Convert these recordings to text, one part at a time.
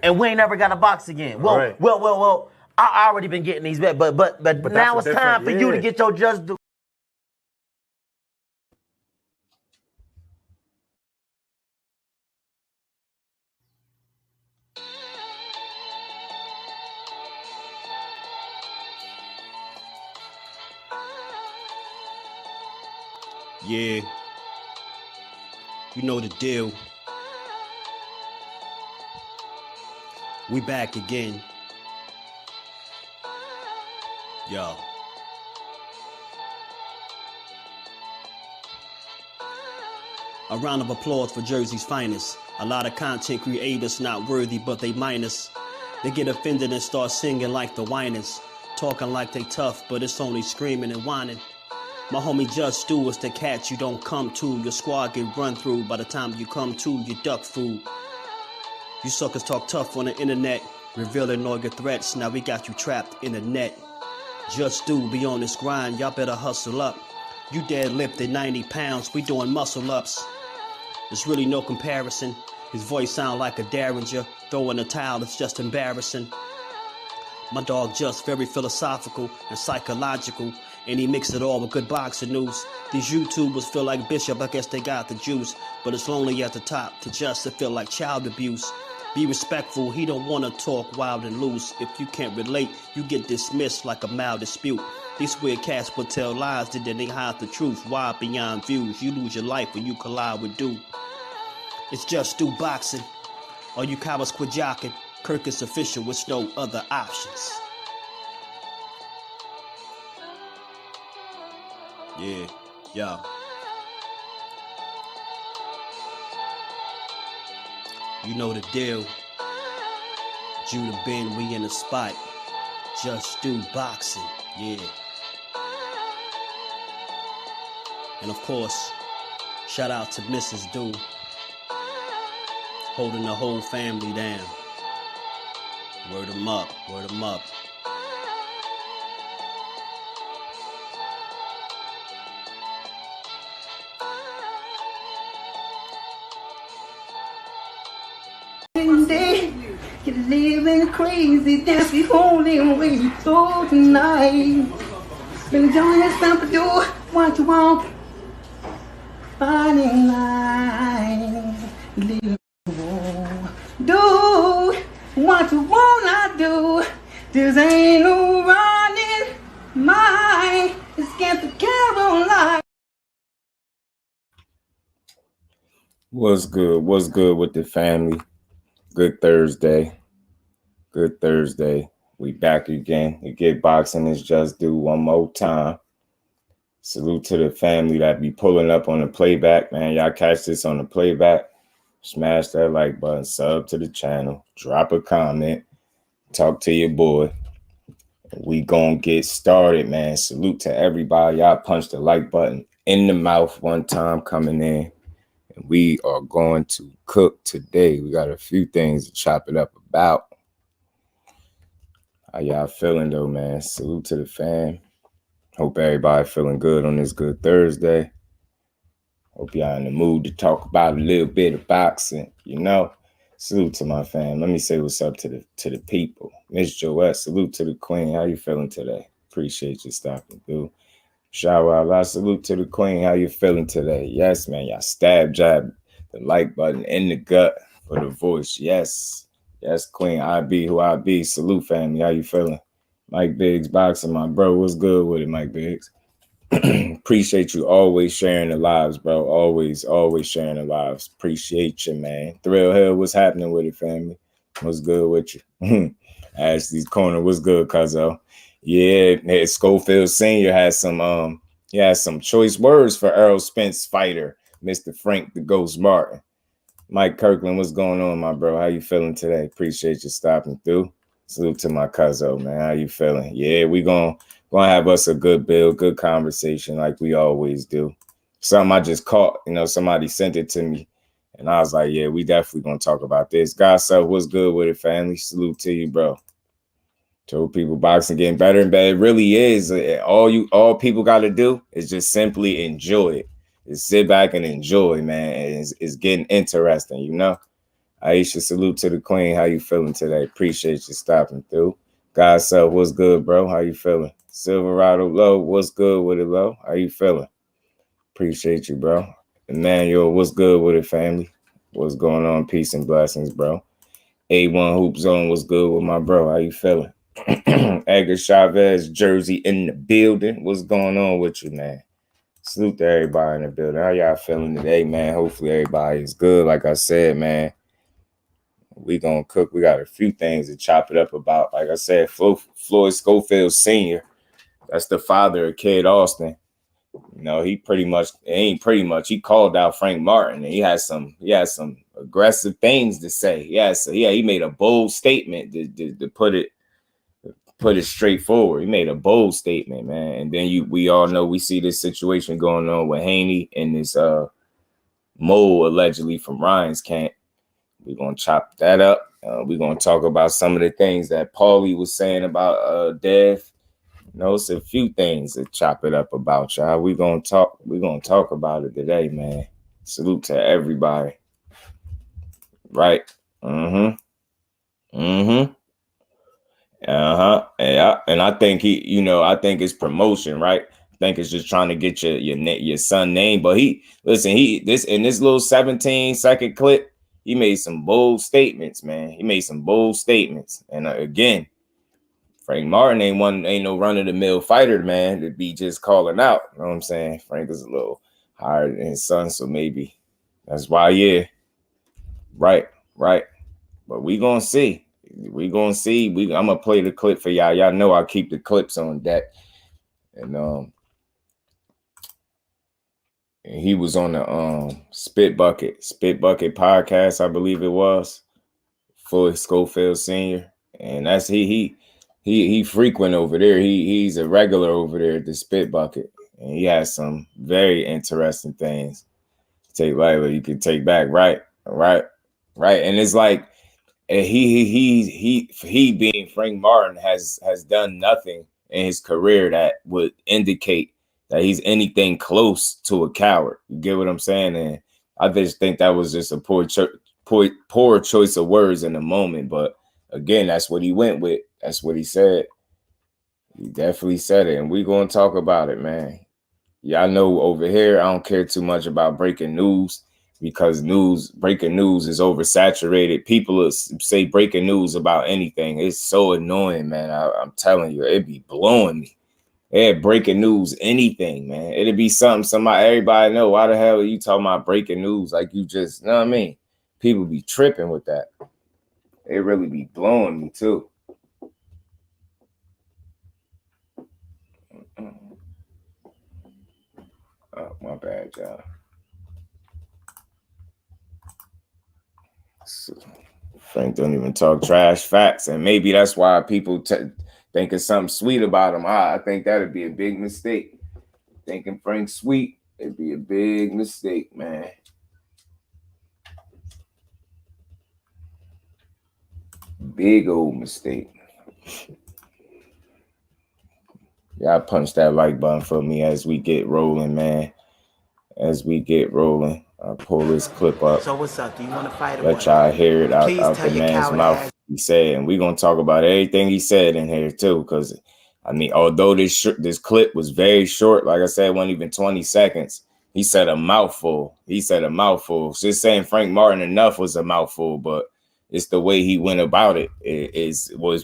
and we ain't never got a box again. Well, I already been getting these back, but now it's time for you to get your just due. Yeah, you know the deal. We back again. Yo. A round of applause for Jersey's finest. A lot of content creators not worthy, but they minus. They get offended and start singing like the whiners. Talking like they tough, but it's only screaming and whining. My homie JusDueBoxing is the cat you don't come to. Your squad get run through. By the time you come to, you duck food. You suckers talk tough on the internet, revealing all your threats. Now we got you trapped in the net. JusDueBoxing be on this grind, y'all better hustle up. You deadlifted 90 pounds, we doing muscle ups. There's really no comparison. His voice sound like a derringer. Throwing a towel is just embarrassing. My dog Just very philosophical and psychological, and he mixed it all with good boxing news. These YouTubers feel like Bishop, I guess they got the juice, but it's lonely at the top to Just to feel like child abuse. Be respectful, he don't want to talk wild and loose. If you can't relate, you get dismissed like a mild dispute. These weird cats will tell lies that then they hide the truth. Why beyond views? You lose your life when you collide with dude. It's JusDueBoxing. All you cowards quit jocking. Kirk is official with no other options. Yeah, yeah. You know the deal. Judah Ben, we in the spot. JusDueBoxing, yeah. And of course, shout out to Mrs. Do, holding the whole family down. Word 'em up, word 'em up. You living crazy, that's the only way you go tonight. Been doing yourself to do what you want. Finding line, do what you wanna do. This ain't no running mind. It's get the Caroline. What's good? What's good with the family? Good Thursday. Good Thursday. We back again. We get boxing is just do one more time. Salute to the family that be pulling up on the playback, man. Y'all catch this on the playback. Smash that like button, sub to the channel, drop a comment, talk to your boy. We gonna get started, man. Salute to everybody. Y'all punch the like button in the mouth one time coming in. And we are going to cook today. We got a few things to chop it up about. How y'all feeling though, man? Salute to the fam. Hope everybody feeling good on this good Thursday. Hope y'all in the mood to talk about a little bit of boxing, you know. Salute to my fam. Let me say what's up to the people. Miss Joette, salute to the queen. How you feeling today? Appreciate you stopping through. Shout out, salute to the queen. How you feeling today? Yes, man. Y'all jab the like button in the gut for the voice. Yes. Yes, queen. I be who I be. Salute, family. How you feeling? Mike Biggs boxing, my bro. What's good with it, Mike Biggs? Appreciate you always sharing the lives, bro. Always sharing the lives. Appreciate you, man. Thrill Hill, what's happening with it, family? What's good with you? Ashley's Corner, what's good, cuzzo? Yeah, Schofield Sr. has some choice words for Errol Spence fighter, Mr. Frank the Ghost Martin. Mike Kirkland, what's going on, my bro? How you feeling today? Appreciate you stopping through. Salute to my cuzzo, man. How you feeling? Yeah, we gonna have us a good build, good conversation like we always do. Something I just caught, somebody sent it to me, and I was like, yeah, we definitely gonna talk about this. Gossip, what's good with it, family? Salute to you, bro. Told people boxing getting better and better. It really is. All people got to do is just simply enjoy it. Just sit back and enjoy, man. It's getting interesting, Aisha, salute to the queen. How you feeling today? Appreciate you stopping through. God's self, what's good, bro? How you feeling? Silverado Low, what's good with it, Low? How you feeling? Appreciate you, bro. Emmanuel, what's good with it, family? What's going on? Peace and blessings, bro. A1 Hoop Zone, what's good with my bro? How you feeling? Edgar Chavez, Jersey in the building. What's going on with you, man? Salute to everybody in the building. How y'all feeling today, man? Hopefully everybody is good. Like I said, man, we gonna cook. We got a few things to chop it up about. Like I said, Floyd Schofield Sr., that's the father of Kid Austin. You know, he called out Frank Martin, and he has some aggressive things to say. He made a bold statement to put it straightforward. He made a bold statement, man. And then we all know we see this situation going on with Haney and this mole allegedly from Ryan's camp. We're gonna chop that up. We're gonna talk about some of the things that Paulie was saying about Dev. You know, it's a few things to chop it up about, y'all. We're gonna talk about it today, man. Salute to everybody. Right. Yeah. And I think I think it's promotion, right? I think it's just trying to get your son name. But in this little 17-second clip, he made some bold statements, man. He made some bold statements. And again, Frank Martin ain't no run-of-the-mill fighter, man, to be just calling out. You know what I'm saying? Frank is a little higher than his son, so maybe that's why, yeah. Right. But we gonna see. I'm gonna play the clip for y'all. Y'all know I keep the clips on deck. And he was on the Spit Bucket podcast, I believe it was. Floyd Schofield Sr. And that's he frequent over there. He's a regular over there at the Spit Bucket. And he has some very interesting things to take later. You can take back, right. And it's like he being Frank Martin has done nothing in his career that would indicate that he's anything close to a coward. You get what I'm saying? And I just think that was just a poor choice of words in the moment. But again, that's what he went with. That's what he said. He definitely said it. And we're going to talk about it, man. Y'all know over here, I don't care too much about breaking news because breaking news is oversaturated. People say breaking news about anything. It's so annoying, man. I'm telling you, it'd be blowing me. Yeah, breaking news, anything, man. It'd be everybody know. Why the hell are you talking about breaking news? Like you just, you know what I mean? People be tripping with that. It really be blowing me too. Oh, my bad, y'all. Frank don't even talk trash facts, and maybe that's why people think it's something sweet about him. I think that'd be a big mistake. Thinking Frank's sweet, it'd be a big mistake, man. Big old mistake. Y'all punch that like button for me as we get rolling, man. As we get rolling. I'll pull this clip up. So what's up? Do you want to fight? Let y'all hear it out the man's mouth. He said, and we're gonna talk about everything he said in here too. Because I mean, although this clip was very short, like I said, it wasn't even 20 seconds. He said a mouthful. Just saying Frank Martin enough was a mouthful, but it's the way he went about it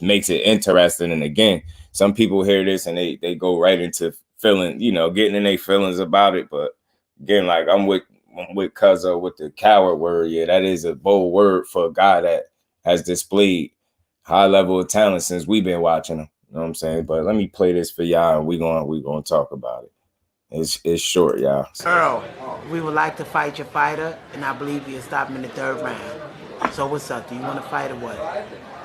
makes it interesting. And again, some people hear this and they go right into feeling, getting in their feelings about it. But again, like I'm with Cuzzo with the coward word. Yeah, that is a bold word for a guy that has displayed high level of talent since we've been watching him. You know what I'm saying? But let me play this for y'all, and we're gonna talk about it. It's short, y'all. Earl, we would like to fight your fighter, and I believe you'll stop him in the 3rd round. So what's up? Do you want to fight or what?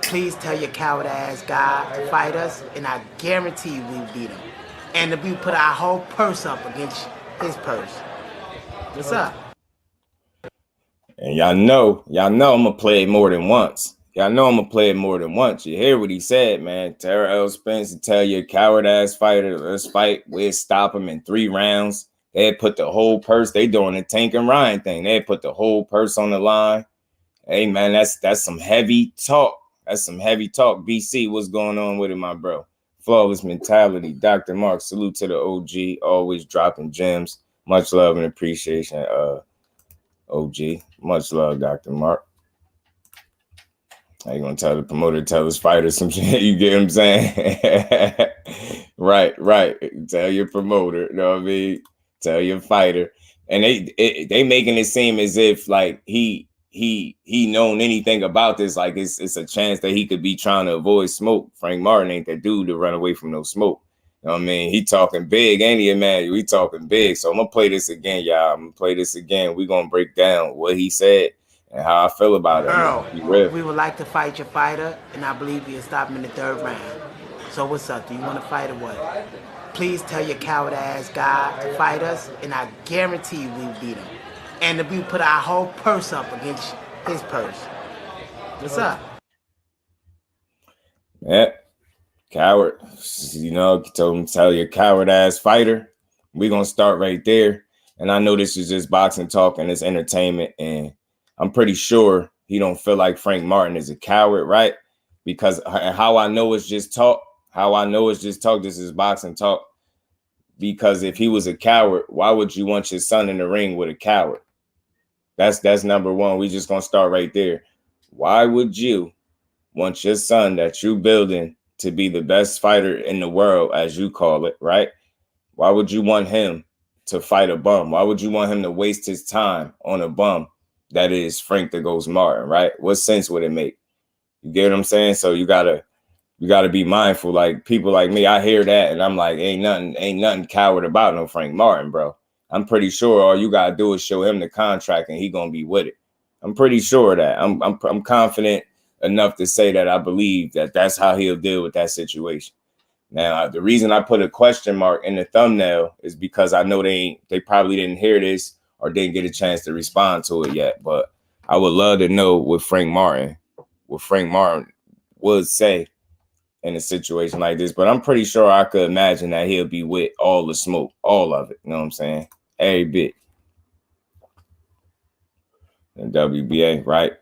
Please tell your coward ass guy to fight us, and I guarantee you we'll beat him. And we put our whole purse up against his purse. What's up? And y'all know I'm gonna play it more than once. You hear what he said, man. Terrell L. Spence, tell your coward ass fighter, let's fight. We'll stop him in 3 rounds. They put the whole purse. They doing the Tank and Ryan thing. They put the whole purse on the line. Hey man, that's some heavy talk. That's some heavy talk. BC, what's going on with it, my bro? Flawless mentality. Dr. Mark, salute to the OG, always dropping gems. Much love and appreciation, OG. Much love, Dr. Mark. How you gonna tell the promoter, tell his fighter some shit? You get what I'm saying? Right. Tell your promoter, you know what I mean? Tell your fighter. And they making it seem as if like he known anything about this. Like it's a chance that he could be trying to avoid smoke. Frank Martin ain't that dude to run away from no smoke. You know what I mean? He talking big, ain't he, Emmanuel? He talking big. So I'm gonna play this again, y'all. I'm gonna play this again. We're gonna break down what he said and how I feel about it. Earl, we would like to fight your fighter, and I believe you'll stop him in the 3rd round. So what's up? Do you want to fight or what? Please tell your coward ass guy to fight us, and I guarantee you we beat him. And we put our whole purse up against his purse. What's up? Yeah, coward. You know, told him tell your coward ass fighter. We're gonna start right there. And I know this is just boxing talk and it's entertainment, and I'm pretty sure he don't feel like Frank Martin is a coward, right? Because how I know it's just talk. This is boxing talk. Because if he was a coward, why would you want your son in the ring with a coward? That's number one. We just gonna start right there. Why would you want your son that you building to be the best fighter in the world, as you call it, right? Why would you want him to fight a bum? Why would you want him to waste his time on a bum that is Frank the Ghost Martin, right? What sense would it make? You get what I'm saying? So you gotta be mindful. Like people like me, I hear that and I'm like, ain't nothing coward about no Frank Martin, bro. I'm pretty sure all you gotta do is show him the contract and he gonna be with it. I'm pretty sure of that. I'm confident enough to say that I believe that that's how he'll deal with that situation. Now, the reason I put a question mark in the thumbnail is because I know they probably didn't hear this or didn't get a chance to respond to it yet. But I would love to know what Frank Martin would say in a situation like this. But I'm pretty sure I could imagine that he'll be with all the smoke, all of it. You know what I'm saying? Every bit. And WBA, right?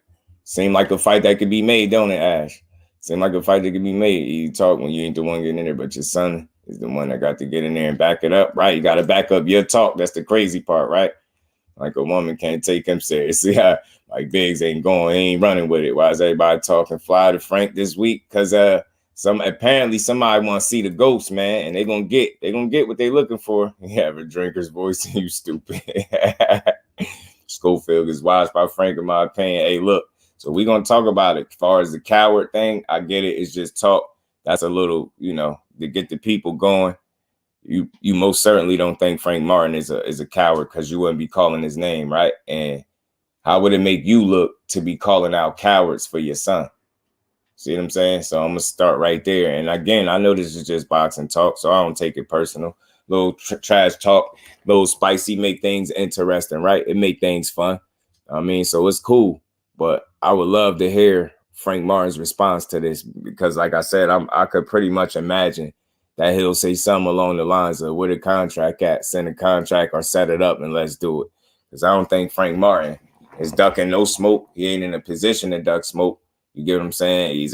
Seem like a fight that could be made, don't it, Ash? Seem like a fight that could be made. You talk when you ain't the one getting in there, but your son is the one that got to get in there and back it up, right? You got to back up your talk. That's the crazy part, right? Like a woman can't take him seriously. Like Biggs ain't going, he ain't running with it. Why is everybody talking fly to Frank this week? Because apparently somebody want to see the ghost, man, and they gonna get what they looking for. You have a drinker's voice, and you stupid. Schofield is watched by Frank, in my opinion. Hey, look. So we're going to talk about it. As far as the coward thing, I get it. It's just talk. That's a little, to get the people going. You most certainly don't think Frank Martin is a coward because you wouldn't be calling his name, right? And how would it make you look to be calling out cowards for your son? See what I'm saying? So I'm going to start right there. And again, I know this is just boxing talk, so I don't take it personal. Little trash talk, little spicy, make things interesting, right? It make things fun. I mean, so it's cool. But I would love to hear Frank Martin's response to this because, like I said, I could pretty much imagine that he'll say something along the lines of where the contract at, send a contract or set it up and let's do it. Because I don't think Frank Martin is ducking no smoke. He ain't in a position to duck smoke. You get what I'm saying?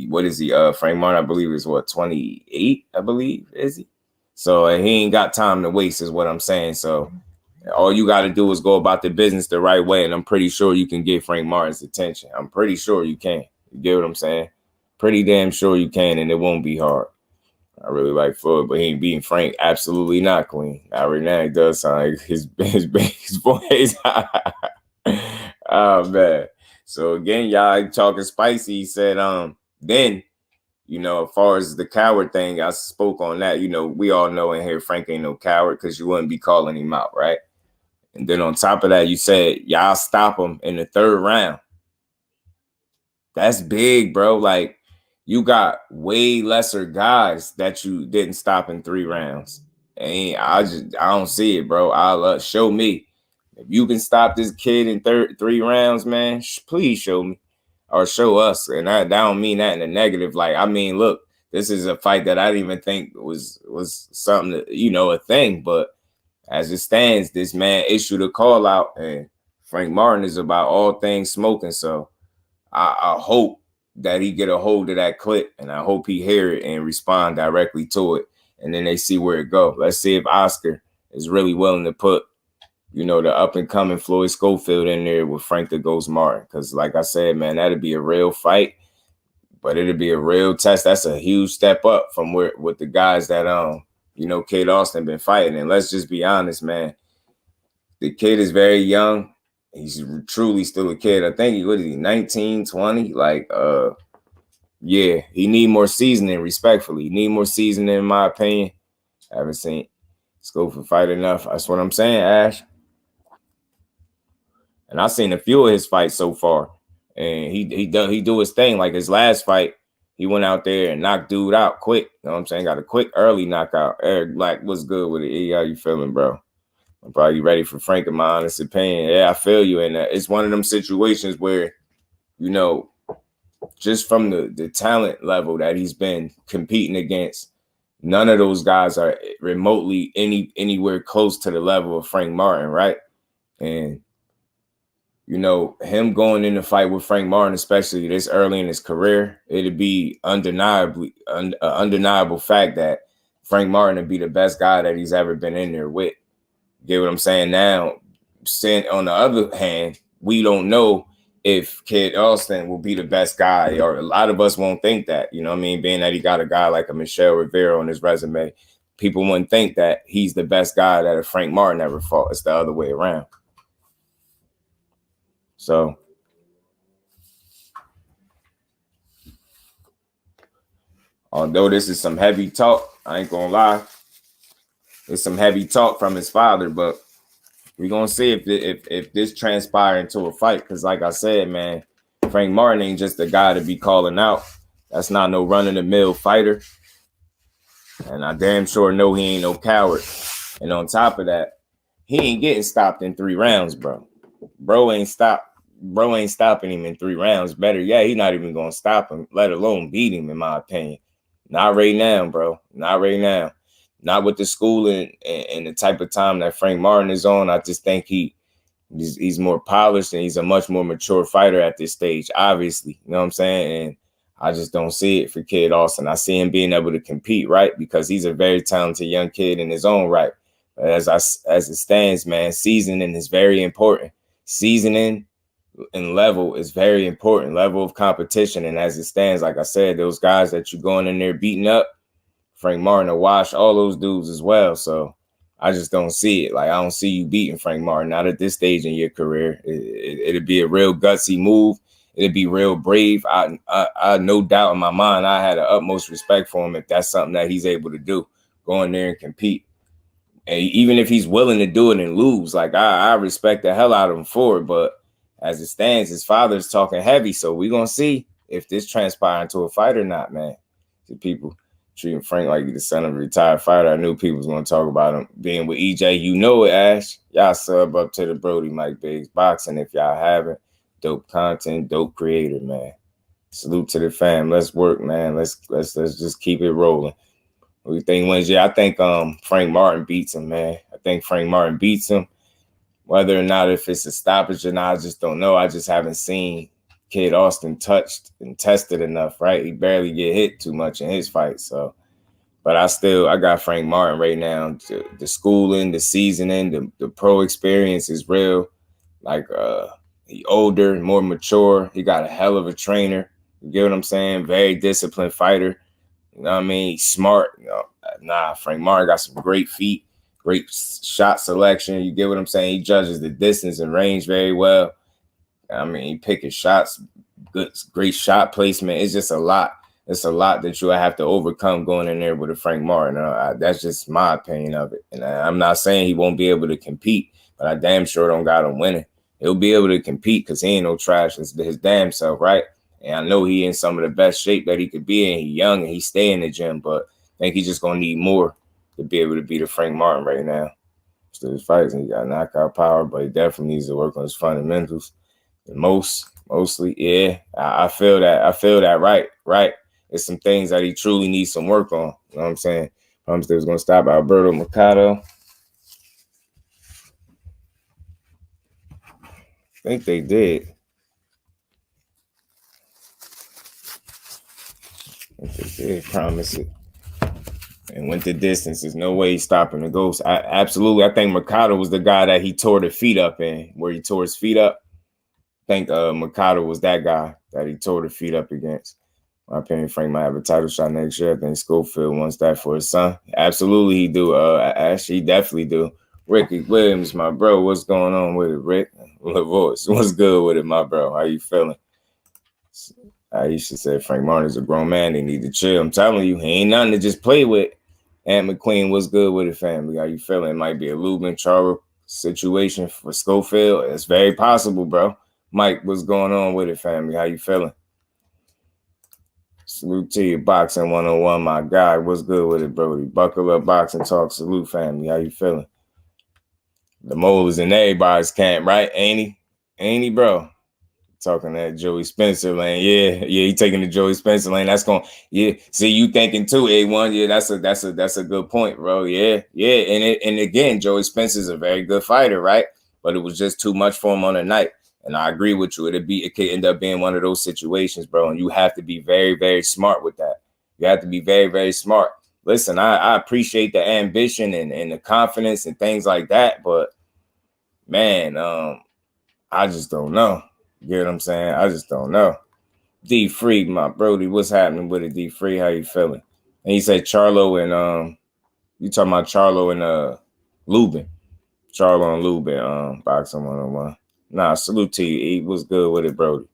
What is he? Frank Martin, I believe, is 28, I believe, is he? So he ain't got time to waste is what I'm saying. So all you got to do is go about the business the right way. And I'm pretty sure you can get Frank Martin's attention. I'm pretty sure you can. You get what I'm saying? Pretty damn sure you can. And it won't be hard. I really like Floyd, but he ain't beating Frank. Absolutely not, Queen. Now, right now, it does sound like his voice. Oh, man. So, again, y'all talking spicy. He said, then, as far as the coward thing, I spoke on that. We all know in here Frank ain't no coward because you wouldn't be calling him out, right? And then on top of that, you said, y'all stop him in the 3rd round. That's big, bro. Like, you got way lesser guys that you didn't stop in 3 rounds. And I don't see it, bro. I'll show me. If you can stop this kid in 3 rounds, man, please show me or show us. And I don't mean that in a negative. Like, I mean, look, this is a fight that I didn't even think was something that, a thing. But as it stands, this man issued a call out, and Frank Martin is about all things smoking. So I hope that he get a hold of that clip, and I hope he hear it and respond directly to it, and then they see where it go. Let's see if Oscar is really willing to put, you know, the up and coming Floyd Schofield in there with Frank the Ghost Martin, because like I said, man, that'd be a real fight, but it'd be a real test. That's a huge step up from where with the guys that you know, Kid Austin been fighting. And let's just be honest, man, the kid is very young. He's truly still a kid. I think what is he, 19, 20? Like, yeah, he need more seasoning, respectfully. He need more seasoning, in my opinion. I haven't seen Schofield fight enough. That's what I'm saying, Ash. And I've seen a few of his fights so far. And he do his thing. Like his last fight, he went out there and knocked dude out quick. You know what I'm saying? Got a quick early knockout. Eric Black, what's good with it? E, how you feeling, bro? I'm probably ready for Frank, in my honest opinion. Yeah, I feel you. And it's one of them situations where, you know, just from the talent level that he's been competing against, none of those guys are remotely anywhere close to the level of Frank Martin, right? And, you know, him going in the fight with Frank Martin, especially this early in his career, it'd be undeniable fact that Frank Martin would be the best guy that he's ever been in there with. Get what I'm saying? Now, on the other hand, we don't know if Kid Austin will be the best guy, or a lot of us won't think that, you know what I mean? Being that he got a guy like a Michelle Rivera on his resume, people wouldn't think that he's the best guy that a Frank Martin ever fought. It's the other way around. So, although this is some heavy talk, I ain't gonna lie, it's some heavy talk from his father, but we're gonna see if this transpires into a fight. Because like I said, man, Frank Martin ain't just a guy to be calling out. That's not no run-of-the-mill fighter. And I damn sure know he ain't no coward. And on top of that, he ain't getting stopped in 3 rounds, bro. Bro ain't stopping him in 3 rounds. Better, yeah, he not even gonna stop him, let alone beat him, in my opinion. Not right now, bro. Not right now. Not with the schooling and the type of time that Frank Martin is on. I just think he's more polished and he's a much more mature fighter at this stage, obviously. You know what I'm saying? And I just don't see it for Kid Austin. I see him being able to compete, right? Because he's a very talented young kid in his own right. But as it stands, man, seasoning is very important. Seasoning and level is very important. Level of competition. And as it stands, like I said, those guys that you're going in there beating up, Frank Martin will wash all those dudes as well. So I just don't see it. Like, I don't see you beating Frank Martin, not at this stage in your career. It'd be a real gutsy move. It'd be real brave. I no doubt in my mind, I had the utmost respect for him if that's something that he's able to do, go in there and compete. And even if he's willing to do it and lose, like I respect the hell out of him for it. But as it stands, his father's talking heavy. So we're going to see if this transpires into a fight or not, man. The people treating Frank like the son of a retired fighter. I knew people was going to talk about him being with EJ. You know it, Ash. Y'all sub up to the Brody Mike Biggs Boxing if y'all haven't. Dope content, dope creator, man. Salute to the fam. Let's work, man. Let's just keep it rolling. What do you think wins? Yeah, I think Frank Martin beats him, man. I think Frank Martin beats him. Whether or not if it's a stoppage or not, I just don't know. I just haven't seen Kid Austin touched and tested enough, right? He barely get hit too much in his fight. So, but I got Frank Martin right now. The schooling, the seasoning, the pro experience is real. Like he older, more mature. He got a hell of a trainer. You get what I'm saying? Very disciplined fighter. You know what I mean? He's smart. You know, Frank Martin got some great feet, great shot selection. You get what I'm saying? He judges the distance and range very well. I mean, he picking shots, great shot placement. It's just a lot. It's a lot that you have to overcome going in there with a Frank Martin. That's just my opinion of it. And I'm not saying he won't be able to compete, but I damn sure don't got him winning. He'll be able to compete because he ain't no trash. It's his damn self, right? And I know he in some of the best shape that he could be in. He's young and he stay in the gym, but I think he's just going to need more to be able to beat a Frank Martin right now. Still his fights, and he got knockout power, but he definitely needs to work on his fundamentals. And mostly, yeah, I feel that. I feel that, right. There's some things that he truly needs some work on. You know what I'm saying? I'm still going to stop Alberto Mercado. I think they did. Yeah, promise it. And went the distance. There's no way he's stopping the Ghost. Absolutely. I think Mercado was the guy that he tore the feet up in, where he tore his feet up. I think Mercado was that guy that he tore the feet up against. In my opinion, Frank might have a title shot next year. I think Schofield wants that for his son. Absolutely, he do. Ash, he definitely do. Ricky Williams, my bro, what's going on with it, Rick? Voice, what's good with it, my bro? How you feeling? Aisha said Frank Martin's a grown man. They need to chill. I'm telling you, he ain't nothing to just play with. Aunt McQueen, what's good with it, family? How you feeling? It might be a Lubin Charlo situation for Schofield. It's very possible, bro. Mike, what's going on with it, family? How you feeling? Salute to you, Boxing 101, my guy. What's good with it, Brody? Buckle up, Boxing Talk. Salute, family. How you feeling? The mole is in everybody's camp, right? Ain't he, bro? Talking that Joey Spencer lane. Yeah, he taking the Joey Spencer lane. That's going, yeah. See, you thinking too, A1. Yeah, that's a good point, bro. Yeah. And again, Joey Spencer's a very good fighter, right? But it was just too much for him on the night. And I agree with you. It could end up being one of those situations, bro. And you have to be very, very smart with that. You have to be very, very smart. Listen, I appreciate the ambition and the confidence and things like that, but man, I just don't know. You get what I'm saying? I just don't know. D Free, my Brody, what's happening with it? D Free, how you feeling? And he said Charlo and you talking about Charlo and Lubin. Charlo and Lubin, Boxing 101. Nah, salute to you, E. What's good with it, Brody?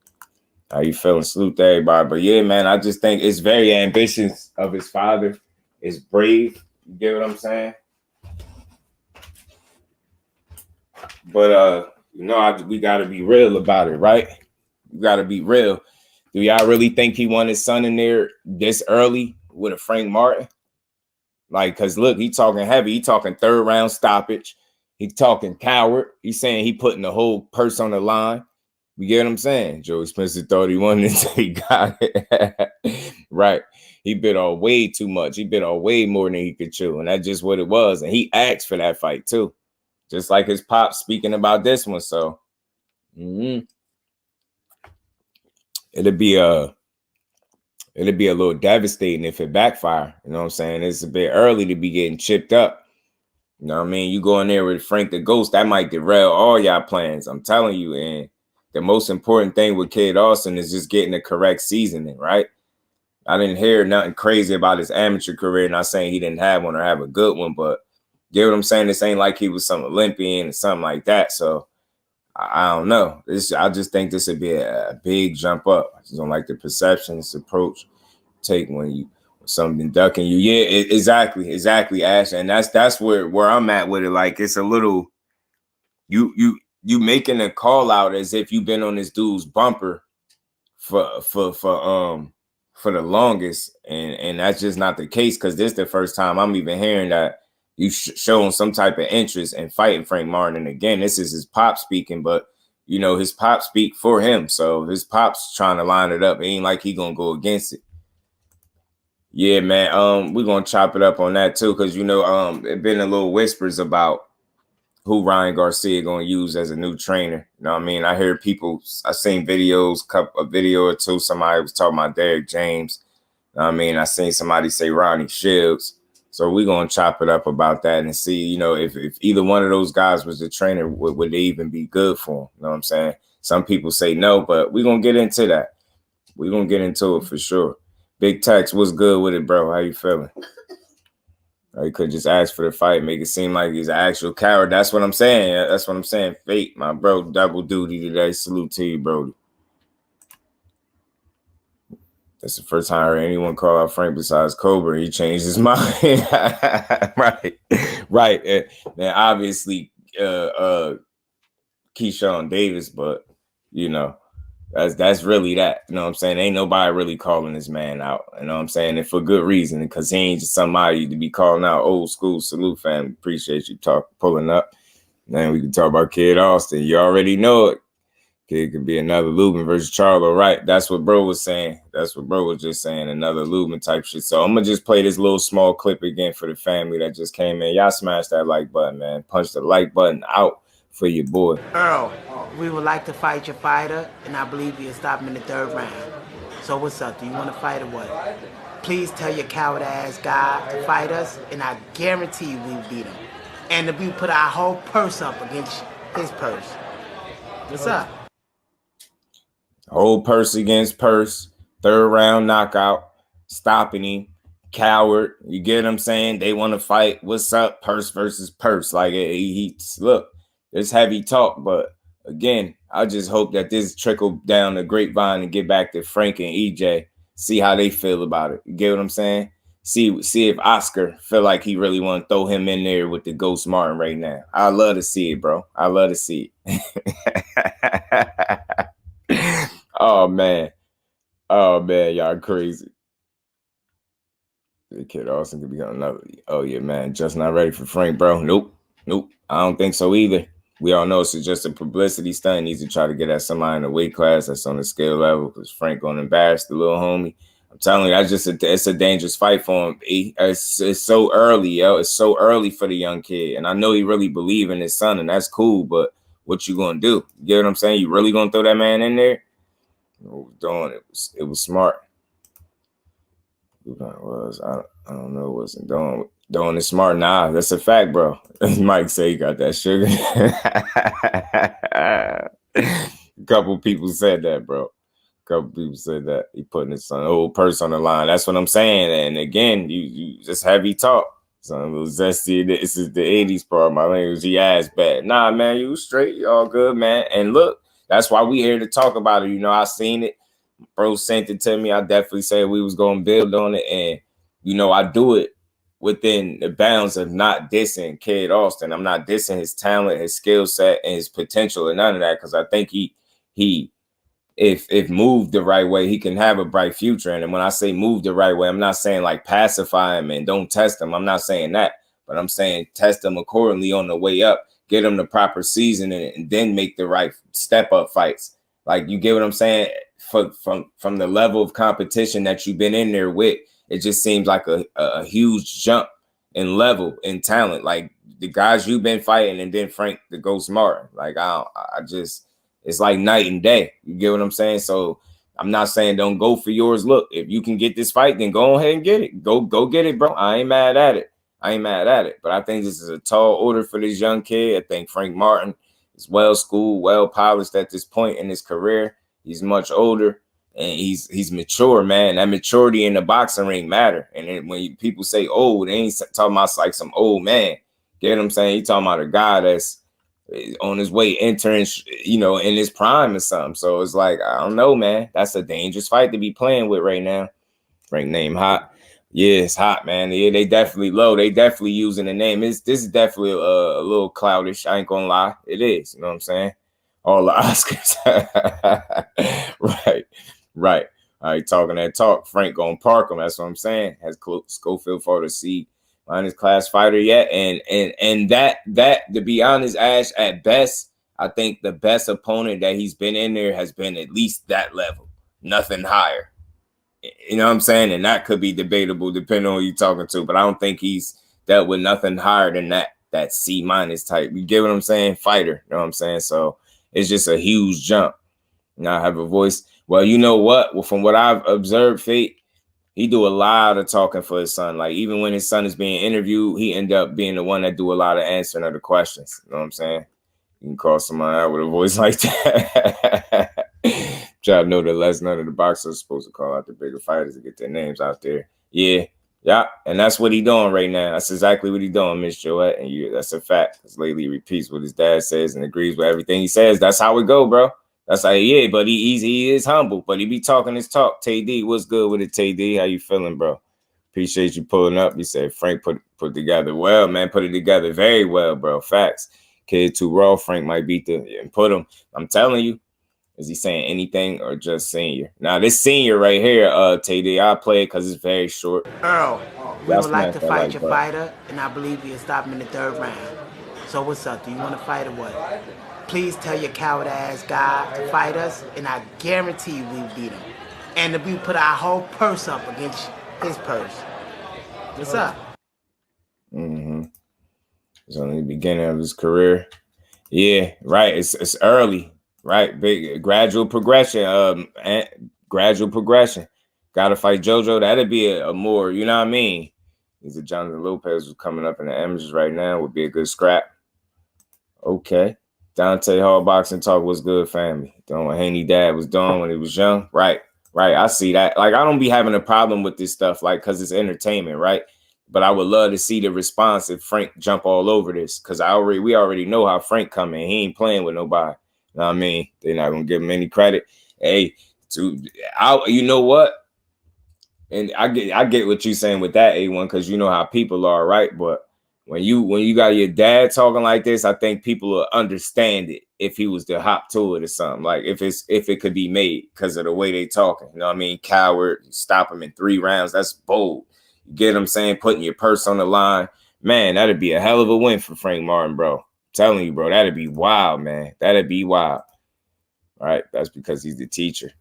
How you feeling? Salute to everybody. But yeah, man, I just think it's very ambitious of his father. It's brave. You get what I'm saying? But we got to be real about it, right? You got to be real. Do y'all really think he want his son in there this early with a Frank Martin? Like, because look, he talking heavy. He talking third round stoppage. He talking coward. He's saying he putting the whole purse on the line. You get what I'm saying? Joey Spencer thought he wanted it, so he got it. Right. He bit off way too much. He bit off way more than he could chew. And that's just what it was. And he asked for that fight too. Just like his pop speaking about this one. So it'd be a little devastating if it backfire. You know what I'm saying? It's a bit early to be getting chipped up. You know what I mean? You go in there with Frank the Ghost, that might derail all y'all plans. I'm telling you. And the most important thing with Kid Austin is just getting the correct seasoning, right? I didn't hear nothing crazy about his amateur career. Not saying he didn't have one or have a good one, but you know what I'm saying? This ain't like he was some Olympian or something like that. So I don't know. I just think this would be a big jump up. I just don't like the perception, this approach take when something ducking you. Yeah, exactly, Ash. And that's where I'm at with it. Like, it's a little you making a call out as if you've been on this dude's bumper for the longest, and that's just not the case, because this is the first time I'm even hearing that you showing some type of interest in fighting Frank Martin. And again, this is his pop speaking, but you know, his pop speak for him. So his pop's trying to line it up. It ain't like he gonna go against it. Yeah, man. We're gonna chop it up on that too, because you know, there been a little whispers about who Ryan Garcia gonna use as a new trainer. You know what I mean? I heard people, I seen videos, a video or two, somebody was talking about Derrick James. You know what I mean? I seen somebody say Ronnie Shields. So we're going to chop it up about that and see, you know, if either one of those guys was the trainer, would they even be good for him? You know what I'm saying? Some people say no, but we're going to get into that. We're going to get into it for sure. Big Tex, what's good with it, bro? How you feeling? You could just ask for the fight, make it seem like he's an actual coward. That's what I'm saying. That's what I'm saying. Fate, my bro, double duty today. Salute to you, bro. That's the first time I heard anyone call out Frank besides Cobra. He changed his mind. Right. And obviously, Keyshawn Davis, but you know, that's really that. You know what I'm saying? Ain't nobody really calling this man out. You know what I'm saying? And for good reason, because he ain't just somebody to be calling out. Old school. Salute, fam. Appreciate you pulling up. Then we can talk about Kid Austin. You already know it. It could be another Lubin versus Charlo, right? That's what bro was saying. That's what bro was just saying, another Lubin type shit. So I'm going to just play this little small clip again for the family that just came in. Y'all smash that like button, man. Punch the like button out for your boy. Earl, we would like to fight your fighter, and I believe you'll stop him in the third round. So what's up? Do you want to fight or what? please tell your coward ass God to fight us, and I guarantee you we beat him. And if we put our whole purse up against his purse. What's up? Whole purse against purse, 3rd round knockout, stopping him. Coward, you get what I'm saying? They want to fight. What's up? Purse versus purse. Like look, it's heavy talk, but again, I just hope that this trickle down the grapevine and get back to Frank and EJ. See how they feel about it. You get what I'm saying? See if Oscar feel like he really want to throw him in there with the Ghost Martin right now. I love to see it, bro. I love to see it. Oh man, y'all crazy. The kid Austin could be on another. Oh yeah, man, just not ready for Frank, bro. Nope. I don't think so either. We all know it's just a publicity stunt. He needs to try to get at somebody in a weight class that's on the skill level because Frank gonna embarrass the little homie. I'm telling you, it's a dangerous fight for him. It's so early, yo. It's so early for the young kid, and I know he really believe in his son, and that's cool. But what you gonna do? You get what I'm saying? You really gonna throw that man in there? It was smart. I don't know. Wasn't doing it smart. Nah, that's a fact, bro. Mike say he got that sugar. A couple people said that, bro. He putting his son whole purse on the line. That's what I'm saying. And again, you just heavy talk. Son, a little zesty. This is the 80s part. My language, he ass bad. Nah, man, you straight. You all good, man. And look, that's why we here to talk about it. You know, I seen it. Bro sent it to me. I definitely said we was going to build on it. And, you know, I do it within the bounds of not dissing Kid Austin. I'm not dissing his talent, his skill set, and his potential and none of that, because I think if moved the right way, he can have a bright future. And when I say move the right way, I'm not saying like pacify him and don't test him. I'm not saying that. But I'm saying test him accordingly on the way up, get him the proper season, and then make the right step-up fights. Like, you get what I'm saying? From the level of competition that you've been in there with, it just seems like a huge jump in level, in talent. Like the guys you've been fighting, and then Frank the Ghost Martin. Like it's like night and day. You get what I'm saying? So I'm not saying don't go for yours. Look, if you can get this fight, then go ahead and get it. Go get it, bro. I ain't mad at it. But I think this is a tall order for this young kid. I think Frank Martin is well schooled, well polished at this point in his career. He's much older, and he's mature, man. That maturity in the boxing ring matter. And then when people say old, they ain't talking about like some old man. Get what I'm saying? He talking about a guy that's on his way entering, you know, in his prime or something. So it's like, I don't know, man. That's a dangerous fight to be playing with right now. Frank name hot. Yeah, it's hot, man. Yeah, they definitely low. They definitely using the name. This is definitely a little cloudish. I ain't gonna lie. It is. You know what I'm saying? All the Oscars. Right. All right, talking that talk. Frank gonna park him. That's what I'm saying. Has Schofield fought a C- class fighter yet? And that to be honest, Ash, at best, I think the best opponent that he's been in there has been at least that level. Nothing higher. You know what I'm saying? And that could be debatable depending on who you're talking to. But I don't think he's dealt with nothing higher than that C- type. You get what I'm saying? Fighter. You know what I'm saying? So it's just a huge jump. Now I have a voice. Well, you know what? Well, from what I've observed, Fate, he do a lot of talking for his son. Like, even when his son is being interviewed, he end up being the one that do a lot of answering of the questions. You know what I'm saying? You can call somebody out with a voice like that. Try to know that less none of the boxers are supposed to call out the bigger fighters to get their names out there. Yeah. And that's what he doing right now. That's exactly what he doing, Miss Joette. And that's a fact. Because lately he repeats what his dad says and agrees with everything he says. That's how it go, bro. That's how he is. But he is humble. But he be talking his talk. Tay D, what's good with it, Tay D? How you feeling, bro? Appreciate you pulling up. You said Frank put together well, man. Put it together very well, bro. Facts. Kid too raw. Frank might beat and put him. I'm telling you. Is he saying anything or just senior? Now, this senior right here, TD, I'll play it because it's very short. Earl, we would like to fight your fighter, and I believe you'll stop him in the 3rd round. So what's up? Do you want to fight or what? Please tell your coward ass God to fight us, and I guarantee you we beat him. And if we put our whole purse up against his purse. What's up? It's only the beginning of his career. Yeah, right. It's early. Right, big gradual progression. Got Gotta fight JoJo. That'd be a more, you know what I mean? He's a Jonathan Lopez who's coming up in the amateurs right now. Would be a good scrap. Okay. Dante Hall Boxing Talk was good, family. Doing what Haney dad was doing when he was young. Right. I see that. Like, I don't be having a problem with this stuff, like, because it's entertainment, right? But I would love to see the response if Frank jump all over this, because we already know how Frank coming. He ain't playing with nobody. You know what I mean? They're not going to give him any credit. Hey, you know what? And I get what you're saying with that, A1, because you know how people are, right? But when you got your dad talking like this, I think people will understand it if he was to hop to it or something. Like if it could be made because of the way they talking. You know what I mean? Coward, you stop him in 3 rounds. That's bold. You get what I'm saying? Putting your purse on the line. Man, that'd be a hell of a win for Frank Martin, bro. I'm telling you, bro, that'd be wild, man. That'd be wild. Right? That's because he's the teacher.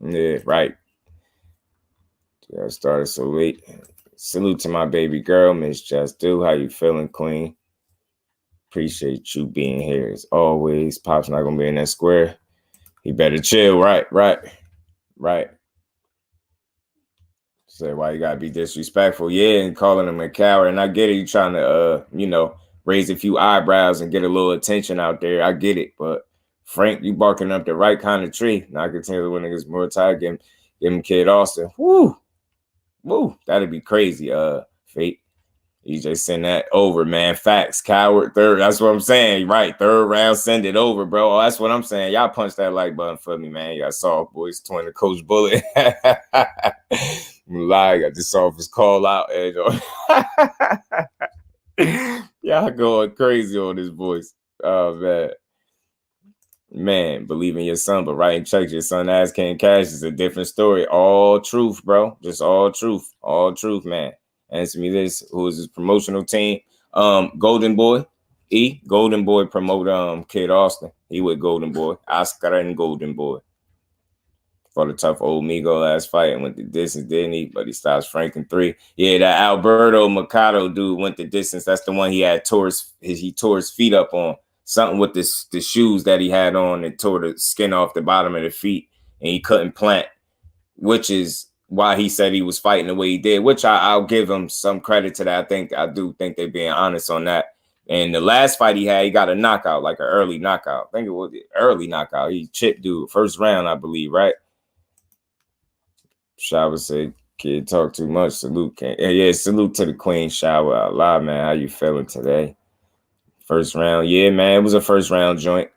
Yeah, right. I started so late. Salute to my baby girl, Miss JusDueBoxing. How you feeling, Queen? Appreciate you being here as always. Pop's not gonna be in that square. He better chill. Right. Say why you gotta be disrespectful. Yeah, and calling him a coward. And I get it. You trying to raise a few eyebrows and get a little attention out there. I get it. But Frank, you barking up the right kind of tree. Now I can tell you when niggas more tired, give him Kid Austin. Woo, that'd be crazy. Fate. You just send that over, man. Facts, coward. Third. That's what I'm saying. Right. 3rd round, send it over, bro. Oh, that's what I'm saying. Y'all punch that like button for me, man. Y'all saw boys 20 Coach Bullet. Lie, I just saw his call out. Y'all going crazy on this voice. Oh, man. Man, believe in your son, but writing checks your son ass can't cash is a different story. All truth, bro. Just all truth. All truth, man. Answer me this. Who is his promotional team? Golden Boy. Golden Boy promote Kid Austin. He with Golden Boy. Oscar and Golden Boy. For the tough old Migo last fight and went the distance, didn't he? But he stops Frank in 3. Yeah, that Alberto Mercado dude went the distance. That's the one he had tore his feet up on. Something with the shoes that he had on and tore the skin off the bottom of the feet, and he couldn't plant, which is why he said he was fighting the way he did, which I'll give him some credit to that. I do think they're being honest on that. And the last fight he had, he got a knockout, like an early knockout. I think it was the early knockout. He chipped dude, 1st round, I believe, right? Shower said, kid talk too much. Salute. Yeah, salute to the Queen. Shower out loud, man. How you feeling today? 1st round. Yeah, man, it was a 1st round joint.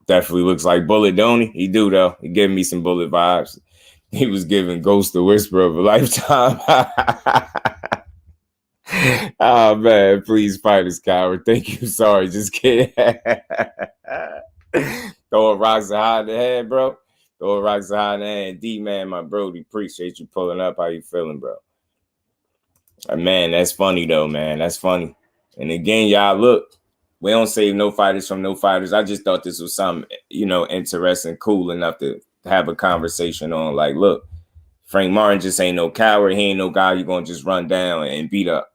Definitely looks like Bullet, don't he? He do, though. He giving me some Bullet vibes. He was giving Ghost the Whisper of a lifetime. Oh, man, please fight us, coward. Thank you. Sorry, just kidding. Throwing rocks high in the head, bro. Throwing rocks high in the head. D-man, my brody, appreciate you pulling up. How you feeling, bro? Man, that's funny, though, man. That's funny. And again, y'all, look. We don't save no fighters from no fighters. I just thought this was something, interesting, cool enough to have a conversation on. Like, look, Frank Martin just ain't no coward. He ain't no guy you're going to just run down and beat up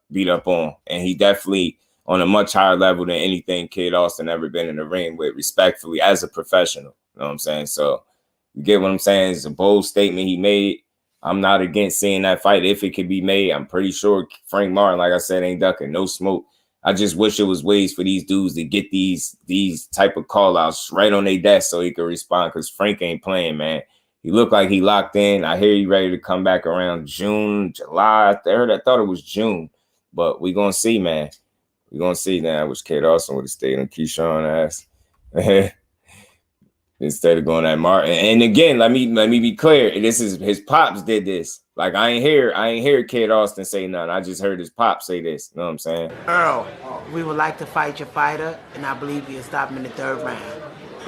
on. And he definitely on a much higher level than anything Kid Austin ever been in the ring with, respectfully, as a professional. You know what I'm saying? So you get what I'm saying? It's a bold statement he made. I'm not against seeing that fight if it could be made. I'm pretty sure Frank Martin, like I said, ain't ducking no smoke. I just wish it was ways for these dudes to get these type of call outs right on their desk so he could respond, because Frank ain't playing, man. He looked like he locked in. I hear he ready to come back around June, July. I thought it was June, but we gonna see, man. We gonna see now. I wish Kate Austin would have stayed on Keyshawn ass instead of going at Martin. And again, let me be clear. This is his pops did this. Like, I ain't hear Kid Austin say nothing. I just heard his pop say this. You know what I'm saying? Earl, we would like to fight your fighter, and I believe you'll stop him in the 3rd round.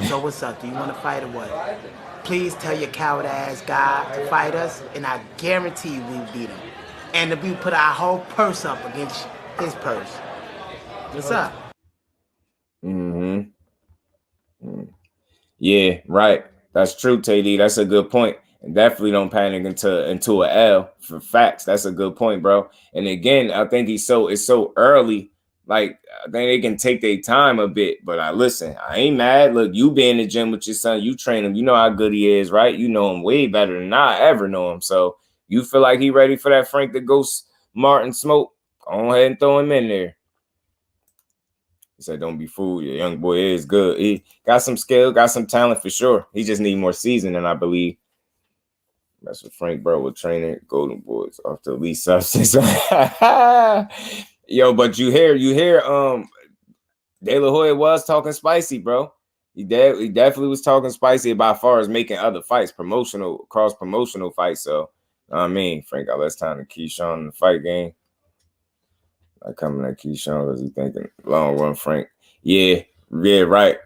So what's up? Do you want to fight or what? Please tell your coward ass guy to fight us, and I guarantee you we'll beat him. And we put our whole purse up against his purse. What's up? Yeah, right. That's true, TD. That's a good point. And definitely don't panic into a L for facts. That's a good point, bro. And again, I think it's so early. Like, I think they can take their time a bit. But listen, I ain't mad. Look, you be in the gym with your son. You train him. You know how good he is, right? You know him way better than I ever know him. So You feel like he ready for that Frank the Ghost Martin smoke? Go ahead and throw him in there. He said, don't be fooled. Your young boy is good. He got some skill, got some talent for sure. He just need more seasoning, I believe. That's what Frank Bro was training Golden Boys off the elite substance. Yo, but you hear, De La Hoya was talking spicy, bro. He definitely was talking spicy about far as making other fights, cross-promotional fights. So, I mean, Frank got less time than Keyshawn in the fight game. I coming at Keyshawn because he thinking long run Frank. Yeah, right.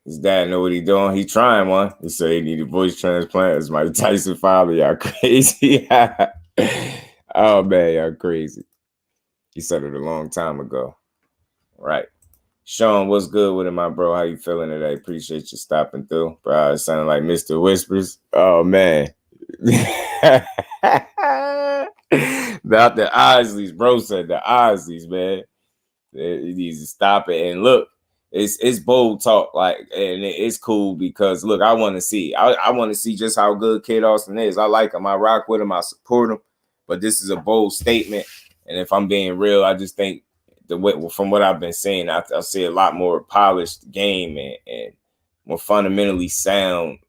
His dad know what he doing. He trying one. He said he needed voice transplant. It's Mike Tyson father. Y'all crazy. Oh, man, y'all crazy. He said it a long time ago. Right. Sean, what's good with it, my bro? How you feeling today? Appreciate you stopping through. Bro, it sounded like Mr. Whispers. Oh, man. Not the Isleys, bro said the Isleys, man. He needs to stop it. And look, it's bold talk, like, and it's cool because look, I want to see. I want to see just how good Kid Austin is. I like him. I rock with him. I support him. But this is a bold statement. And if I'm being real, I just think from what I've been saying, I see a lot more polished game and more fundamentally sound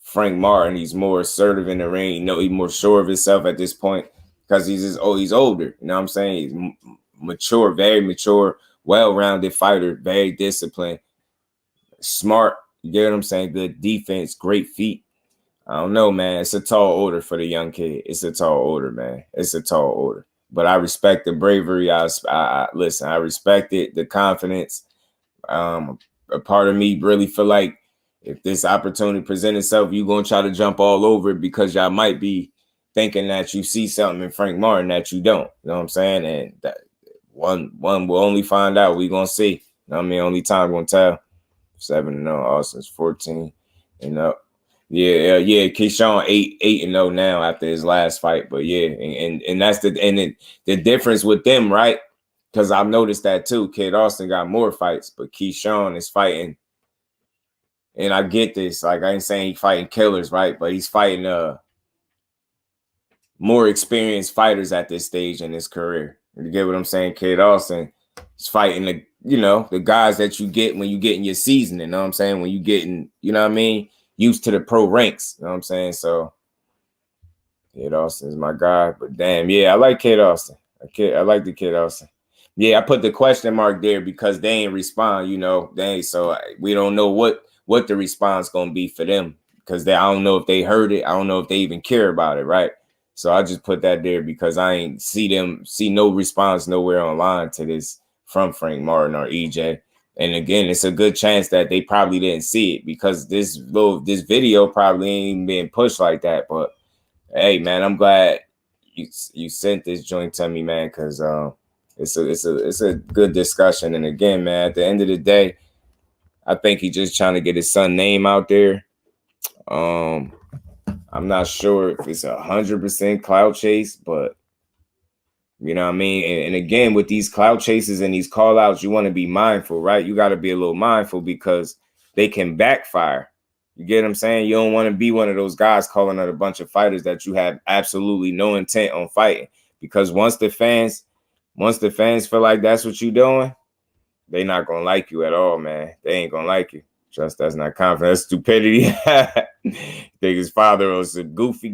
Frank Martin. He's more assertive in the ring. You know, he's more sure of himself at this point because he's older. You know what I'm saying? He's mature, very mature, well-rounded fighter, very disciplined, smart. You get what I'm saying? Good defense, great feet. I don't know, man. It's a tall order for the young kid. It's a tall order, man. It's a tall order. But I respect the bravery. I listen, I respect it, the confidence. A part of me really feel like if this opportunity presents itself, you're going to try to jump all over it because y'all might be thinking that you see something in Frank Martin that you don't. You know what I'm saying? And that one will only find out. We're going to see. You know what I mean? Only time going to tell. 7-0, Austin's 14. You know. Yeah. Keyshawn 8-0 now after his last fight, but yeah, and that's the difference with them, right? Because I've noticed that too. Kid Austin got more fights, but Keyshawn is fighting, and I get this. Like I ain't saying he's fighting killers, right? But he's fighting more experienced fighters at this stage in his career. You get what I'm saying? Kid Austin is fighting the guys that you get when you get in your season. You know what I'm saying? When you getting, you know what I mean? Used to the pro ranks, you know what I'm saying? So, Kid Austin is my guy. But damn, yeah, I like Kid Austin. I like the Kid Austin. Yeah, I put the question mark there because they ain't respond, so we don't know what the response gonna be for them because I don't know if they heard it. I don't know if they even care about it, right? So I just put that there because I ain't see no response nowhere online to this from Frank Martin or EJ. And again, it's a good chance that they probably didn't see it because this video probably ain't been pushed like that. But hey, man, I'm glad you sent this joint to me, man, because it's a good discussion. And again, man, at the end of the day, I think he's just trying to get his son's name out there. I'm not sure if it's 100% clout chase, but you know what I mean? And again, with these clout chases and these call outs, you want to be mindful, right? You got to be a little mindful because they can backfire. You get what I'm saying? You don't want to be one of those guys calling out a bunch of fighters that you have absolutely no intent on fighting. Because once the fans feel like that's what you're doing, they not going to like you at all, man. They ain't going to like you. Trust that's not confidence. That's stupidity. Think his father was a goofy.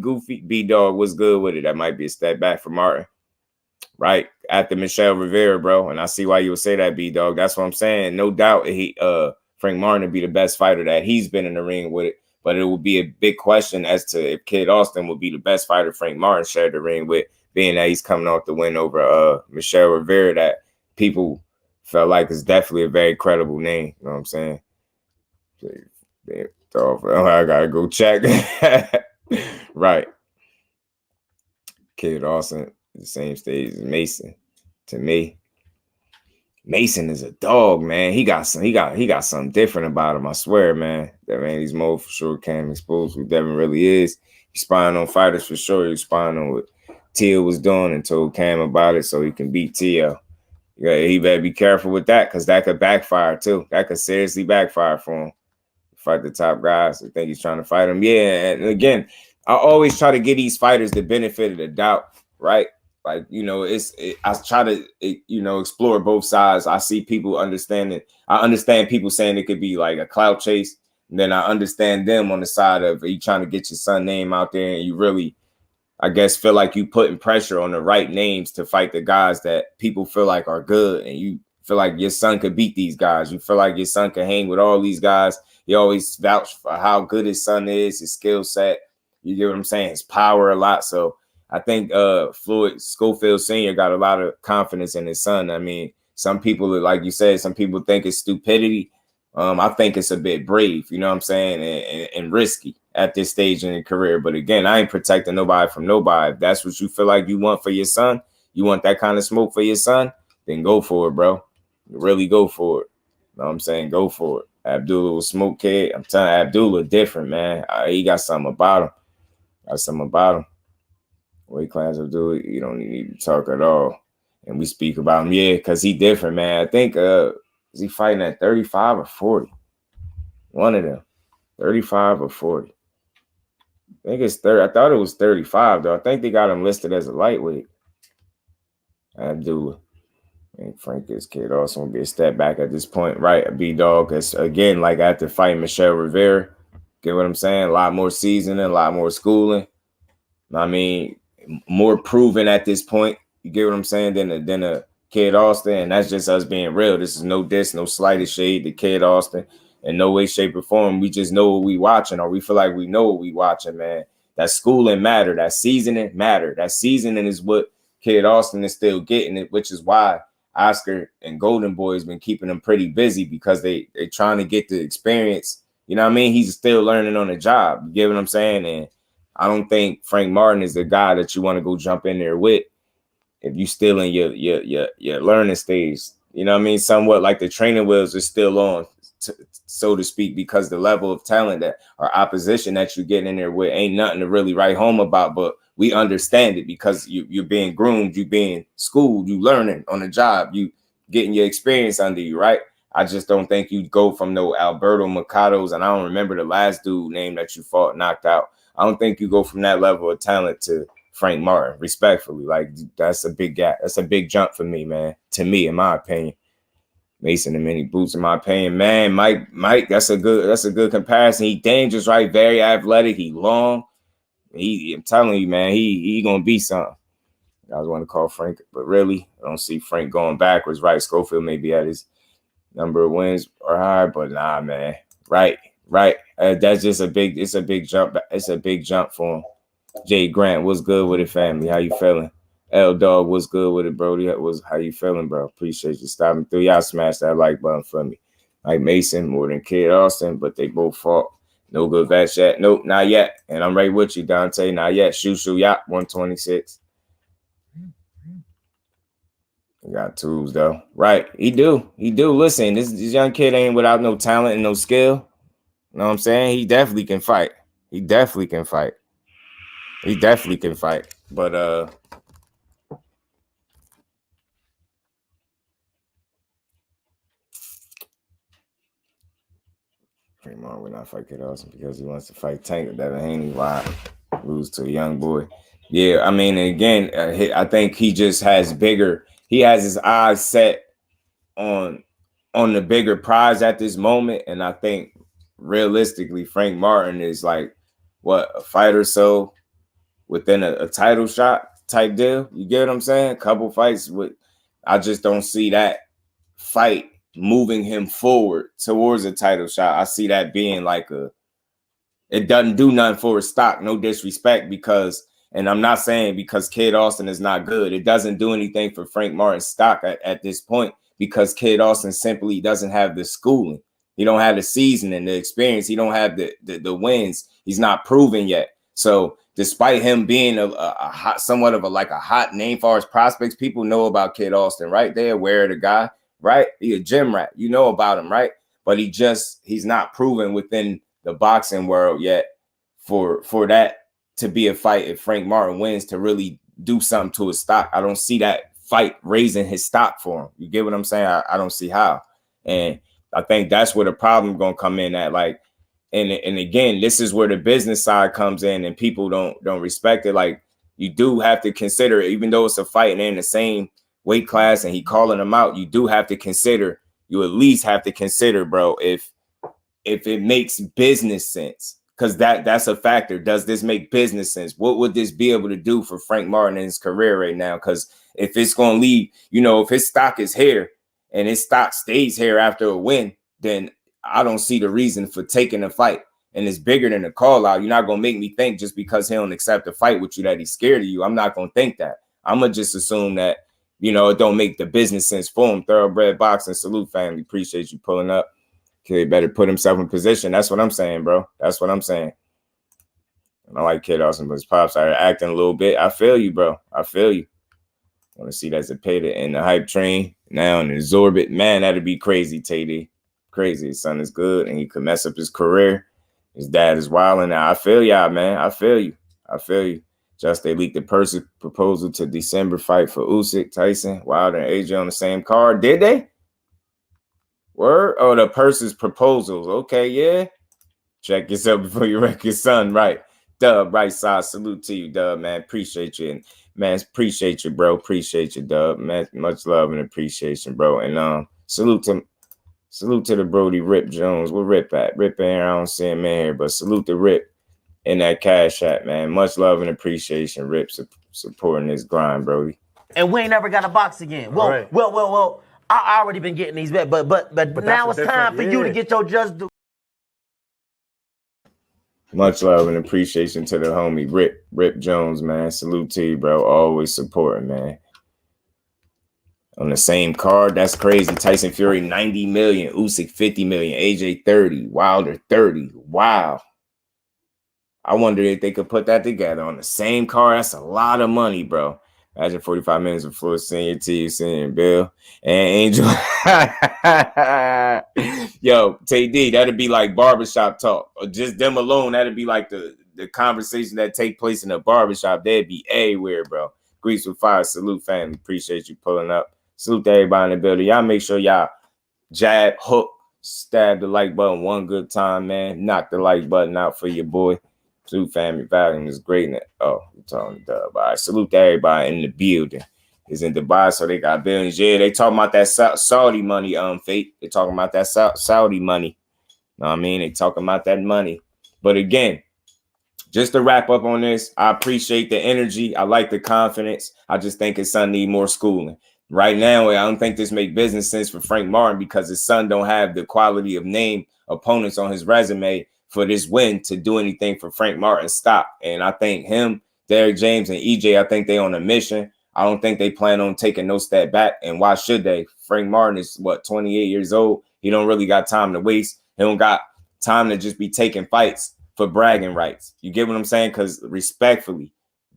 B-Dog was good with it. That might be a step back for Martin. Right after Michelle Rivera, bro, and I see why you would say that, B-Dog. That's what I'm saying. No doubt, Frank Martin would be the best fighter that he's been in the ring with it. But it would be a big question as to if Kid Austin would be the best fighter Frank Martin shared the ring with, being that he's coming off the win over Michelle Rivera, that people felt like is definitely a very credible name. You know what I'm saying? I gotta go check. Right, Kid Austin. The same stage as Mason. To me, Mason is a dog, man. He got something different about him. I swear, man. That man, he's more for sure Cam exposed who Devin really is. He's spying on fighters for sure. He's spying on what Teal was doing and told Cam about it so he can beat Teal. Yeah, he better be careful with that because that could backfire too. That could seriously backfire for him. Fight the top guys. I think he's trying to fight him. Yeah, and again, I always try to give these fighters the benefit of the doubt, right? Like, you know, I try to, you know, explore both sides. I see people understanding. I understand people saying it could be like a clout chase. And then I understand them on the side of you trying to get your son name out there, and you really, I guess, feel like you putting pressure on the right names to fight the guys that people feel like are good, and you feel like your son could beat these guys. You feel like your son could hang with all these guys. He always vouch for how good his son is, his skill set. You get what I'm saying? His power a lot. So I think Floyd Schofield Sr. got a lot of confidence in his son. I mean, some people, like you said, some people think it's stupidity. I think it's a bit brave, you know what I'm saying, and risky at this stage in your career. But again, I ain't protecting nobody from nobody. If that's what you feel like you want for your son, you want that kind of smoke for your son, then go for it, bro. Really go for it. You know what I'm saying? Go for it. Abdullah was smoke kid. I'm telling you, Abdullah different, man. He got something about him. Got something about him. Weight class Abdullah, you don't need to talk at all. And we speak about him, yeah, because he different, man. I think is he fighting at 35 or 40? One of them. 35 or 40. I think it's 30. I thought it was 35, though. I think they got him listed as a lightweight. Abdullah. And Frank, this kid also will be a step back at this point, right? B-Dog, because again, like after fighting Michelle Rivera, get what I'm saying? A lot more seasoning, a lot more schooling. I mean, more proven at this point. You get what I'm saying? Than a Kid Austin, and that's just us being real. This is no diss, no slightest shade to Kid Austin in no way, shape, or form. We just know what we watching, or we feel like we know what we watching, man. That schooling matter, that seasoning matter. That seasoning is what Kid Austin is still getting it, which is why Oscar and Golden Boy has been keeping him pretty busy, because they trying to get the experience. You know what I mean? He's still learning on the job. You get what I'm saying? And I don't think Frank Martin is the guy that you want to go jump in there with if you still in your learning stage. You know what I mean? Somewhat like the training wheels are still on, so to speak, because the level of talent that or opposition that you're getting in there with ain't nothing to really write home about, but we understand it because you're being groomed, you being schooled, you learning on the job, you getting your experience under you, right? I just don't think you'd go from no Alberto Mercados, and I don't remember the last dude name that you fought knocked out. I don't think you go from that level of talent to Frank Martin, respectfully. Like, that's a big gap. That's a big jump for me, man. To me, in my opinion. Mason and Mini Boots, in my opinion, man. Mike, that's a good comparison. He dangerous, right? Very athletic. He long. I'm telling you, man, he gonna be something. I was want to call Frank, but really, I don't see Frank going backwards, right? Schofield may be at his number of wins or higher, but nah, man. Right. That's just it's a big jump. It's a big jump for him. Jay Grant, what's good with it, family? How you feeling? L Dog, what's good with it, Brody? How you feeling, bro? Appreciate you stopping through. Y'all smash that like button for me. Like Mason, more than Kid Austin, but they both fought. No good vet yet. Nope, not yet. And I'm right with you, Dante. Not yet. Shoo, yacht, 126. He got tools, though. Right. He do. Listen, this young kid ain't without no talent and no skill. You know what I'm saying? He definitely can fight. But Fremont would not fight Kid Austin because he wants to fight Tank. Devin Haney. Why lose to a young boy? Yeah, I mean, again, I think he just has he has his eyes set on the bigger prize at this moment. And I think realistically, Frank Martin is like, what, a fight or so within a title shot type deal. You get what I'm saying? A couple fights I just don't see that fight moving him forward towards a title shot. I see that being like it doesn't do nothing for his stock. No disrespect, and I'm not saying because Kid Austin is not good. It doesn't do anything for Frank Martin's stock at this point, because Kid Austin simply doesn't have the schooling. He don't have the seasoning, the experience. He don't have the wins. He's not proven yet. So despite him being a somewhat of a hot name for his prospects, people know about Kid Austin, right? They're aware of the guy, right? He a gym rat. You know about him, right? But he's not proven within the boxing world yet for that to be a fight. If Frank Martin wins, to really do something to his stock, I don't see that fight raising his stock for him. You get what I'm saying? I don't see how. And I think that's where the problem gonna come in at. Like, And again, this is where the business side comes in, and people don't respect it. Like, you do have to consider, even though it's a fight and they're in the same weight class and he calling them out, you do have to consider, you at least have to consider, bro, if it makes business sense. Because that's a factor. Does this make business sense? What would this be able to do for Frank Martin in his career right now? Because if it's going to leave, you know, if his stock is here and his stock stays here after a win, then I don't see the reason for taking a fight. And it's bigger than a call out. You're not going to make me think just because he don't accept a fight with you that he's scared of you. I'm not going to think that. I'm going to just assume that, you know, it don't make the business sense for him. Thoroughbred Boxing, salute, family. Appreciate you pulling up. Kid better put himself in position. That's what I'm saying, bro. That's what I'm saying. I like Kid Austin, but his pops are acting a little bit. I feel you, bro. I feel you. I want to see that Zepeda in the hype train now in Exorbit. Man, that'd be crazy, TD. Crazy. His son is good, and he could mess up his career. His dad is wilding now. I feel y'all, man. I feel you. I feel you. Just they leaked the proposal to December fight for Usyk, Tyson, Wilder, and AJ on the same card. Did they? Word? Oh, the Purse's proposals. Okay, yeah. Check yourself before you wreck your son. Right. Dub, right side. Salute to you, Dub, man. Appreciate you. And man, appreciate you, bro. Appreciate you, Dub. Man, much love and appreciation, bro. And salute to the Brody Rip Jones. Where Rip at? Rip in here. I don't see him in here, but salute to Rip in that Cash App, man. Much love and appreciation. Rip supporting this grind, Brody. And we ain't never got a box again. Well, right. well. I already been getting these bets, but now it's time for you to get your just due. Much love and appreciation to the homie Rip Jones, man. Salute to you, bro. Always supporting, man. On the same card, that's crazy. Tyson Fury 90 million, Usyk 50 million, AJ 30, Wilder 30. Wow. I wonder if they could put that together on the same card. That's a lot of money, bro. Imagine 45 minutes of Floyd Senior, T, Senior, Bill, and Angel. Yo, TD, that'd be like barbershop talk. Or just them alone, that'd be like the conversation that take place in a barbershop. They'd be everywhere, bro. Grease with fire. Salute, family. Appreciate you pulling up. Salute to everybody in the building. Y'all make sure y'all jab, hook, stab the like button one good time, man. Knock the like button out for your boy. Salute, family. Volume is great. Oh, you're talking to Dub. All right. Salute to everybody in the building. Is in Dubai, so they got billions. Yeah, they talking about that Saudi money, Fate. They talking about that Saudi money. Know what I mean? They talking about that money. But again, just to wrap up on this, I appreciate the energy. I like the confidence. I just think his son need more schooling. Right now, I don't think this make business sense for Frank Martin because his son don't have the quality of name opponents on his resume for this win to do anything for Frank Martin's stock. And I think him, Derrick James, and EJ, I think they on a mission. I don't think they plan on taking no step back. And why should they? Frank Martin is, 28 years old. He don't really got time to waste. He don't got time to just be taking fights for bragging rights. You get what I'm saying? Because respectfully,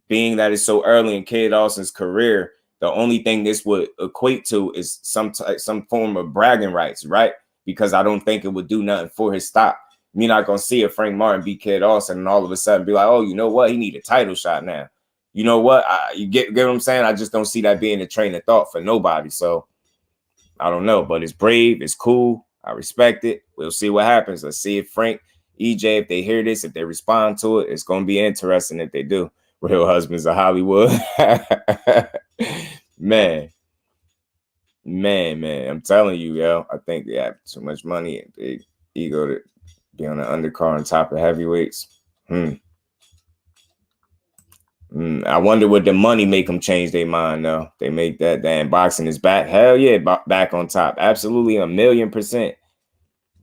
being that it's so early in Kid Austin's career, the only thing this would equate to is some form of bragging rights, right? Because I don't think it would do nothing for his stock. You're not going to see a Frank Martin beat Kid Austin and all of a sudden be like, oh, you know what? He need a title shot now. You know what? You get what I'm saying? I just don't see that being a train of thought for nobody. So I don't know, but it's brave. It's cool. I respect it. We'll see what happens. Let's see if Frank, EJ, if they hear this, if they respond to it, it's going to be interesting if they do. Real Husbands of Hollywood. Man. I'm telling you, yo, I think they have too much money and big ego to be on the undercard on top of heavyweights. I wonder would the money make them change their mind, though. They make that damn boxing is back. Hell yeah, back on top. Absolutely 1,000,000%.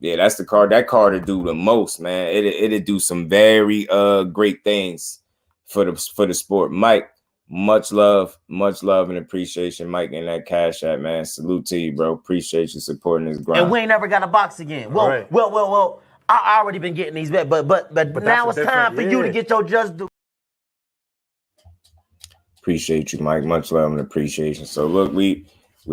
Yeah, that's the card. That card will do the most, man. It'll do some very great things for the sport. Mike, much love and appreciation, Mike, in that Cash App, man. Salute to you, bro. Appreciate you supporting this grind. And we ain't never got a box again. Well. I already been getting these bets, but now it's time for you to get your just due. Appreciate you, Mike. Much love and appreciation. So look, we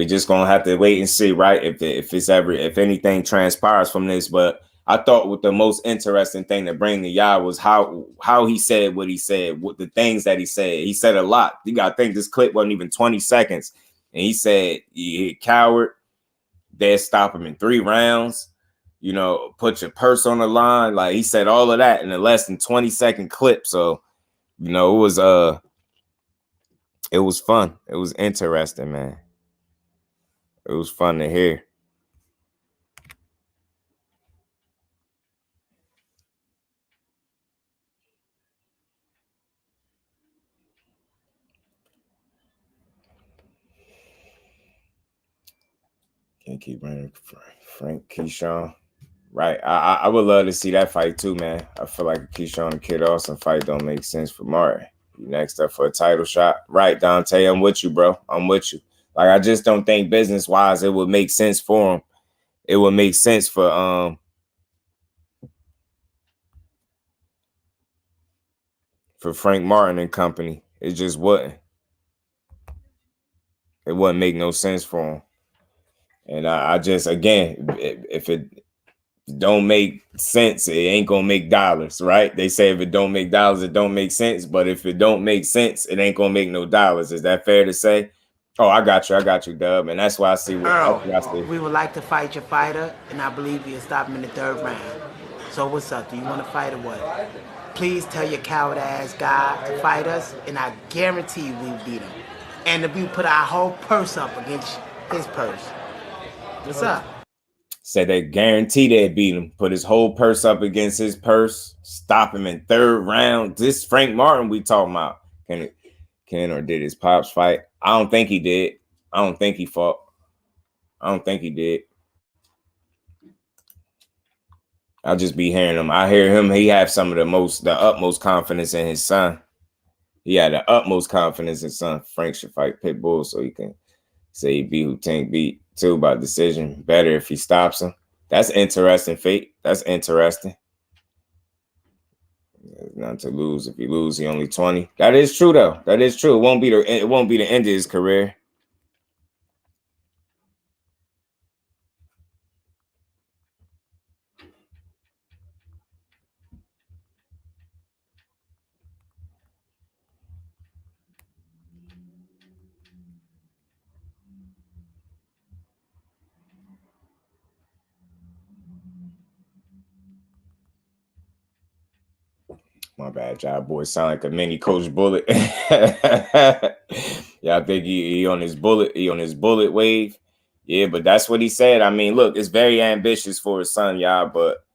just gonna have to wait and see, right? If anything transpires from this. But I thought what the most interesting thing to bring to y'all was how he said what he said, what the things that he said. He said a lot. You gotta think this clip wasn't even 20 seconds. And he said, you coward, they'll stop him in 3 rounds. you know, put your purse on the line. Like, he said all of that in a less than 20-second clip. So, you know, it was fun. It was interesting, man. It was fun to hear. Can't keep running Frank Keyshawn. Right. I would love to see that fight too, man. I feel like a Keyshawn and Kid Austin fight don't make sense for Martin. Next up for a title shot. Right, Dante, I'm with you, bro. I'm with you. Like, I just don't think business-wise it would make sense for him. It would make sense for Frank Martin and company. It just wouldn't. It wouldn't make no sense for him. And I just, again, if it don't make sense, it ain't gonna make dollars, right? They say if it don't make dollars, it don't make sense. But if it don't make sense, it ain't gonna make no dollars. Is that fair to say? Oh, I got you, Dub. And that's why I see Earl, we would like to fight your fighter, and I believe you'll stop him in the 3rd round. So what's up? Do you want to fight or what? Please tell your coward ass guy to fight us, and I guarantee you we'll beat him. And if we put our whole purse up against his purse. What's up? Said they guarantee they'd beat him. Put his whole purse up against his purse. Stop him in 3rd round. This Frank Martin we talking about. Can or did his pops fight? I don't think he did. I don't think he fought. I don't think he did. I'll just be hearing him. I hear him. He have some of the utmost confidence in his son. He had the utmost confidence in his son. Frank should fight Pitbull so he can say he beat who Tank beat too by decision. Better if he stops him. That's interesting, Fate. That's interesting. There's nothing to lose. If he lose, he only 20. That is true, though. That is true. It won't be the end of his career. My bad, job boy. Sound like a mini Coach Bullet. Yeah, I think he on his bullet. He on his bullet wave. Yeah, but that's what he said. I mean, look, it's very ambitious for his son, y'all, but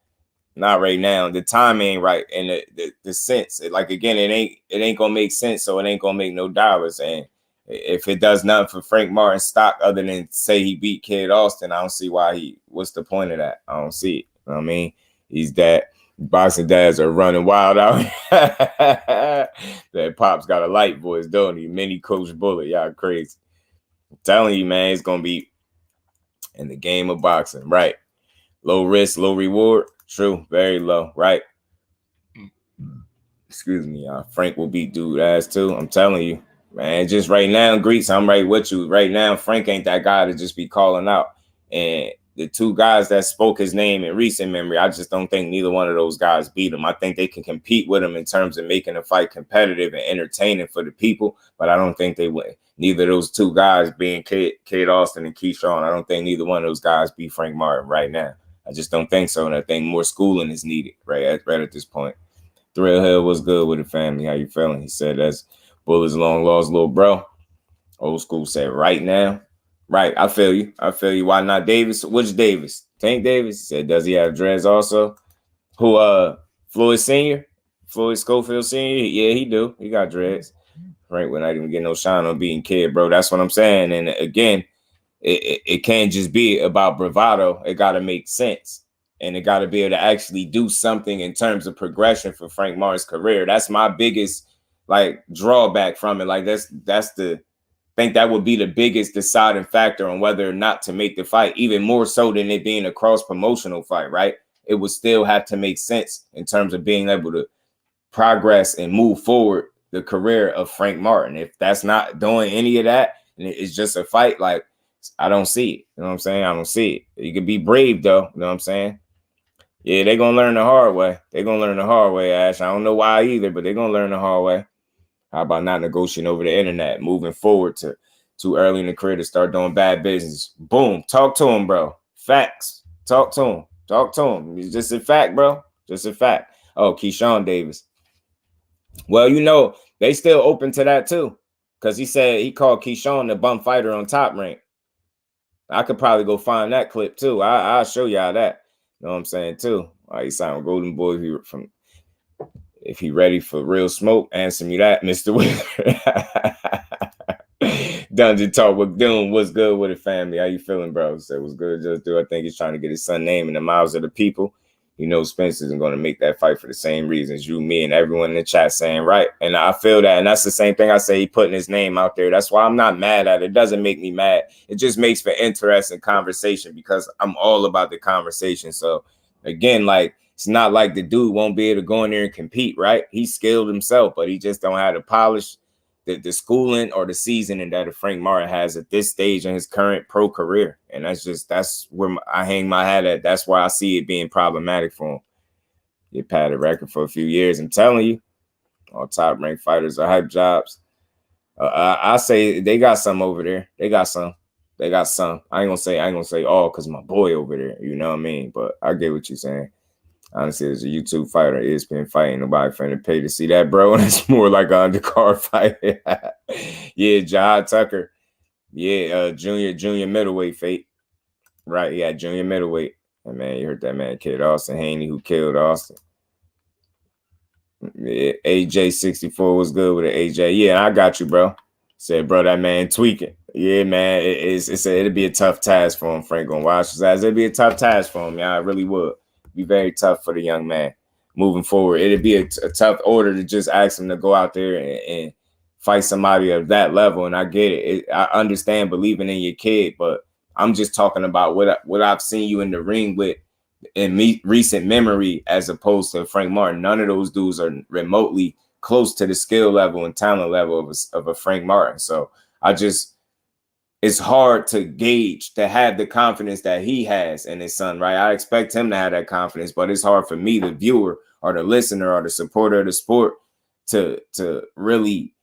not right now. The time ain't right, and the sense, like again, it ain't gonna make sense, so it ain't gonna make no dollars. And if it does nothing for Frank Martin's stock other than say he beat Kid Austin, I don't see why what's the point of that? I don't see it. You know what I mean, he's that. Boxing dads are running wild out. That Pop's got a light voice, don't he? Mini Coach Bullet, y'all crazy. I'm telling you, man, it's gonna be in the game of boxing, right? Low risk, low reward. True, very low, right? Excuse me, Frank will beat dude ass too. I'm telling you, man. Just right now, Greeks, I'm right with you. Right now, Frank ain't that guy to just be calling out. And the 2 guys that spoke his name in recent memory, I just don't think neither one of those guys beat him. I think they can compete with him in terms of making the fight competitive and entertaining for the people, but I don't think they would. Neither of those 2 guys being Kid Austin and Keyshawn, I don't think neither one of those guys beat Frank Martin right now. I just don't think so, and I think more schooling is needed right at this point. Thrill Hill was good with the family. How you feeling? He said that's Bullet's long lost little bro. Old school said right now. Right, I feel you. Why not Davis? Which Davis? Tank Davis? He said, does he have dreads also? Who, Floyd Sr.? Floyd Schofield Sr.? Yeah, he do. He got dreads. Frank would not even get no shine on beating Kid, bro. That's what I'm saying. And again, it can't just be about bravado. It got to make sense. And it got to be able to actually do something in terms of progression for Frank Martin's career. That's my biggest, like, drawback from it. Like, I think that would be the biggest deciding factor on whether or not to make the fight, even more so than it being a cross-promotional fight, right? It would still have to make sense in terms of being able to progress and move forward the career of Frank Martin. If that's not doing any of that, and it's just a fight, like, I don't see it. You know what I'm saying? I don't see it. You could be brave, though. You know what I'm saying? Yeah, they're going to learn the hard way. They're going to learn the hard way, Ash. I don't know why either, but they're going to learn the hard way. How about not negotiating over the internet, moving forward to too early in the career to start doing bad business? Boom. Talk to him, bro. Facts. Talk to him. Talk to him. It's just a fact, bro. Just a fact. Oh, Keyshawn Davis. Well, you know, they still open to that too. Because he said he called Keyshawn the bum fighter on Top Rank. I could probably go find that clip too. I'll show y'all that. You know what I'm saying too. He signed Golden Boy if he ready for real smoke. Answer me that, Mr. Wheeler. Dungeon Talk with Doom. What's good with it, family? How you feeling, bro? Say what's good, Just Do. I think he's trying to get his son name in the mouths of the people. You know, Spence isn't going to make that fight for the same reasons. You, me, and everyone in the chat saying right. And I feel that. And that's the same thing I say. He putting his name out there. That's why I'm not mad at it. It doesn't make me mad. It just makes for interesting conversation because I'm all about the conversation. So, again, like, it's not like the dude won't be able to go in there and compete, right? He's skilled himself, but he just don't have the polish, the schooling or the seasoning that a Frank Martin has at this stage in his current pro career. And that's where I hang my hat at. That's why I see it being problematic for him. He padded record for a few years. I'm telling you, all top ranked fighters are hype jobs. I say they got some over there. They got some. I ain't gonna say all because my boy over there. You know what I mean? But I get what you're saying. Honestly, as a YouTube fighter, ESPN fighting, nobody finna pay to see that, bro. And it's more like an undercard fight. Yeah, Jai Tucker. Yeah, junior middleweight fate. Right, yeah, junior middleweight. And man, you heard that man, Kid Austin Haney, who killed Austin. Yeah, AJ64 was good with it, AJ. Yeah, I got you, bro. Said, bro, that man tweaking. Yeah, man, it'd be a tough task for him, Frank, gonna wash his ass. It'd be a tough task for him, yeah, it really would. Be very tough for the young man moving forward. It'd be a tough order to just ask him to go out there and fight somebody of that level. And I get it. I understand believing in your kid, but I'm just talking about what I've seen you in the ring with in recent memory as opposed to Frank Martin. None of those dudes are remotely close to the skill level and talent level of a Frank Martin. So it's hard to gauge, to have the confidence that he has in his son, right? I expect him to have that confidence, but it's hard for me, the viewer or the listener or the supporter of the sport, to really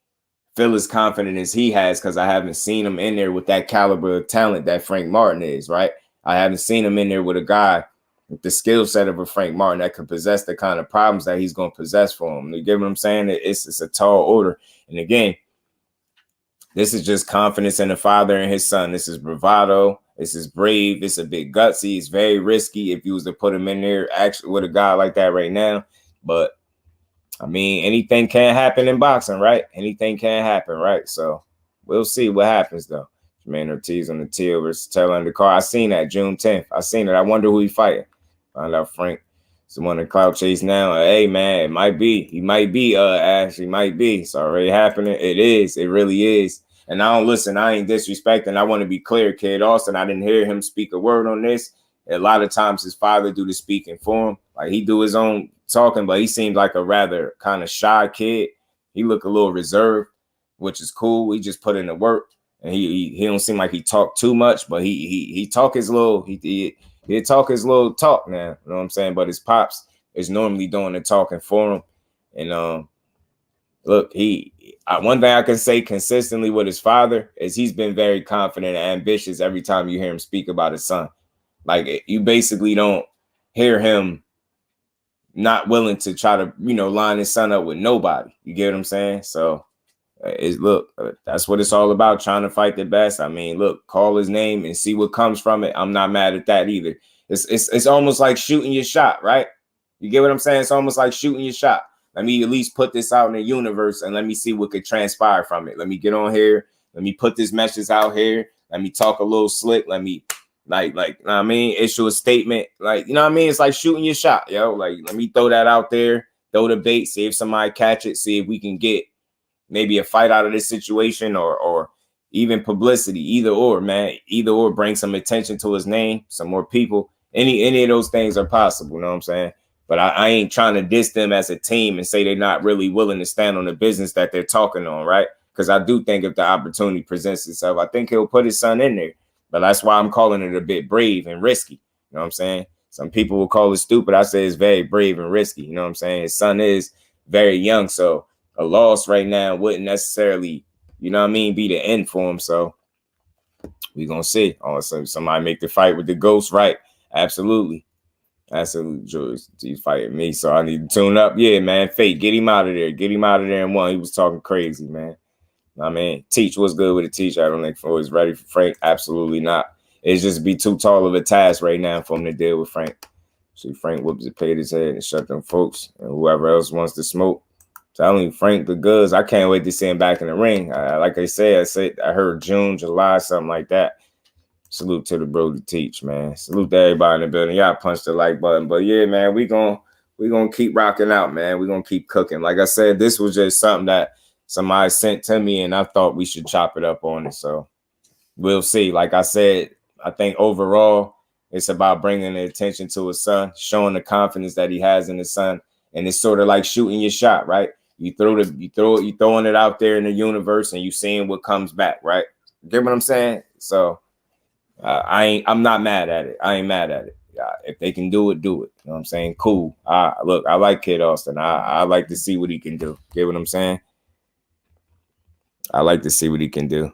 feel as confident as he has because I haven't seen him in there with that caliber of talent that Frank Martin is, right? I haven't seen him in there with a guy with the skill set of a Frank Martin that could possess the kind of problems that he's going to possess for him. You get what I'm saying? It's a tall order. And again, this is just confidence in the father and his son. This is bravado. This is brave. It's a bit gutsy. It's very risky if you was to put him in there actually with a guy like that right now. But, I mean, anything can happen in boxing, right? Anything can happen, right? So we'll see what happens, though. Jermaine Ortiz on the Teal versus Taylor in the car. I seen that June 10th. I seen it. I wonder who he fighting. Find out Frank. Someone in cloud chase now. Hey, man, it might be. He might be, Ash. He might be. It's already happening. It is. It really is. And I don't listen. I ain't disrespecting. I want to be clear, Kid Austin. I didn't hear him speak a word on this. A lot of times his father do the speaking for him. Like he do his own talking, but he seemed like a rather kind of shy kid. He looked a little reserved, which is cool. He just put in the work. And he don't seem like he talked too much, but he talk his little he talk his little talk now. You know what I'm saying? But his pops is normally doing the talking for him. And look, one thing I can say consistently with his father is he's been very confident and ambitious every time you hear him speak about his son. Like you basically don't hear him not willing to try to, line his son up with nobody. You get what I'm saying? So that's what it's all about, trying to fight the best. I mean, look, call his name and see what comes from it. I'm not mad at that either. It's almost like shooting your shot, right? You get what I'm saying? It's almost like shooting your shot. Let me at least put this out in the universe and let me see what could transpire from it. Let me get on here. Let me put this message out here. Let me talk a little slick. Let me you know what I mean, issue a statement. Like, you know what I mean? It's like shooting your shot, yo. Like, let me throw that out there, throw the bait, see if somebody catch it, see if we can get maybe a fight out of this situation or even publicity. Either or, man. Either or, bring some attention to his name, some more people. Any of those things are possible, you know what I'm saying? But I ain't trying to diss them as a team and say they're not really willing to stand on the business that they're talking on, right? Because I do think if the opportunity presents itself, I think he'll put his son in there. But that's why I'm calling it a bit brave and risky. You know what I'm saying? Some people will call it stupid. I say it's very brave and risky. You know what I'm saying? His son is very young, so a loss right now wouldn't necessarily, you know what I mean, be the end for him. So we're going to see. All of a sudden, somebody make the fight with the ghost, right? Absolutely. Absolute Jules. He's fighting me, so I need to tune up. Yeah, man. Fate, get him out of there. Get him out of there in one. He was talking crazy, man. I mean, Teach, what's good with the Teach? I don't think Floyd's ready for Frank. Absolutely not. It's just be too tall of a task right now for him to deal with Frank. See, Frank whoops it, paid his head, and shut them folks. And whoever else wants to smoke. Telling you, Frank the goods. I can't wait to see him back in the ring. Like I said, I heard June, July, something like that. Salute to the bro to Teach, man. Salute to everybody in the building. Y'all punch the like button. But yeah, man, we gonna keep rocking out, man. We're gonna keep cooking. Like I said, this was just something that somebody sent to me, and I thought we should chop it up on it. So we'll see. Like I said, I think overall it's about bringing the attention to his son, showing the confidence that he has in his son, and it's sort of like shooting your shot, right? You throwing it out there in the universe, and you seeing what comes back, right? Get what I'm saying? So I'm not mad at it. I ain't mad at it. If they can do it, do it. You know what I'm saying? Cool. Look, I like Kid Austin. I like to see what he can do. Get what I'm saying? I like to see what he can do.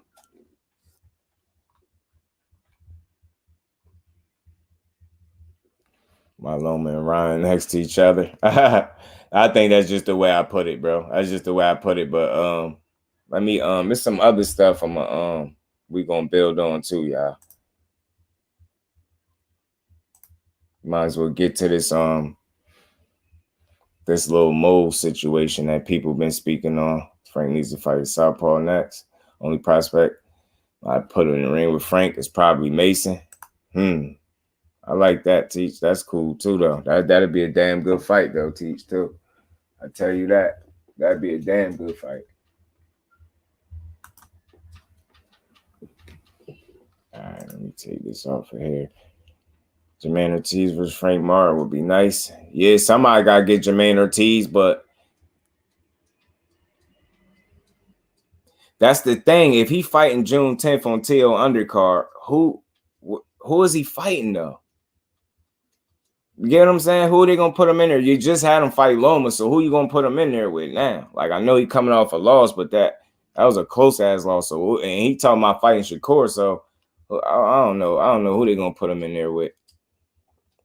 Maloma and Ryan next to each other. I think that's just the way I put it, bro. That's just the way I put it. But let me there's some other stuff we gonna build on too, y'all. Might as well get to this this little mole situation that people been speaking on. Frank needs to fight Southpaw next. Only prospect I put in the ring with Frank is probably Mason. I like that, Teach. That's cool too, though. That'd be a damn good fight, though, Teach, too. I tell you that. That'd be a damn good fight. All right, let me take this off of here. Jermaine Ortiz versus Frank Martin would be nice. Yeah, somebody got to get Jermaine Ortiz, but that's the thing. If he fighting June 10th on TL undercard, who is he fighting, though? You get what I'm saying? Who are they going to put him in there? You just had him fight Loma, so who you going to put him in there with now? Like, I know he coming off a loss, but that was a close-ass loss. So, and he talking about fighting Shakur, so I don't know. I don't know who they going to put him in there with.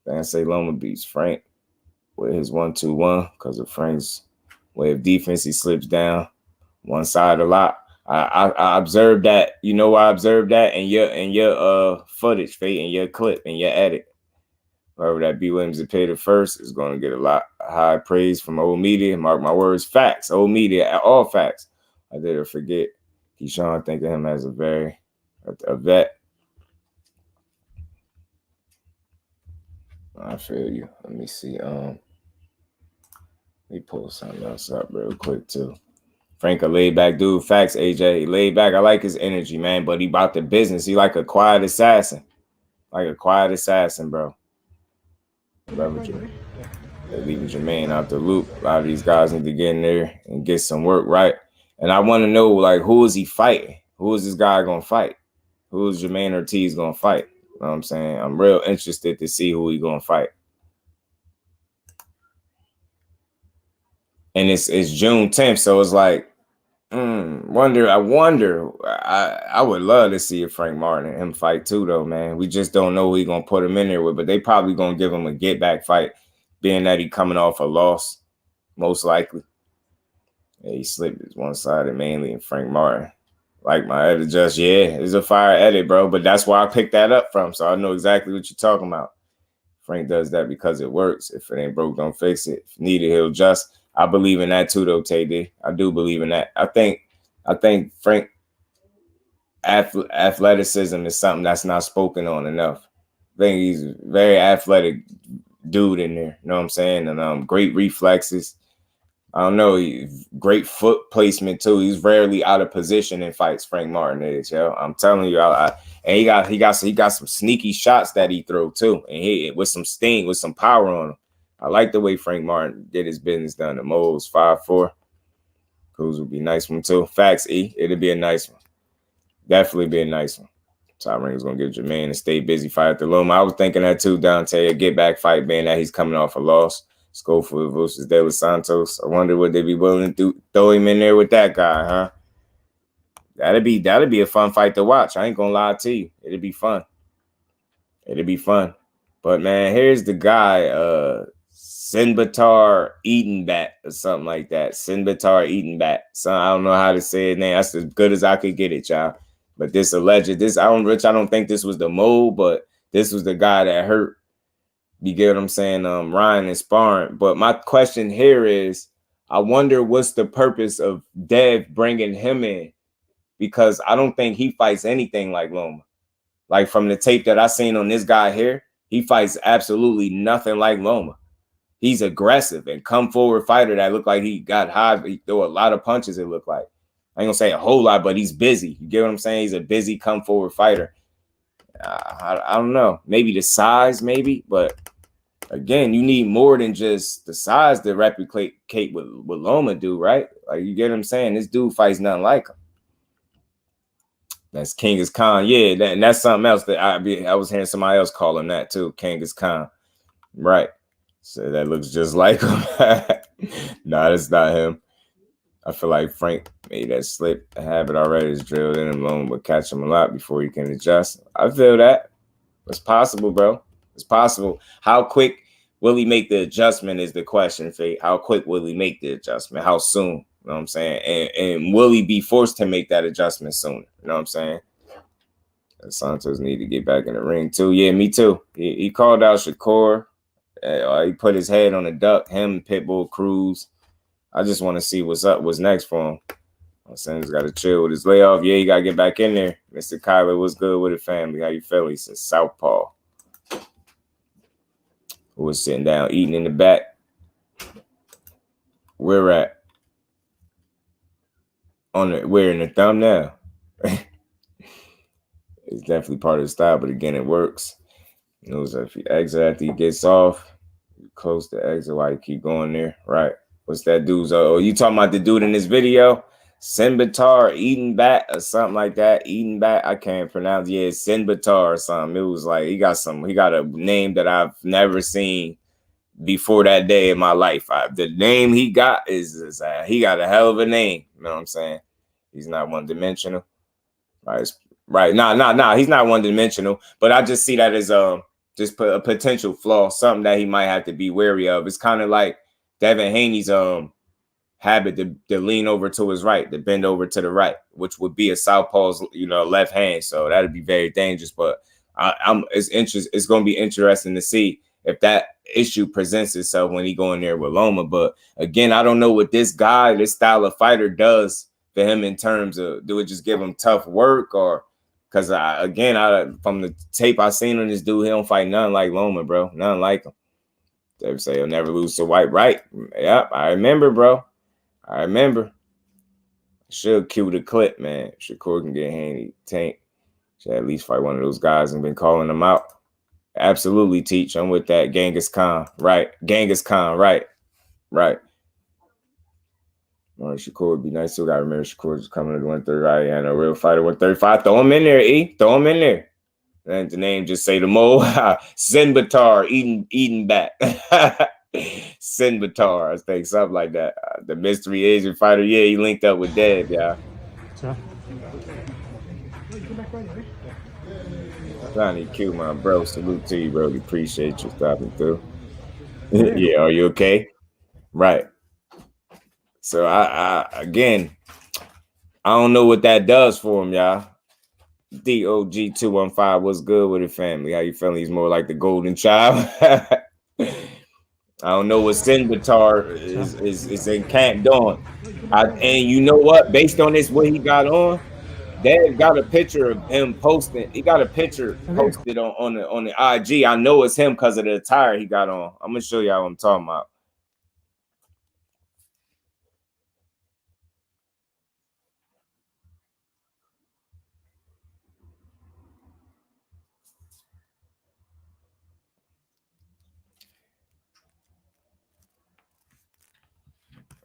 Then say Loma beats Frank with his 1-2-1 because of Frank's way of defense. He slips down one side a lot. I observed that. You know why I observed that? In your footage, Fate, in your clip, in your edit. Whoever that B. Williams that paid it first is going to get a lot of high praise from old media. Mark my words, facts. Old media, all facts. I didn't forget. Keyshawn think of him as a vet. I feel you. Let me see. Let me pull something else up real quick too. Frank, a laid back dude. Facts, AJ. He laid back. I like his energy, man. But he about the business. He like a quiet assassin. Like a quiet assassin, bro. Leaving Jermaine out the loop. A lot of these guys need to get in there and get some work right. And I want to know, like, who is he fighting? Who is this guy gonna fight? Who is Jermaine Ortiz gonna fight? You know what I'm saying? I'm real interested to see who he gonna fight. And it's June 10th, so it's like, I wonder. I would love to see a Frank Martin and him fight too, though, man. We just don't know who he gonna put him in there with, but they probably gonna give him a get back fight, being that he coming off a loss, most likely. Yeah, he slipped his one-sided mainly in Frank Martin. Like my edit just, it's a fire edit, bro. But that's where I picked that up from, so I know exactly what you're talking about. Frank does that because it works. If it ain't broke, don't fix it. If needed, he'll just. I believe in that too, though, Tay. I do believe in that. I think Frank athleticism is something that's not spoken on enough. I think he's a very athletic dude in there. You know what I'm saying? And great reflexes. I don't know, great foot placement too. He's rarely out of position in fights. Frank Martin is, yo. I'm telling you, and he got some sneaky shots that he threw too, and he with some sting, with some power on him. I like the way Frank Martin did his business done. The Moles 5'4". Cruz would be a nice one too. Facts, E. It'd be a nice one. Definitely be a nice one. Top Ring is gonna give Jermaine a stay busy fight at the Loma. I was thinking that too, Dante. A get back fight, being that he's coming off a loss. Schofield versus De Los Santos. I wonder would they be willing to throw him in there with that guy, huh? That'd be a fun fight to watch. I ain't gonna lie to you. It'd be fun. But man, here's the guy, Sinbatar Eatonbat or something like that. Sinbatar Eatonbat. So I don't know how to say his name. That's as good as I could get it, y'all. But this alleged, I don't think this was the mole, but this was the guy that hurt. You get what I'm saying? Ryan and sparring. But my question here is, I wonder what's the purpose of Dev bringing him in, because I don't think he fights anything like Loma. Like from the tape that I seen on this guy here, he fights absolutely nothing like Loma. He's aggressive and come forward fighter that look like he got high. He throw a lot of punches, it looked like. I ain't gonna say a whole lot, but he's busy. You get what I'm saying? He's a busy come forward fighter. I don't know. Maybe the size, maybe, but again, you need more than just the size to replicate what Loma do, right? Like, you get what I'm saying? This dude fights nothing like him. That's Genghis Khan. Yeah, and that's something else that I was hearing somebody else call him that too, Genghis Khan. Right. So that looks just like him. Nah, that's not him. I feel like Frank made that slip. A habit already is drilled in him. Loma would catch him a lot before he can adjust. I feel that. It's possible, bro. It's possible. How quick will he make the adjustment is the question, Faye. How quick will he make the adjustment? How soon? You know what I'm saying? And will he be forced to make that adjustment sooner? You know what I'm saying? And Santos need to get back in the ring too. Yeah, me too. He called out Shakur. He put his head on the duck. Him, Pitbull, Cruz. I just want to see what's next for him. I'm saying he's got to chill with his layoff. Yeah, he got to get back in there. Mr. Kyler, what's good with the family? How you feel? He says Southpaw. Who was sitting down eating in the back? Where at? We're in the thumbnail. It's definitely part of the style, but again, it works. He knows that if he exit after he gets off, you close the exit while you keep going there. Right. What's that dude's? Oh, you talking about the dude in this video? Sinbatar Eatonbat or something like that. Eatonbat, I can't pronounce. Yeah, Sinbatar or something. It was like he got a name that I've never seen before that day in my life. The name he got is he got a hell of a name. You know what I'm saying? He's not one-dimensional. Right. Nah. He's not one-dimensional. But I just see that as just a potential flaw, something that he might have to be wary of. It's kind of like Devin Haney's habit to lean over to his right, to bend over to the right, which would be a southpaw's left hand. So that'd be very dangerous. But it's going to be interesting to see if that issue presents itself when he go in there with Loma. But again, I don't know what this style of fighter does for him in terms of, do it just give him tough work, or because from the tape I seen on this dude, he don't fight nothing like Loma, bro. Nothing like him. They say he'll never lose to White. Right. Yep. I remember, bro. I remember. Should cue the clip, man. Shakur can get Haney. Tank should at least fight one of those guys and been calling them out. Absolutely, Teach. I'm with that. Genghis Khan. Right. Genghis Khan. Right. Right. Shakur would be nice too. Gotta remember Shakur's coming to the 130. Right. And a real fighter, 135. Throw him in there, E. Throw him in there. And the name just say the mole. Sinbatar Eatonbat. Sinbatar, I think something like that. The mystery Asian fighter. Yeah, he linked up with Dev, y'all. Johnny Q, my bro. Salute to you, bro. We appreciate you stopping through. Yeah, are you okay? Right. So I don't know what that does for him, y'all. DOG215, what's good with the family? How you feeling? He's more like the golden child. I don't know what Sinbatar is in camp doing. And you know what? Based on this, what he got on, Dad got a picture of him posting. He got a picture posted on the IG. I know it's him because of the attire he got on. I'm gonna show y'all what I'm talking about.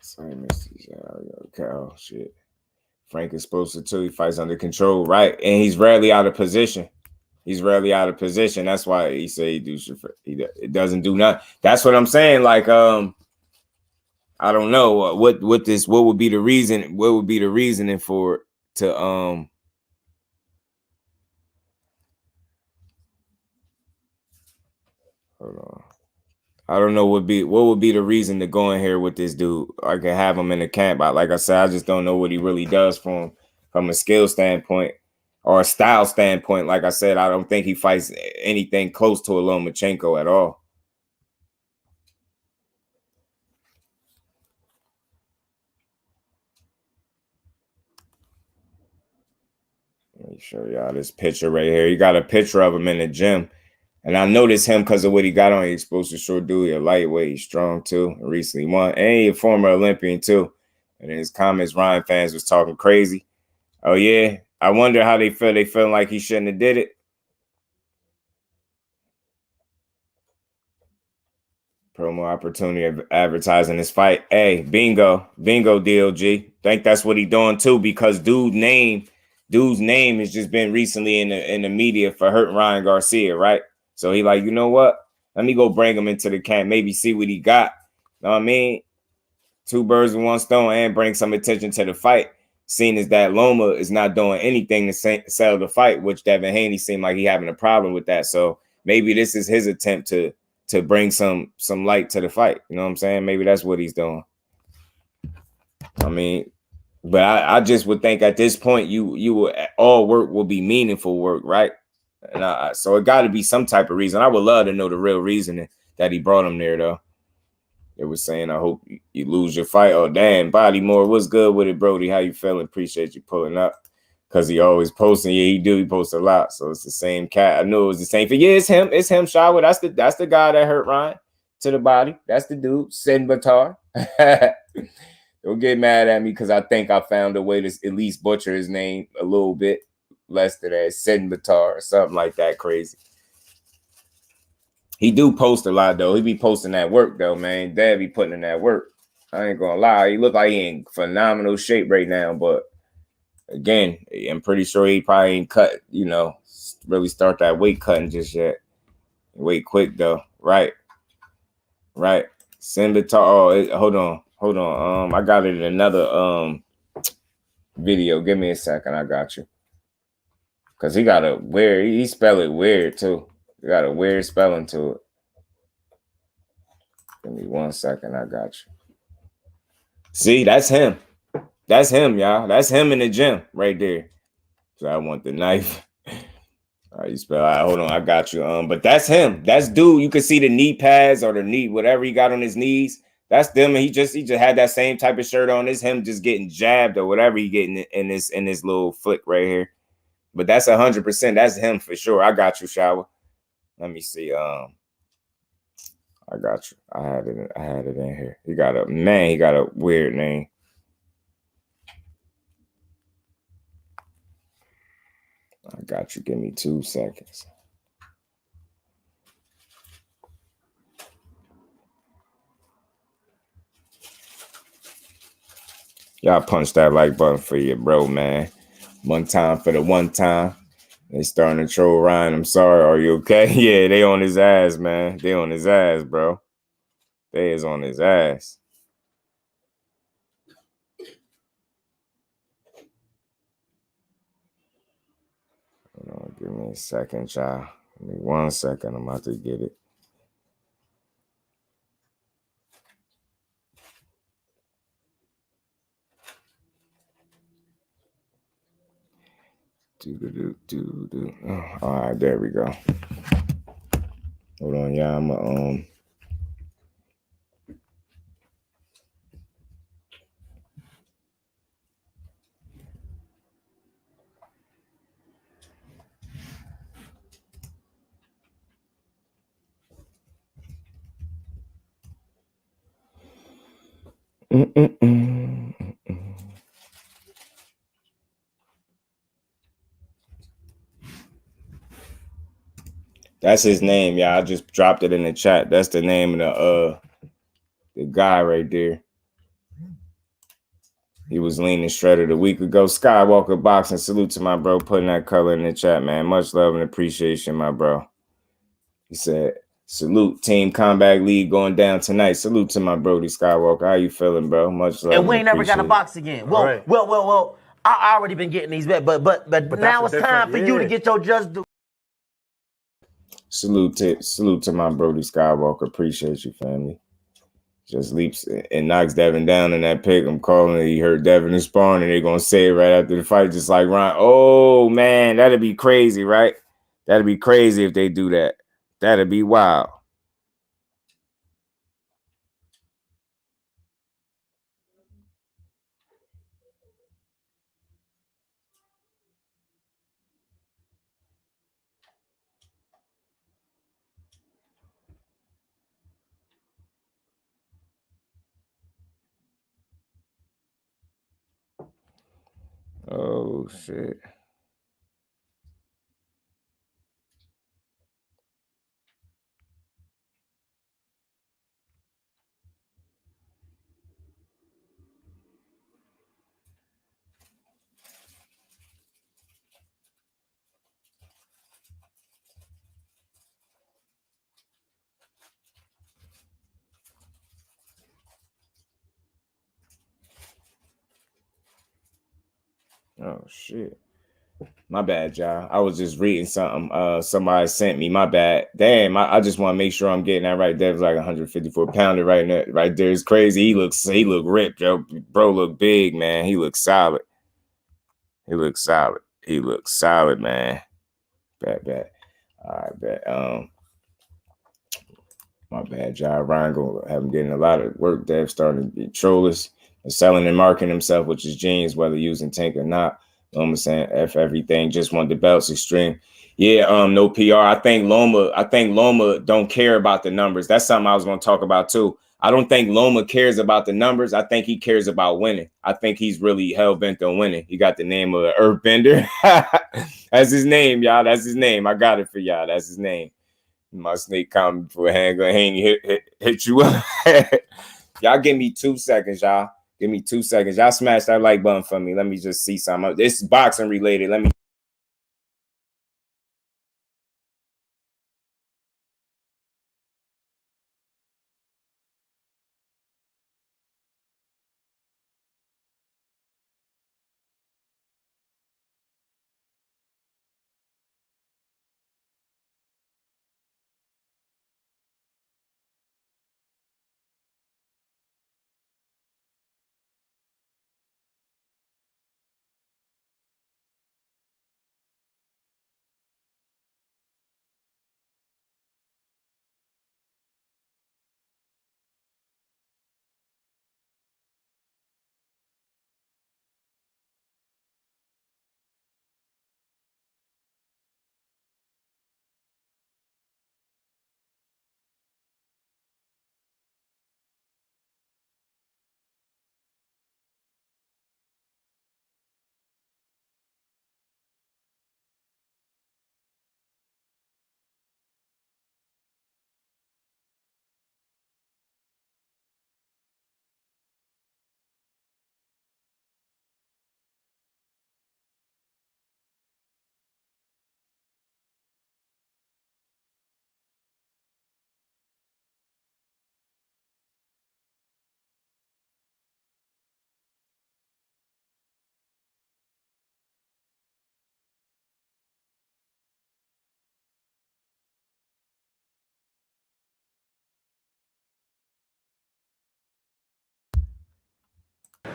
Sorry, okay, oh shit. Frank is supposed to too. He fights under control, right? And he's rarely out of position. He's rarely out of position. That's why he say it doesn't do nothing. That's what I'm saying. Like, I don't know what would be the reason. What would be the reasoning for it to Hold on. I don't know what would be the reason to go in here with this dude. I could have him in the camp, but like I said, I just don't know what he really does for him from a skill standpoint or a style standpoint. Like I said, I don't think he fights anything close to a Lomachenko at all. Let me show y'all this picture right here. You got a picture of him in the gym. And I noticed him because of what he got on. He's supposed to sure do. He's a lightweight. He's strong, too. Recently won. And he's a former Olympian, too. And in his comments, Ryan fans was talking crazy. Oh, yeah. I wonder how they feel. They feeling like he shouldn't have did it. Promo opportunity of advertising this fight. Hey, bingo. Bingo, DLG. Think that's what he doing, too, because dude's name has just been recently in the media for hurting Ryan Garcia, right? So he like, you know what? Let me go bring him into the camp, maybe see what he got. Know what I mean? 2 birds with 1 stone and bring some attention to the fight. Seeing as that Loma is not doing anything to sell the fight, which Devin Haney seemed like he having a problem with that. So maybe this is his attempt to bring some light to the fight. You know what I'm saying? Maybe that's what he's doing. I mean, but I just would think at this point, all work will be meaningful work, right? And so it got to be some type of reason. I would love to know the real reason that he brought him there, though. It was saying, I hope you lose your fight. Oh, damn, Body Moore, what's good with it, Brody? How you feeling? Appreciate you pulling up. Because he always posting. Yeah, he do. He posts a lot. So it's the same cat. I knew it was the same thing. Yeah, it's him. It's him, Shawa. That's the guy that hurt Ryan to the body. That's the dude, Sin Batar. Don't get mad at me because I think I found a way to at least butcher his name a little bit less than that. Sin Batar or something like that crazy. He do post a lot, though. He be posting that work, though, man. Dad be putting in that work. I ain't gonna lie. He look like he in phenomenal shape right now. But, again, I'm pretty sure he probably ain't cut, really start that weight cutting just yet. Weight quick, though. Right. Sin Batar. Oh, hold on. I got it in another video. Give me a second. I got you. Because he got a weird, he spell it weird too. He got a weird spelling to it. Give me 1 second. I got you. See, that's him. That's him, y'all. That's him in the gym right there. So I want the knife. All right, you spell. All right, hold on. I got you. But that's him. That's dude. You can see the knee pads or the knee, whatever he got on his knees. That's them, and he just had that same type of shirt on. It's him just getting jabbed or whatever he getting in this little flick right here. But that's 100%. That's him for sure. I got you, Shower. Let me see. I got you. I had it in here. He got a weird name. I got you. Give me 2 seconds. Y'all punch that like button for your bro, man. One time for the one time. They starting to troll Ryan. I'm sorry. Are you okay? Yeah, they on his ass, man. They on his ass, bro. They is on his ass. Hold on, give me a second, child. Give me 1 second. I'm about to get it. Oh, all right, there we go. Hold on, y'all. I'm That's his name, y'all. I just dropped it in the chat. That's the name of the guy right there. He was leaning shredded a week ago. Skywalker Boxing. Salute to my bro putting that color in the chat, man. Much love and appreciation, my bro. He said, salute, Team Combat League going down tonight. Salute to my Brody Skywalker. How you feeling, bro? Much love. And we ain't never got to box again. Well, right. well. I already been getting these bets, but now it's time for you to get your just do. Salute to my Brody Skywalker. Appreciate you, family. Just leaps and knocks Devin down in that pick. I'm calling it. He heard Devin in sparring, and they're gonna say it right after the fight, just like Ron. Oh man, that'd be crazy, right? That'd be crazy if they do that. That'd be wild. Oh shit. Oh shit. My bad, y'all. I was just reading something somebody sent me. My bad. Damn, I just want to make sure I'm getting that right. Dev's like 154 pounder right now. Right there is crazy. He look ripped, yo. Bro look big, man. He looks solid. He looks solid, man. Bad. All right, bad. My bad, y'all. Ryan gonna have him getting a lot of work. Dev starting to be trollers and selling and marketing himself, which is genius, whether using tank or not. You know what I'm saying? F everything, just want the belts extreme. Yeah, no PR. I think Loma don't care about the numbers. That's something I was gonna talk about too. I don't think Loma cares about the numbers. I think he cares about winning. I think he's really hell-bent on winning. He got the name of the Earthbender. That's his name, y'all. That's his name. I got it for y'all. That's his name. My snake comment before Haney hit you up. Y'all give me 2 seconds, y'all. Give me 2 seconds. Y'all smash that like button for me. Let me just see something. This is boxing related. Let me.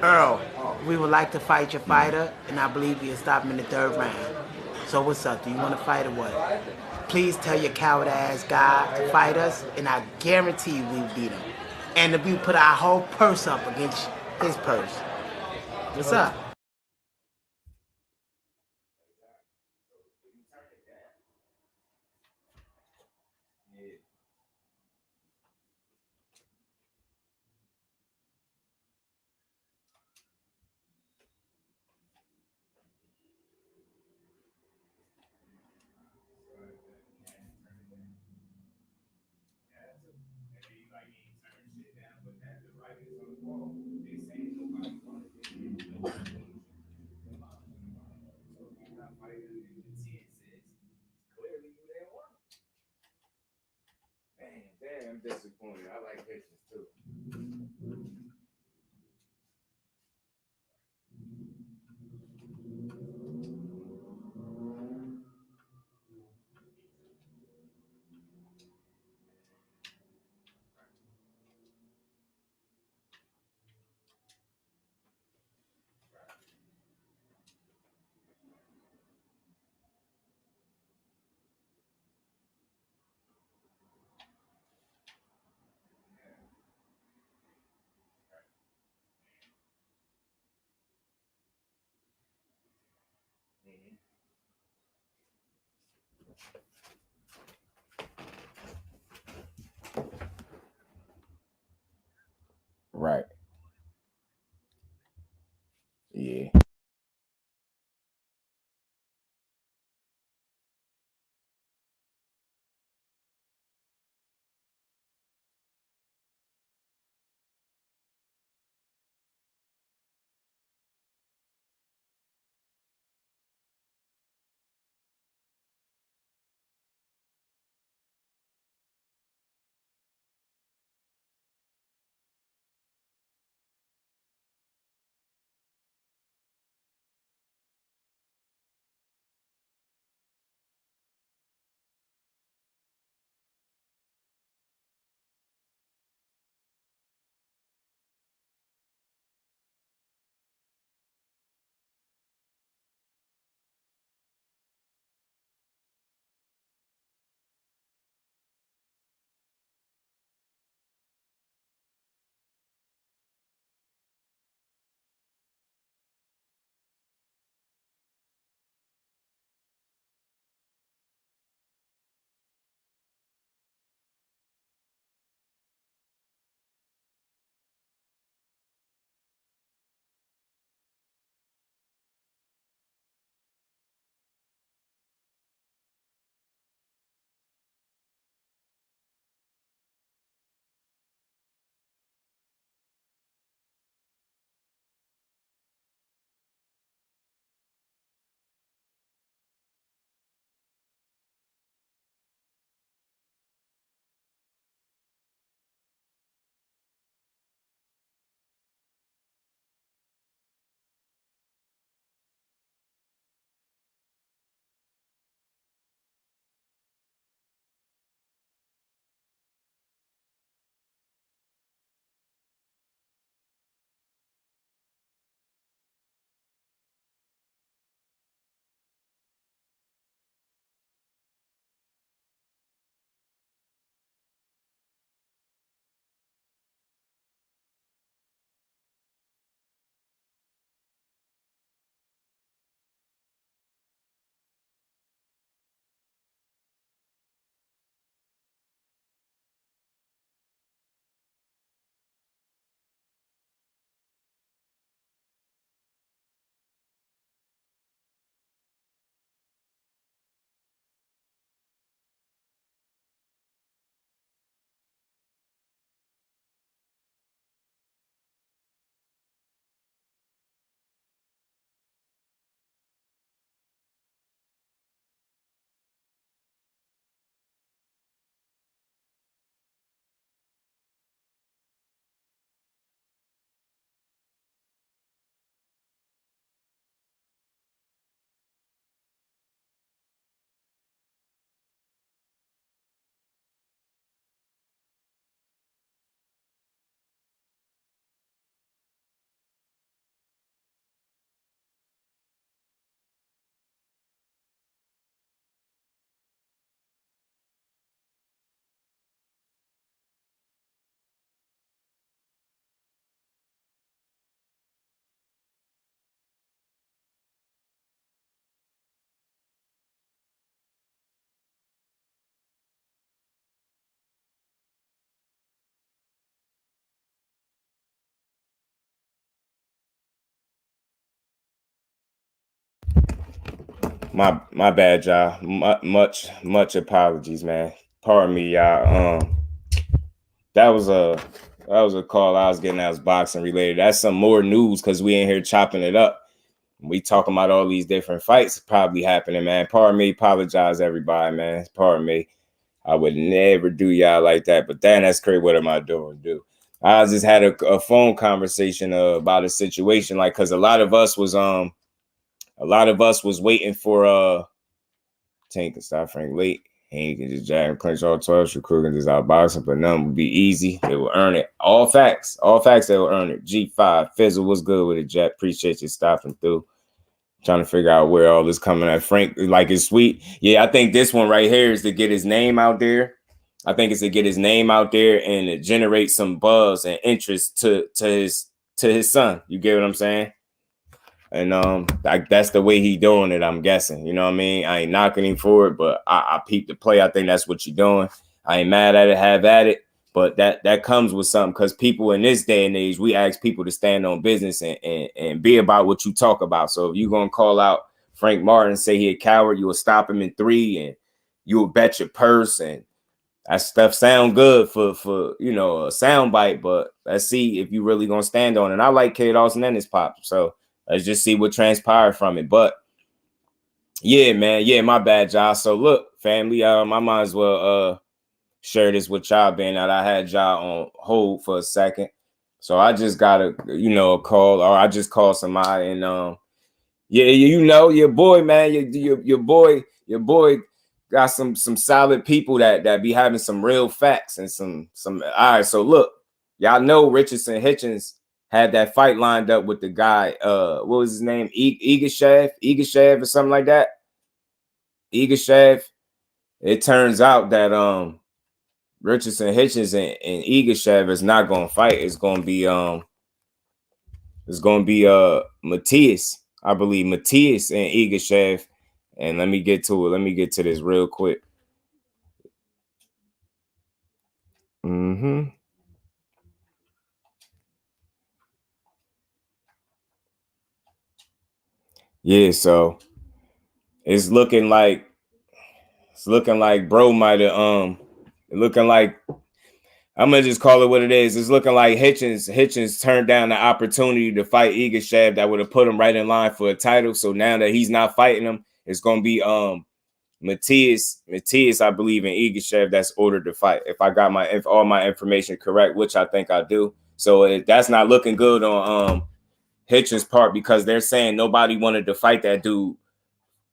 Earl, we would like to fight your fighter, and I believe you'll stop him in the 3rd round. So what's up? Do you want to fight or what? Please tell your coward ass guy to fight us, and I guarantee you we'll beat him. And if we put our whole purse up against his purse. What's up? Right. Yeah. My bad, y'all. Much apologies, man. Pardon me, y'all. That was a call I was getting that was boxing related. That's some more news because we in here chopping it up. We talking about all these different fights probably happening, man. Pardon me, apologize everybody, man. Pardon me. I would never do y'all like that. But then that's crazy. What am I doing, dude? I just had a phone conversation about a situation, like, because a lot of us was waiting for Tank and stop Frank late. Haney can just jab and clinch all 12. Shakur can just outbox him, but none would be easy. They will earn it. All facts, they will earn it. G5, Fizzle was good with it, Jack. Appreciate you stopping through. Trying to figure out where all this coming at. Frank, like, it's sweet. Yeah, I think this one right here is to get his name out there. I think it's to get his name out there and to generate some buzz and interest to his son. You get what I'm saying? And like that's the way he doing it, I'm guessing. You know what I mean? I ain't knocking him for it, but I peep the play. I think that's what you're doing. I ain't mad at it, have at it. But that comes with something, because people in this day and age, we ask people to stand on business and be about what you talk about. So if you're gonna call out Frank Martin, say he a coward, you will stop him in 3, and you will bet your purse, and that stuff sound good for you know, a sound bite. But let's see if you really gonna stand on it. And I like K Dawson and his pop, so let's just see what transpired from it. But yeah, man, yeah, my bad, y'all. So look, family, I might as well share this with y'all, being that I had y'all on hold for a second. So I just got a, you know, a call, or I just called somebody, and yeah, you know, your boy, man, your boy got some solid people that be having some real facts and some. All right, so look, y'all know Richardson Hitchens had that fight lined up with the guy, what was his name? Igashev or something like that. Igashev. It turns out that Richardson Hitchens and Igashev is not gonna fight. It's gonna be Matias, I believe, Matias and Igashev. And let me get to it. Let me get to this real quick. Yeah, so it's looking like bro might have looking like, I'm gonna just call it what it is. It's looking like Hitchens turned down the opportunity to fight Igashev that would have put him right in line for a title. So now that he's not fighting him, it's gonna be Matias, I believe, in Igashev that's ordered to fight. If I got all my information correct, which I think I do. So that's not looking good on Hitchens' part, because they're saying nobody wanted to fight that dude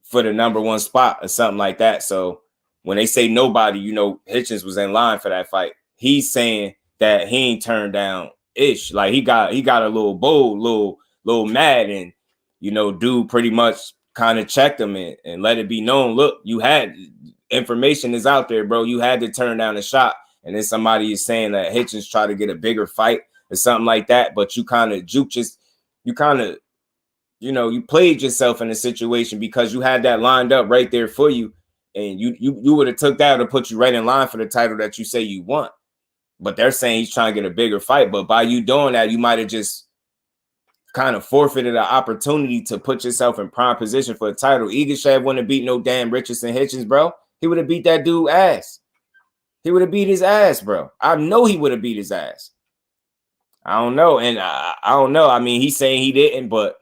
for the #1 spot or something like that. So when they say nobody, you know, Hitchens was in line for that fight. He's saying that he ain't turned down ish. Like he got a little bold, little mad, and you know, dude pretty much kind of checked him and let it be known. Look, you had information is out there, bro. You had to turn down a shot. And then somebody is saying that Hitchens tried to get a bigger fight or something like that, but you kind of you know, you played yourself in a situation because you had that lined up right there for you, and you would have took that to put you right in line for the title that you say you want. But they're saying he's trying to get a bigger fight. But by you doing that, you might have just kind of forfeited an opportunity to put yourself in prime position for a title. Igashev wouldn't have beat no damn Richardson Hitchens, bro. He would have beat that dude ass. He would have beat his ass, bro. I know he would have beat his ass. I don't know. And I don't know. I mean, he's saying he didn't, but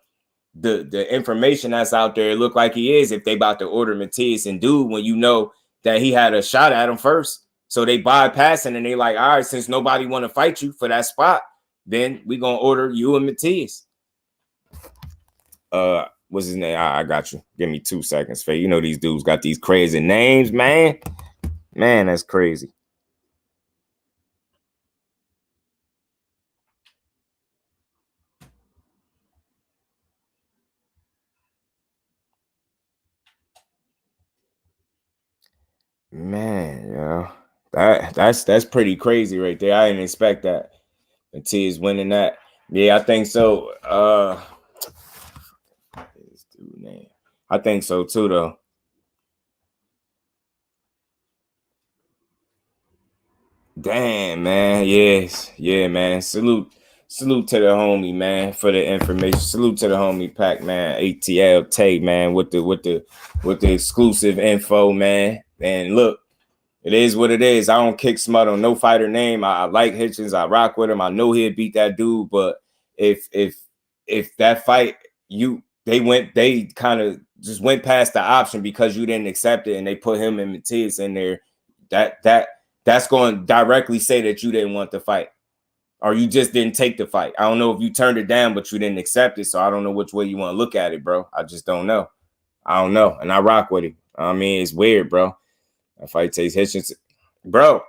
the information that's out there, it looked like he is, if they about to order Matias and dude, when you know that he had a shot at him first. So they bypassing and they like, all right, since nobody want to fight you for that spot, then we gonna order you and Matias. What's his name? I got you. Give me 2 seconds, Faye. You know these dudes got these crazy names, man. Man, that's crazy. Man, yeah. That's pretty crazy right there. I didn't expect that. Matias winning that. Yeah, I think so. I think so too, though. Damn, man. Yes. Yeah, man. Salute to the homie, man, for the information. Salute to the homie Pac, man. ATL Tay, man, with the exclusive info, man. And look, it is what it is. I don't kick smut on no fighter name. I like Hitchens. I rock with him. I know he'd beat that dude. But if that fight, they kind of just went past the option because you didn't accept it, and they put him and Matias in there. That's going to directly say that you didn't want the fight, or you just didn't take the fight. I don't know if you turned it down, but you didn't accept it. So I don't know which way you want to look at it, bro. I just don't know. I don't know. And I rock with him. I mean, it's weird, bro. That fight takes Hitchens. Bro.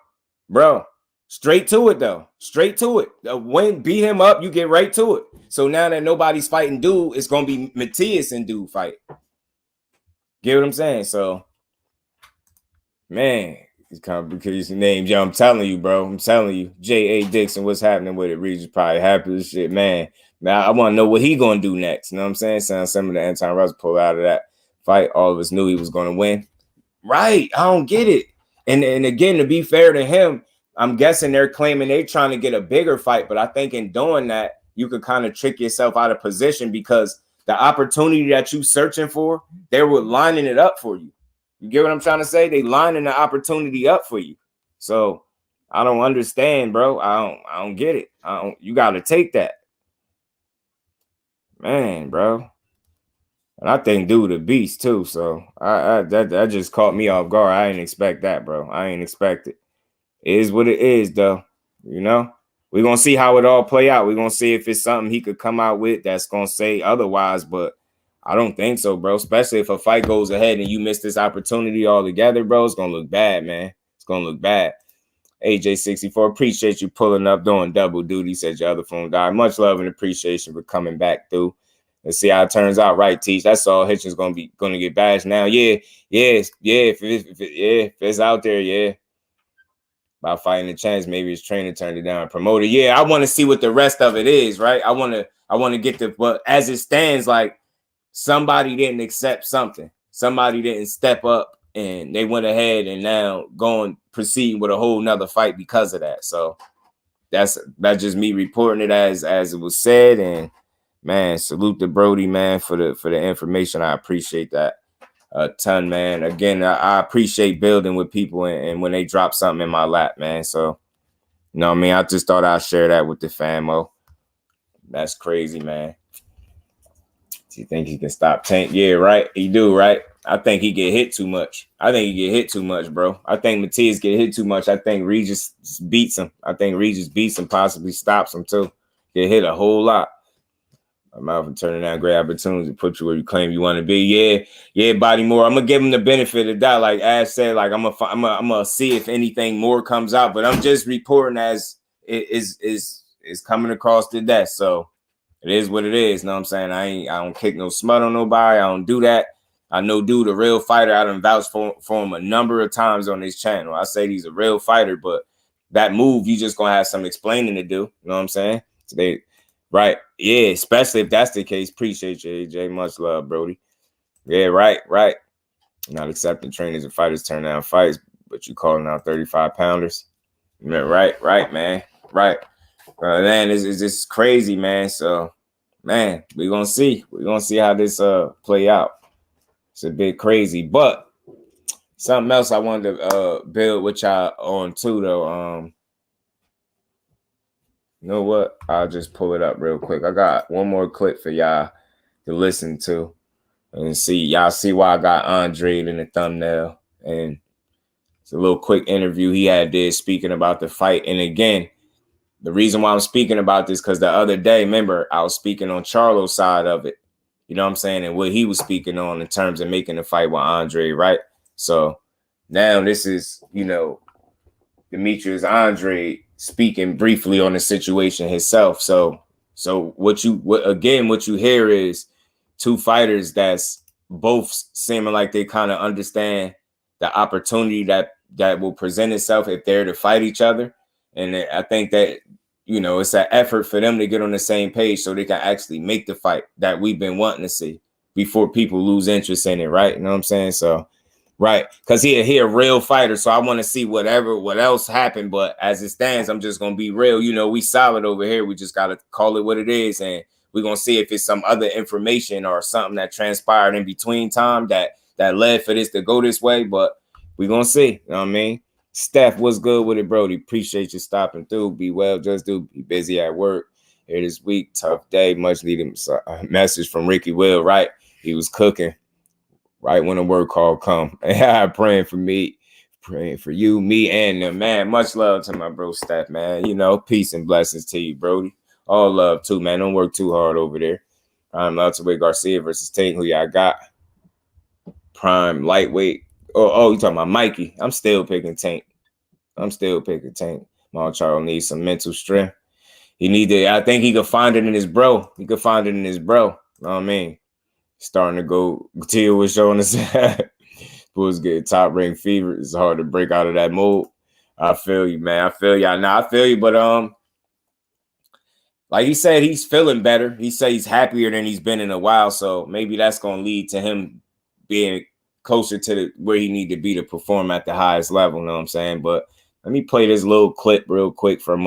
Straight to it, though. Straight to it. When beat him up, you get right to it. So now that nobody's fighting dude, it's going to be Matias and dude fight. Get what I'm saying? So, man, It's complicated names. Yo, I'm telling you, bro. I'm telling you. J.A. Dixon, what's happening with it? Regis probably happy as shit, man. Man, I want to know what he gonna do next. You know what I'm saying? Some of the anti-Russ pull out of that fight. All of us knew he was gonna win. Right. I don't get it. And again, to be fair to him, I'm guessing they're claiming they're trying to get a bigger fight. But I think in doing that, you could kind of trick yourself out of position because the opportunity that you searching for, they were lining it up for you. You get what I'm trying to say? They lining the opportunity up for you. So I don't understand, bro. I don't get it. You gotta take that. Man, bro. And I think dude a beast too. So that just caught me off guard. I didn't expect that, bro. I ain't expect it. It is what it is, though. You know? We're gonna see how it all play out. We're gonna see if it's something he could come out with that's gonna say otherwise, but I don't think so, bro. Especially if a fight goes ahead and you miss this opportunity altogether, bro. It's gonna look bad, man. It's gonna look bad. AJ64, appreciate you pulling up, doing double duty. Said your other phone died. Much love and appreciation for coming back through. Let's see how it turns out, right, Teach? That's all. Hitchens gonna get bashed now. Yeah. If it's out there, yeah. About fighting the chance, maybe his trainer turned it down. Promoter, yeah. I want to see what the rest of it is, right? I want to get the. But as it stands, like. Somebody didn't accept something. Somebody didn't step up and they went ahead and now proceed with a whole nother fight because of that. So that's just me reporting it as it was said. And man, salute to Brody, man, for the information. I appreciate that a ton, man. Again, I appreciate building with people and when they drop something in my lap, man. So, you know what I mean? I just thought I'd share that with the famo. That's crazy, man. You think he can stop Tank? Yeah, right. He do, right? I think he get hit too much. Bro. I think Matias get hit too much. I think Regis beats him. Possibly stops him too. Get hit a whole lot. I'm out for turning down great opportunities to put you where you claim you want to be. Yeah, Body More. I'm gonna give him the benefit of that. Like Ash said, like I'm gonna see if anything more comes out. But I'm just reporting as it is coming across the desk. So. It is what it is, you know what I'm saying? I don't kick no smut on nobody. I don't do that. I know dude a real fighter. I done vouched for him a number of times on this channel. I say he's a real fighter, but that move, you just gonna have some explaining to do. You know what I'm saying? So right. Yeah, especially if that's the case. Appreciate you, AJ. Much love, Brody. Yeah, right. Not accepting trainers and fighters turn down fights, but you calling out 35-pounders. Yeah, right, man. Right. Man, it's just crazy, man. So, man, we're gonna see. We're gonna see how this play out. It's a bit crazy, but something else I wanted to build with y'all on too, though. You know what? I'll just pull it up real quick. I got one more clip for y'all to listen to and see. Y'all see why I got Andrade in the thumbnail, and it's a little quick interview he did speaking about the fight. And again. The reason why I'm speaking about this, because the other day, remember, I was speaking on Charlo's side of it. You know what I'm saying? And what he was speaking on in terms of making the fight with Andrade, right? So now this is, Demetrius Andrade speaking briefly on the situation himself. So what you hear is two fighters that's both seeming like they kind of understand the opportunity that will present itself if they're to fight each other. And I think that, it's an effort for them to get on the same page so they can actually make the fight that we've been wanting to see before people lose interest in it, right? You know what I'm saying? So, right. Because he a real fighter, so I want to see what else happened. But as it stands, I'm just going to be real. We solid over here. We just got to call it what it is. And we're going to see if it's some other information or something that transpired in between time that led for this to go this way. But we're going to see. You know what I mean? Steph, what's good with it, Brody? Appreciate you stopping through. Be well, just do. Be busy at work here this week. Tough day. Much needed message from Ricky Will, right? He was cooking right when the word call come. Praying for me, praying for you, me, and them, man. Much love to my bro Steph, man. Peace and blessings to you, Brody. All love too, man. Don't work too hard over there. Prime welterweight Garcia versus Tank, who y'all got? Prime lightweight. Oh, you talking about Mikey? I'm still picking Tank. Charlo needs some mental strength. I think he could find it in his bro. You know what I mean? Starting to go, Tia was showing us Bulls getting top ranked fever. It's hard to break out of that mold. I feel you, man. I feel y'all. Nah, I feel you, but like he said, he's feeling better. He said he's happier than he's been in a while. So maybe that's gonna lead to him being closer to where he need to be to perform at the highest level. You know what I'm saying? But let me play this little clip real quick from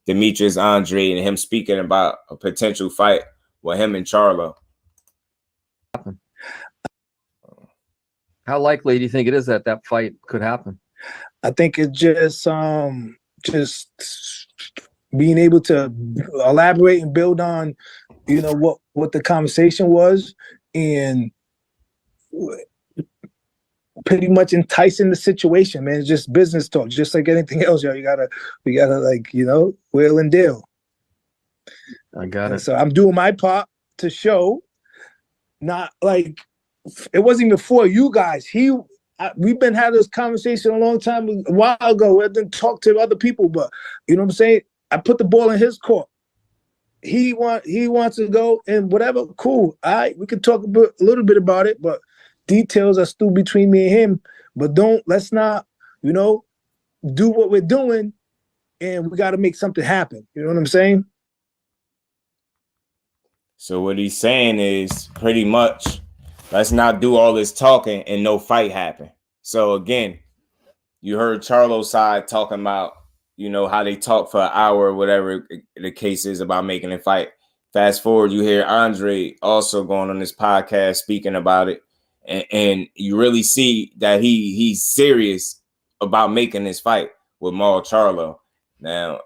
DEMETRIUS Andre and him speaking about a potential fight with him and CHARLO. How likely do you think it is that that fight could happen? I think it's just being able to elaborate and build on, you know, what the conversation was, and pretty much enticing the situation, man. It's just business talk, just like anything else, yo. We gotta like, you know, wheel and deal. I got it. So I'm doing my part to show, not like it wasn't even for you guys. We've been having this conversation a long time, a while ago. I didn't talk to other people, but you know what I'm saying? I put the ball in his court. He wants to go and whatever, cool. All right, we can talk a little bit about it, but details are still between me and him. But let's not, you know, do what we're doing, and we got to make something happen. You know what I'm saying? So what he's saying is pretty much, let's not do all this talking and no fight happen. So again, you heard CHARLO's side talking about, you know, how they talk for an hour or whatever the case is about making a fight. Fast forward, you hear Andre also going on this podcast speaking about it. And you really see that he's serious about making this fight with CHARLO. Now,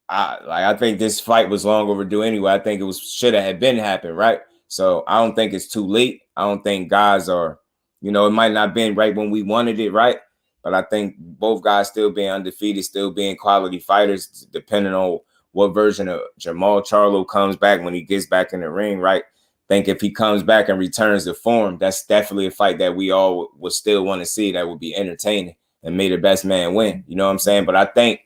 I think this fight was long overdue anyway. I think it should have been happened, right? So I don't think it's too late. I don't think guys are, you know, it might not have been right when we wanted it, right? But I think both guys still being undefeated, still being quality fighters, depending on what version of JERMALL CHARLO comes back when he gets back in the ring, right? Think if he comes back and returns to form, that's definitely a fight that we all would still want to see, that would be entertaining, and may the best man win. You know what I'm saying? But I think,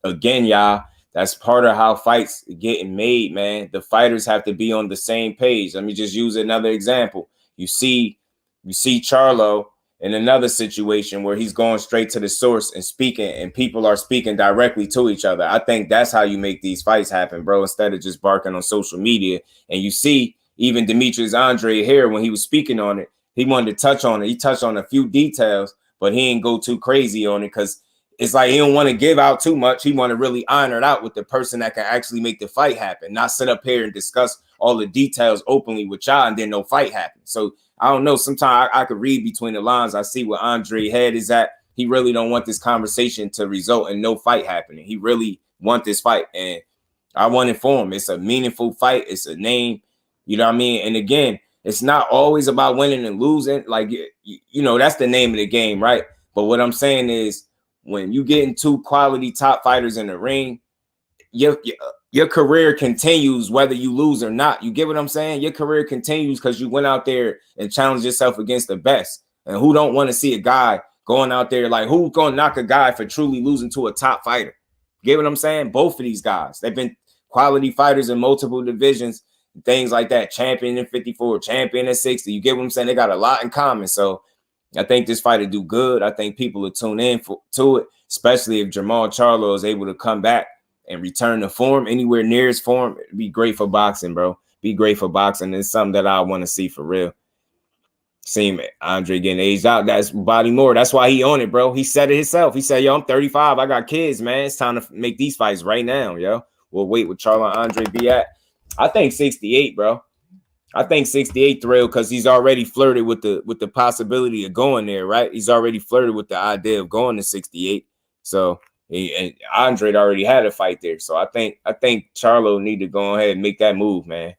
again, y'all, that's part of how fights getting made, man. The fighters have to be on the same page. Let me just use another example. You see CHARLO in another situation where he's going straight to the source and speaking, and people are speaking directly to each other. I think that's how you make these fights happen, bro, instead of just barking on social media. And you see even DEMETRIUS Andre here, when he was speaking on it, he wanted to touch on it. He touched on a few details, but he didn't go too crazy on it because it's like he don't want to give out too much. He want to really iron it out with the person that can actually make the fight happen, not sit up here and discuss all the details openly with y'all and then no fight happen. So I don't know. Sometimes I could read between the lines. I see what Andre head is at. He really don't want this conversation to result in no fight happening. He really want this fight, and I want it for him. It's a meaningful fight. It's a name. You know what I mean? And again, it's not always about winning and losing. Like, you know, that's the name of the game, right? But what I'm saying is, when you get into quality top fighters in the ring, your career continues whether you lose or not. You get what I'm saying? Your career continues because you went out there and challenged yourself against the best. And who don't want to see a guy going out there, like, who's going to knock a guy for truly losing to a top fighter? You get what I'm saying? Both of these guys, they've been quality fighters in multiple divisions, things like that. Champion in 54, champion in 60. You get what I'm saying? They got a lot in common. So I think this fight will do good. I think people will tune in to it, especially if JERMALL CHARLO is able to come back and return to form, anywhere near his form. It'd be great for boxing, bro. Be great for boxing. It's something that I want to see for real. See Andre getting aged out. That's Body Moore. That's why he on it, bro. He said it himself. He said, yo, I'm 35. I got kids, man. It's time to make these fights right now, yo. We'll wait with CHARLO and Andre be at. I think 68, bro. I think 68 thrill because he's already flirted with the possibility of going there, right? He's already flirted with the idea of going to 68. So and Andre already had a fight there. So I think CHARLO need to go ahead and make that move, man.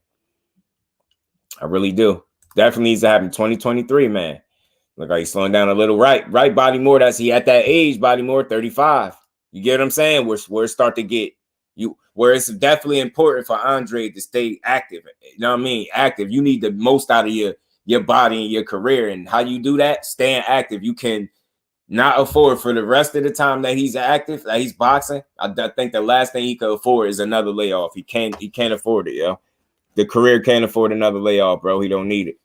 I really do. Definitely needs to happen 2023, man. Look like he's slowing down a little. Right, Body Moore. That's he at that age, Body Moore, 35. You get what I'm saying? Where it start to get where it's definitely important for Andre to stay active. You know what I mean? Active. You need the most out of your body and your career. And how you do that? Staying active. You can not afford for the rest of the time that he's active, that he's boxing. I think the last thing he could afford is another layoff. He can't afford it, yo. The career can't afford another layoff, bro. He don't need it.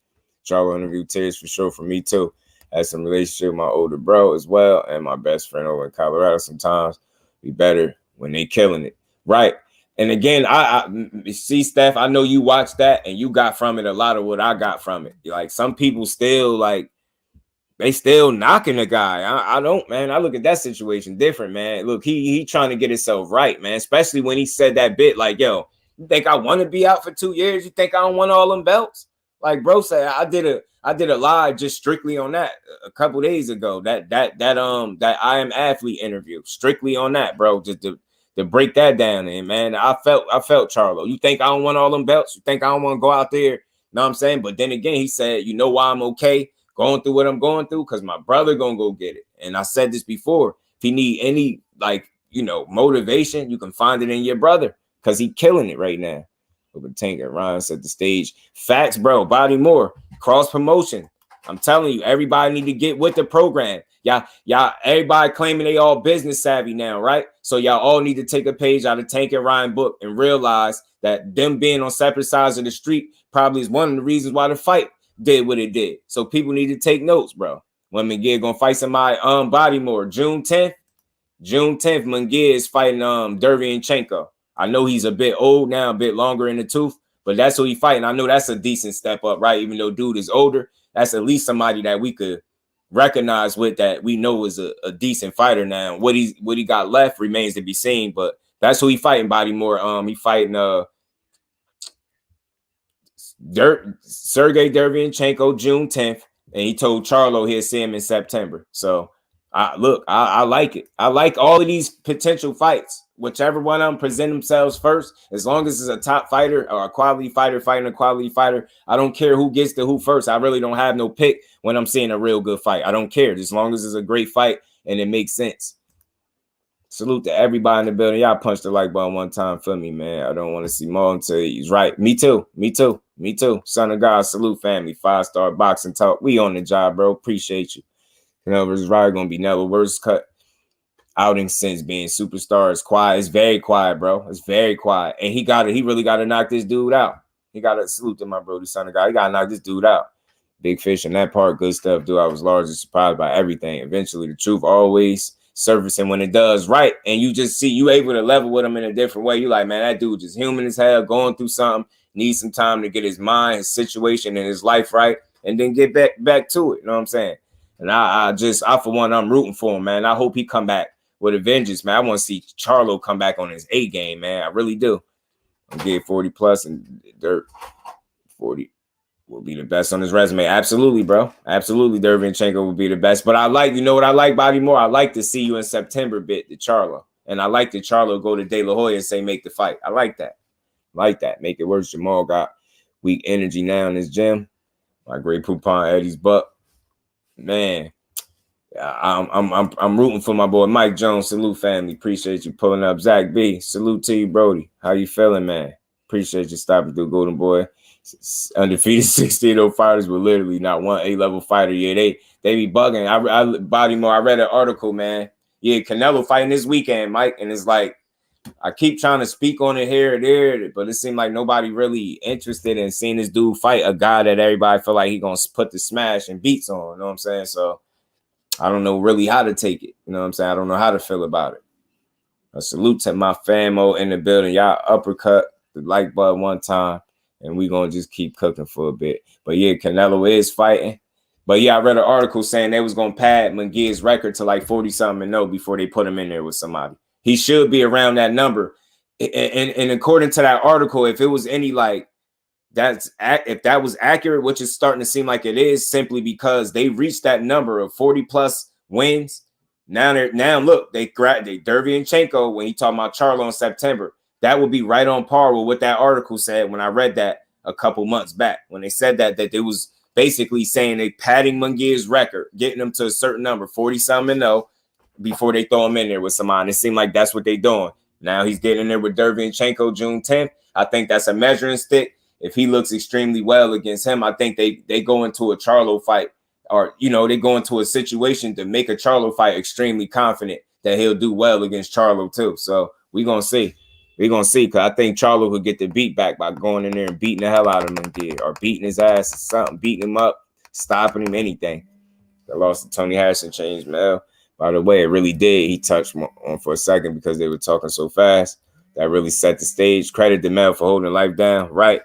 CHARLO interview tears for sure for me too. Had some relationship with my older bro as well, and my best friend over in Colorado. Sometimes be better when they killing it, right? And again, I see, Steph, I know you watched that and you got from it a lot of what I got from it. Like, some people still, like, they still knocking the guy. I don't, man. I look at that situation different, man. Look, he trying to get himself right, man. Especially when he said that bit, like, yo, you think I want to be out for 2 years? You think I don't want all them belts? Like, bro said, I did a live just strictly on that a couple days ago. That I Am Athlete interview, strictly on that, bro. Just to break that down. And man, I felt Charlo. You think I don't want all them belts? You think I don't want to go out there? Know what I'm saying? But then again, he said, you know why I'm okay going through what I'm going through? Because my brother gonna go get it. And I said this before. If he need any, like, you know, motivation, you can find it in your brother, because he killing it right now. But Tank and Ryan set the stage. Facts, bro. Body more. Cross promotion. I'm telling you, everybody need to get with the program. Y'all, everybody claiming they all business savvy now, right? So y'all all need to take a page out of Tank and Ryan book and realize that them being on separate sides of the street probably is one of the reasons why the fight did what it did. So people need to take notes, bro. When McGee gonna fight somebody body more. June 10th, McGee is fighting Derrick. I know he's a bit old now, a bit longer in the tooth, but that's who he fighting. I know that's a decent step up, right? Even though dude is older, that's at least somebody that we could recognize with, that we know is a decent fighter now. What he got left remains to be seen, but that's who he fighting, body more. He fighting Sergey Derevyanchenko June 10th, and he told Charlo he'll see him in September. So I like it. I like all of these potential fights. Whichever one of them present themselves first, as long as it's a top fighter or a quality fighter fighting a quality fighter, I don't care who gets to who first. I really don't have no pick when I'm seeing a real good fight. I don't care, as long as it's a great fight and it makes sense. Salute to everybody in the building. Y'all punch the like button one time for me, man. I don't want to see more until he's right. Me too. Son of God, salute family. 5-star boxing talk. We on the job, bro. Appreciate you. You know, it's right gonna be never worst cut outing since being superstar. It's quiet. It's very quiet, bro. It's very quiet. And he really got to knock this dude out. He got to salute to my bro, the son of God. He got to knock this dude out. Big fish in that part. Good stuff, dude. I was largely surprised by everything. Eventually, the truth always surfacing when it does right. And you just see you able to level with him in a different way. You like, man, that dude just human as hell, going through something, needs some time to get his mind, his situation, and his life right, and then get back to it. You know what I'm saying? And I for one, I'm rooting for him, man. I hope he come back with a vengeance, man. I want to see Charlo come back on his A game, man. I really do. I'm getting 40 plus, and Dirt 40 will be the best on his resume. Absolutely, bro. Absolutely, Derevyanchenko will be the best. But I like, you know what I like, Body more? I like to see you in September bit to Charlo. And I like that Charlo go to De La Hoya and say, make the fight. I like that. Make it worse. Jamal got weak energy now in his gym. My great Poupon Eddie's buck. Man, I'm rooting for my boy Mike Jones. Salute, family. Appreciate you pulling up. Zach B. Salute to you, Brody. How you feeling, man? Appreciate you stopping through, Golden Boy. Undefeated 16-0 fighters with literally not one A-level fighter. Yeah, they be bugging. I Body more. I read an article, man. Yeah, Canelo fighting this weekend, Mike, and it's like I keep trying to speak on it here and there, but it seemed like nobody really interested in seeing this dude fight a guy that everybody feel like he gonna put the smash and beats on. You know what I'm saying? So I don't know really how to take it. You know what I'm saying? I don't know how to feel about it. A salute to my famo in the building. Y'all uppercut the like button one time, and we gonna just keep cooking for a bit. But yeah, Canelo is fighting. But yeah, I read an article saying they was gonna pad McGee's record to like 40-something before they put him in there with somebody. He should be around that number. And according to that article, if it was any like if that was accurate, which is starting to seem like it is, simply because they reached that number of 40 plus wins. Now look, they Derevyanchenko, when he talking about Charlo in September, that would be right on par with what that article said when I read that a couple months back. When they said that it was basically saying they padding Munguia's record, getting him to a certain number, 40-something before they throw him in there with somebody. It seemed like that's what they doing. Now he's getting in there with Derevyanchenko June 10th. I think that's a measuring stick. If he looks extremely well against him, I think they go into a Charlo fight, or, you know, they go into a situation to make a Charlo fight extremely confident that he'll do well against Charlo too. So we're going to see. We're going to see, because I think Charlo could get the beat back by going in there and beating the hell out of him or beating his ass or something, beating him up, stopping him, anything. That loss to Tony Harrison changed Mel. By the way, it really did. He touched on for a second because they were talking so fast. That really set the stage. Credit to Mel for holding life down. Right,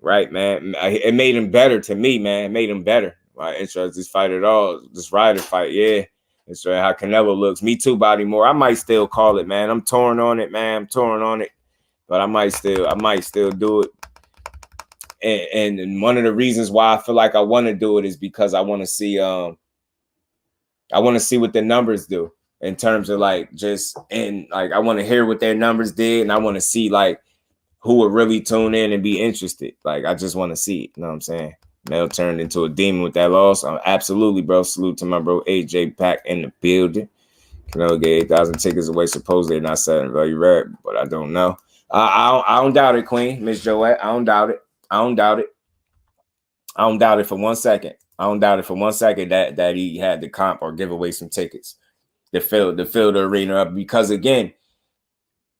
man. It made him better to me, man. It made him better. My interest this fight at all. This Ryder fight, yeah. It's how Canelo looks. Me too, Body Moore. I might still call it, man. I'm torn on it, man. I'm torn on it. But I might still do it. And one of the reasons why I feel like I want to do it is because I want to see what the numbers do in terms of like I want to hear what their numbers did, and I want to see like who would really tune in and be interested. Like I just want to see it. You know what I'm saying? Mel turned into a demon with that loss. Absolutely, bro. Salute to my bro AJ Pack in the building. Canelo gave 8,000 tickets away. Supposedly not selling value rare, but I don't know. I don't doubt it, Queen, Miss Joette. I don't doubt it. I don't doubt it for 1 second. I don't doubt it for 1 second that he had to comp or give away some tickets to fill the arena up, because again,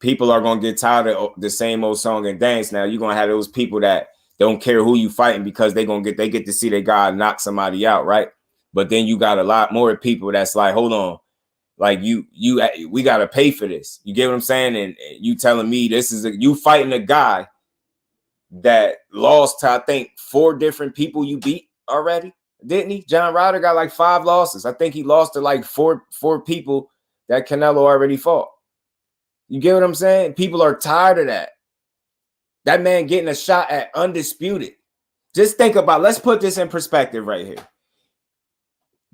people are gonna get tired of the same old song and dance. Now you're gonna have those people that don't care who you fighting because they get to see their guy knock somebody out, right? But then you got a lot more people that's like, hold on, like we gotta pay for this. You get what I'm saying? And you telling me you fighting a guy that lost to, I think, 4 different people you beat already, didn't he? John Ryder got like 5 losses. I think he lost to like four people that Canelo already fought. You get what I'm saying? People are tired of that. That man getting a shot at undisputed. Just think about, let's put this in perspective right here.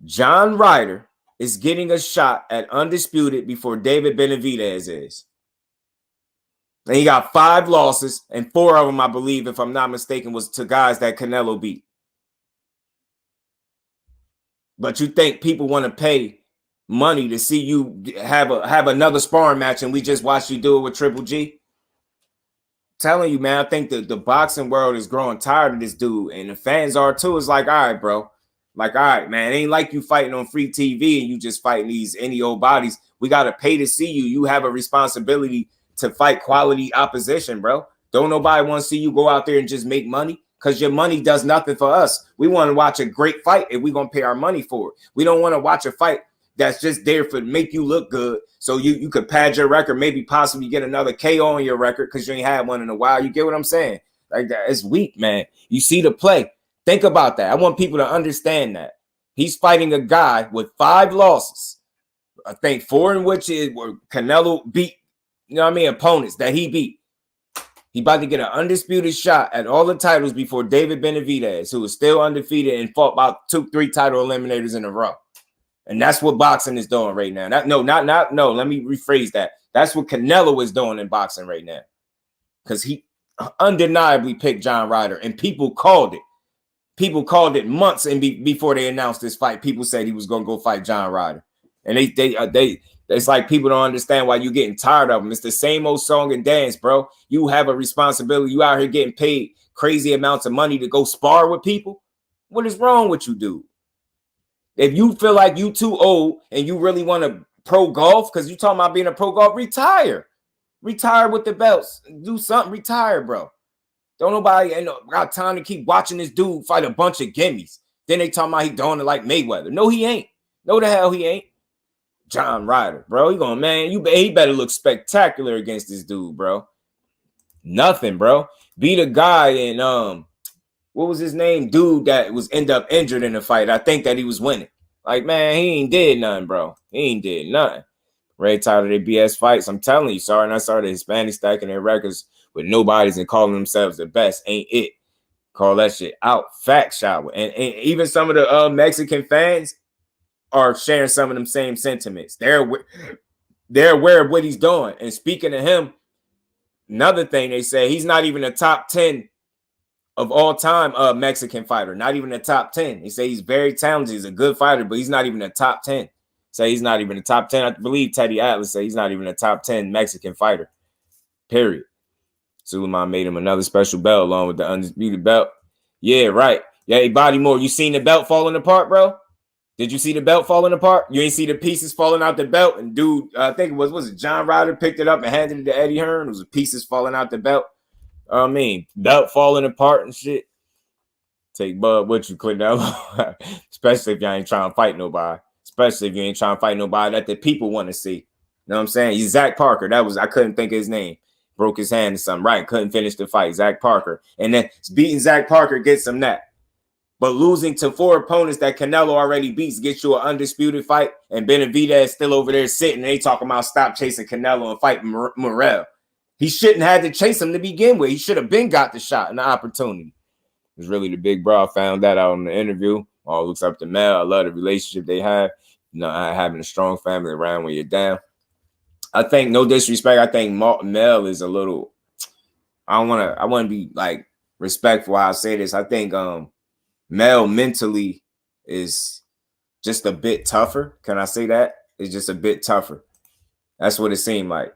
John Ryder is getting a shot at undisputed before David Benavidez is. And he got 5 losses, and 4 of them, I believe, if I'm not mistaken, was to guys that Canelo beat. But you think people want to pay money to see you have another sparring match, and we just watched you do it with Triple G? Telling you, man, I think the boxing world is growing tired of this dude, and the fans are too. It's like, all right, bro. Like, all right, man, it ain't like you fighting on free TV and you just fighting any old bodies. We got to pay to see you. You have a responsibility to fight quality opposition, bro. Don't nobody want to see you go out there and just make money, because your money does nothing for us. We want to watch a great fight and we're going to pay our money for it. We don't want to watch a fight that's just there for make you look good so you could pad your record, maybe possibly get another KO on your record because you ain't had one in a while. You get what I'm saying? Like, that it's weak, man. You see the play. Think about that. I want people to understand that. He's fighting a guy with 5 losses. I think 4 in which is where Canelo beat, you know what I mean, opponents that he beat. He about to get an undisputed shot at all the titles before David Benavidez, who is still undefeated and fought about 2-3 title eliminators in a row. And that's what boxing is doing right now. No, let me rephrase that. That's what Canelo is doing in boxing right now. Because he undeniably picked John Ryder, and people called it. People called it months before they announced this fight. People said he was going to go fight John Ryder. And they it's like people don't understand why you're getting tired of them. It's the same old song and dance, bro. You have a responsibility. You out here getting paid crazy amounts of money to go spar with people. What is wrong with you, dude? If you feel like you too old and you really want to pro golf, because you talking about being a pro golf, retire. Retire with the belts. Do something. Retire, bro. Don't nobody got time to keep watching this dude fight a bunch of gimmies. Then they talking about he doing it like Mayweather. No, he ain't. No, the hell he ain't. John Ryder, bro. He better look spectacular against this dude, bro. Nothing, bro. Beat a guy in what was his name? Dude that was end up injured in the fight. I think that he was winning. Like, man, he ain't did nothing, bro. He ain't did nothing. Ray tired of their BS fights. I'm telling you, sorry, and I saw the Hispanics stacking their records with nobodies and calling themselves the best. Ain't it? Call that shit out. Fact shower. And even some of the Mexican fans are sharing some of them same sentiments. They're aware of what he's doing. And speaking of him, another thing they say, he's not even a top 10 of all time Mexican fighter. Not even a top 10. They say he's very talented. He's a good fighter, but he's not even a top 10. Say he's not even a top 10. I believe Teddy Atlas said he's not even a top 10 Mexican fighter. Period. Suleiman made him another special belt along with the undisputed belt. Yeah, right. Yeah, hey, Body Moore, you seen the belt falling apart, bro? Did you see the belt falling apart? You ain't see the pieces falling out the belt? And dude, I think it was it John Ryder picked it up and handed it to Eddie Hearn? It was the pieces falling out the belt. I mean, belt falling apart and shit. Take Bud with you, click that. especially if you ain't trying to fight nobody. Especially if you ain't trying to fight nobody that the people want to see. You know what I'm saying? He's Zach Parker. I couldn't think of his name. Broke his hand or something. Right. Couldn't finish the fight. Zach Parker. And then beating Zach Parker gets him that. But losing to 4 opponents that Canelo already beats gets you an undisputed fight. And Benavidez still over there sitting. And they talking about stop chasing Canelo and fight Morrell. He shouldn't have to chase him to begin with. He should have been got the shot and the opportunity. It was really the big bro. I found that out in the interview. All looks up to Mel. I love the relationship they have. You know, having a strong family around when you're down. I think, no disrespect, I think Mel is a little, I want to be like respectful how I say this. I think Mel mentally is just a bit tougher. Can I say that? It's just a bit tougher. That's what it seemed like.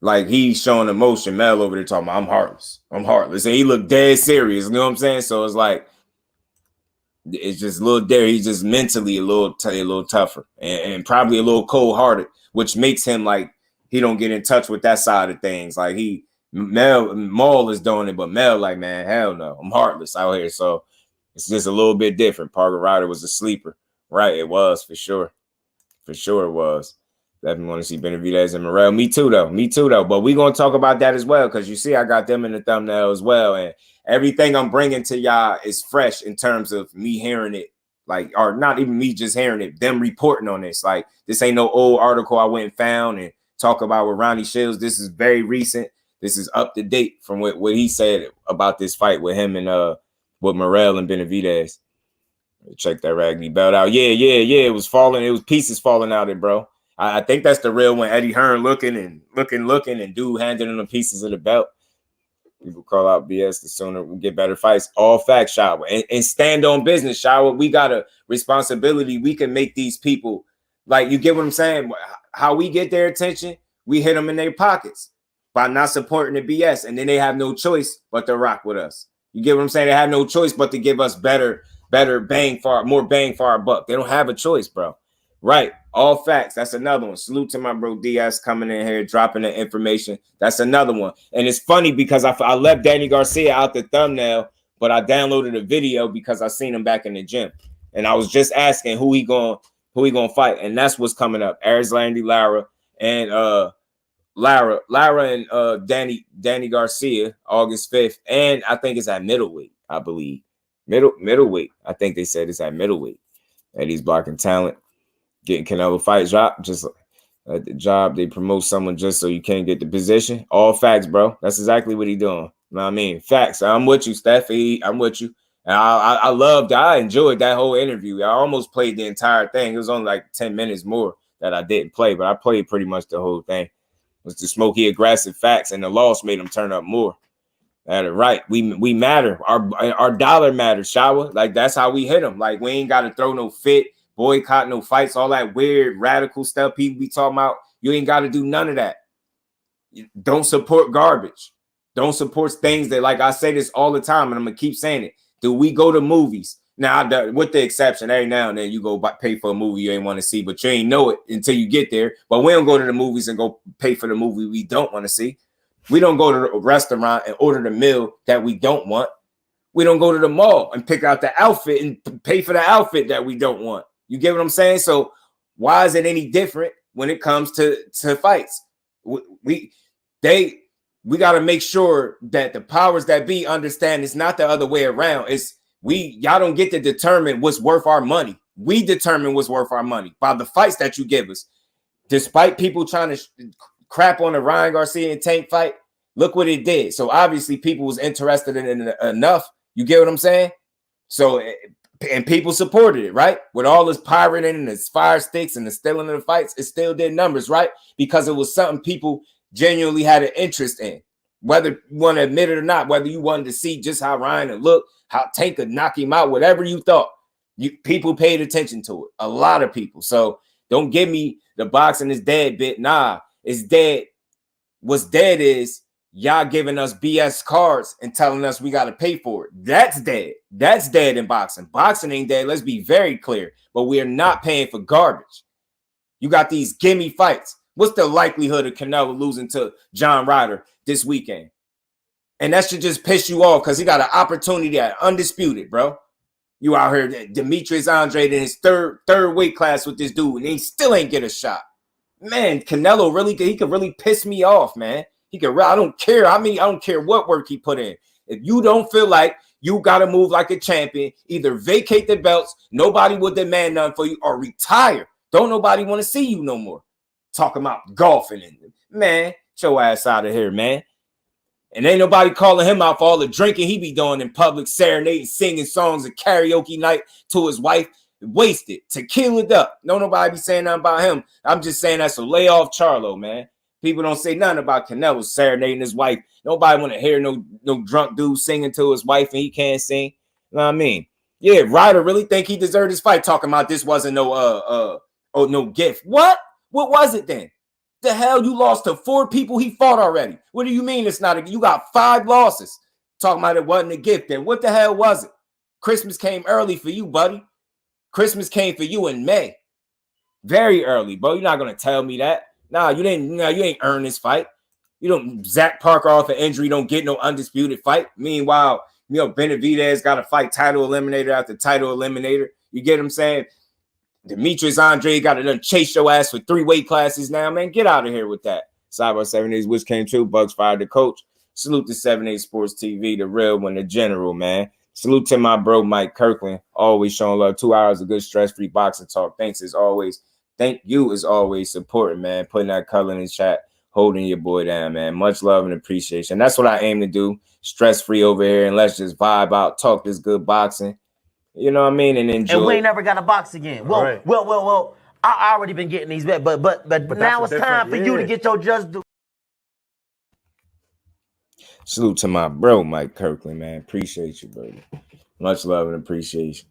Like he's showing emotion. Mel over there talking about, I'm heartless. I'm heartless. And he looked dead serious. You know what I'm saying? So it's like, it's just a little there. He's just mentally a little tougher and probably a little cold-hearted, which makes him like, he don't get in touch with that side of things. Like Maul is doing it, but Mel like, man, hell no. I'm heartless out here. So it's just a little bit different. Parker Ryder was a sleeper. Right, it was, for sure. For sure it was. Definitely want to see Benavidez and Morrell. Me too, though. But we're going to talk about that as well, because you see I got them in the thumbnail as well. And everything I'm bringing to y'all is fresh in terms of me hearing it. Like, or not even me just hearing it, them reporting on this. Like, this ain't no old article I went and found and talk about with Ronnie Shields. This is very recent. This is up to date from what he said about this fight with him and with Morrell and Benavidez. Check that raggedy belt out. Yeah. It was falling. It was pieces falling out of it, bro. I think that's the real one. Eddie Hearn looking, and dude handing him the pieces of the belt. People call out BS. The sooner we get better fights. All facts, Shower. And stand on business, Shower. We got a responsibility. We can make these people, like, you get what I'm saying? How we get their attention, we hit them in their pockets by not supporting the BS. And then they have no choice but to rock with us. You get what I'm saying? They have no choice but to give us more bang for our buck. They don't have a choice, bro. Right. All facts. That's another one. Salute to my bro Diaz coming in here, dropping the information. That's another one. And it's funny because I left Danny Garcia out the thumbnail, but I downloaded a video because I seen him back in the gym. And I was just asking who he gonna fight. And that's what's coming up. Arizlandi Lara and Lara and Danny Garcia, August 5th. And I think it's at middleweight, I believe. Middleweight. I think they said it's at middleweight. Eddie's blocking talent. Getting Canelo fight drop, just at the job, they promote someone just so you can't get the position. All facts, bro. That's exactly what he doing. You know what I mean? Facts. I'm with you, Steffi. I'm with you. And I enjoyed that whole interview. I almost played the entire thing. It was only like 10 minutes more that I didn't play, but I played pretty much the whole thing. It was the smoky, aggressive facts, and the loss made him turn up more. That right. We matter. Our dollar matters, Shower. Like, that's how we hit them. Like, we ain't got to throw no fit, boycott, no fights, all that weird radical stuff people be talking about. You ain't got to do none of that. Don't support garbage. Don't support things that, like I say this all the time, and I'm gonna keep saying it. Do we go to movies now? With the exception, every now and then you go pay for a movie you ain't want to see, but you ain't know it until you get there. But we don't go to the movies and go pay for the movie we don't want to see. We don't go to a restaurant and order the meal that we don't want. We don't go to the mall and pick out the outfit and pay for the outfit that we don't want. You get what I'm saying? So why is it any different when it comes to fights? We got to make sure that the powers that be understand it's not the other way around. It's y'all don't get to determine what's worth our money. We determine what's worth our money by the fights that you give us. Despite people trying to crap on the Ryan Garcia and Tank fight, look what it did. So obviously people was interested in it enough. You get what I'm saying? So, and people supported it, right? With all this pirating and this fire sticks and the stealing of the fights, it still did numbers, right? Because it was something people genuinely had an interest in, whether you want to admit it or not, whether you wanted to see just how Ryan would look, how Tank could knock him out, whatever you thought, people paid attention to it. A lot of people. So don't give me the boxing is dead bit. Nah, it's dead. What's dead is y'all giving us BS cards and telling us we got to pay for it. That's dead. That's dead in boxing. Boxing ain't dead. Let's be very clear. But we are not paying for garbage. You got these gimme fights. What's the likelihood of Canelo losing to John Ryder this weekend? And that should just piss you off because he got an opportunity at undisputed, bro. You out here, Demetrius Andrade in his third weight class with this dude, and he still ain't get a shot. Man, Canelo he could really piss me off, man. He could. I don't care. I mean, I don't care what work he put in. If you don't feel like you got to move like a champion, either vacate the belts, nobody will demand none for you, or retire. Don't nobody want to see you no more. Talking about golfing. Man, get your ass out of here, man. And ain't nobody calling him out for all the drinking he be doing in public, serenading, singing songs at karaoke night to his wife. Wasted. Tequilaed up. No nobody be saying nothing about him. I'm just saying that's a lay off Charlo, man. People don't say nothing about Canelo serenading his wife. Nobody want to hear no drunk dude singing to his wife and he can't sing. You know what I mean? Yeah, Ryder really think he deserved his fight, talking about this wasn't no gift. What? What was it then? The hell, you lost to 4 people he fought already. What do you mean it's not you got 5 losses? Talking about it wasn't a gift. Then what the hell was it? Christmas came early for you, buddy. Christmas came for you in May. Very early, bro. You're not gonna tell me that. Nah, you ain't earned this fight. You don't Zach Parker off an injury, don't get no undisputed fight. Meanwhile, Benavidez got to fight title eliminator after title eliminator. You get what I'm saying? Demetrius Andrade got to done chase your ass for 3 weight classes now, man. Get out of here with that. Cyber 7 Days, which came true. Bugs fired the coach. Salute to 7 Days Sports TV, the real one, the general, man. Salute to my bro, Mike Kirkland. Always showing love. 2 hours of good stress-free boxing talk. Thank you as always supporting, man. Putting that color in the chat. Holding your boy down, man. Much love and appreciation. That's what I aim to do. Stress-free over here. And let's just vibe out. Talk this good boxing. You know what I mean? And enjoy. And we ain't never got to box again. Well. I already been getting these bets, but now it's time for you to get your just due. Salute to my bro, Mike Kirkland, man. Appreciate you, brother. Much love and appreciation.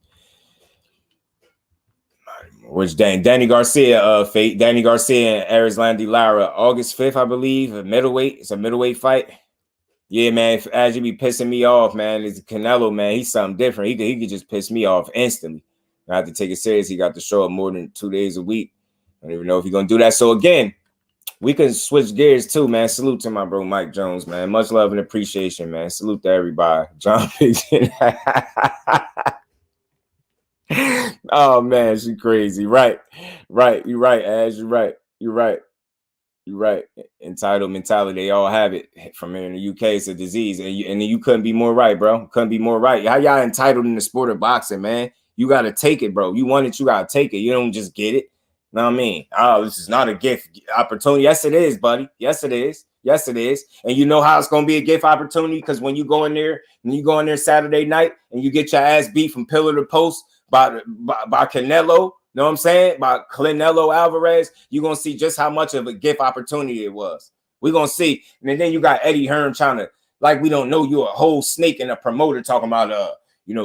Which Danny Garcia, Danny Garcia and Arizlandi Lara, August 5th, I believe, a middleweight. It's a middleweight fight. Yeah, man. As you be pissing me off, man, it's Canelo, man. He's something different. He could just piss me off instantly. I have to take it serious. He got to show up more than 2 days a week. I don't even know if he's gonna do that. So again, we can switch gears too, man. Salute to my bro Mike Jones, man. Much love and appreciation, man. Salute to everybody. John Pigeon. Oh man, she crazy. Right. You're right, Az. You're right. Entitled mentality. They all have it. From here in the UK, it's a disease. And you couldn't be more right, bro. Couldn't be more right. How y'all entitled in the sport of boxing, man? You got to take it, bro. You want it, you got to take it. You don't just get it. You know what I mean? Oh, this is not a gift opportunity. Yes, it is, buddy. Yes, it is. And you know how it's going to be a gift opportunity? Because when you go in there Saturday night and you get your ass beat from pillar to post by Canelo, know what I'm saying? By Canelo Alvarez, you're going to see just how much of a gift opportunity it was. We're going to see. And then you got Eddie Hearn trying to, like we don't know you're a whole snake and a promoter talking about,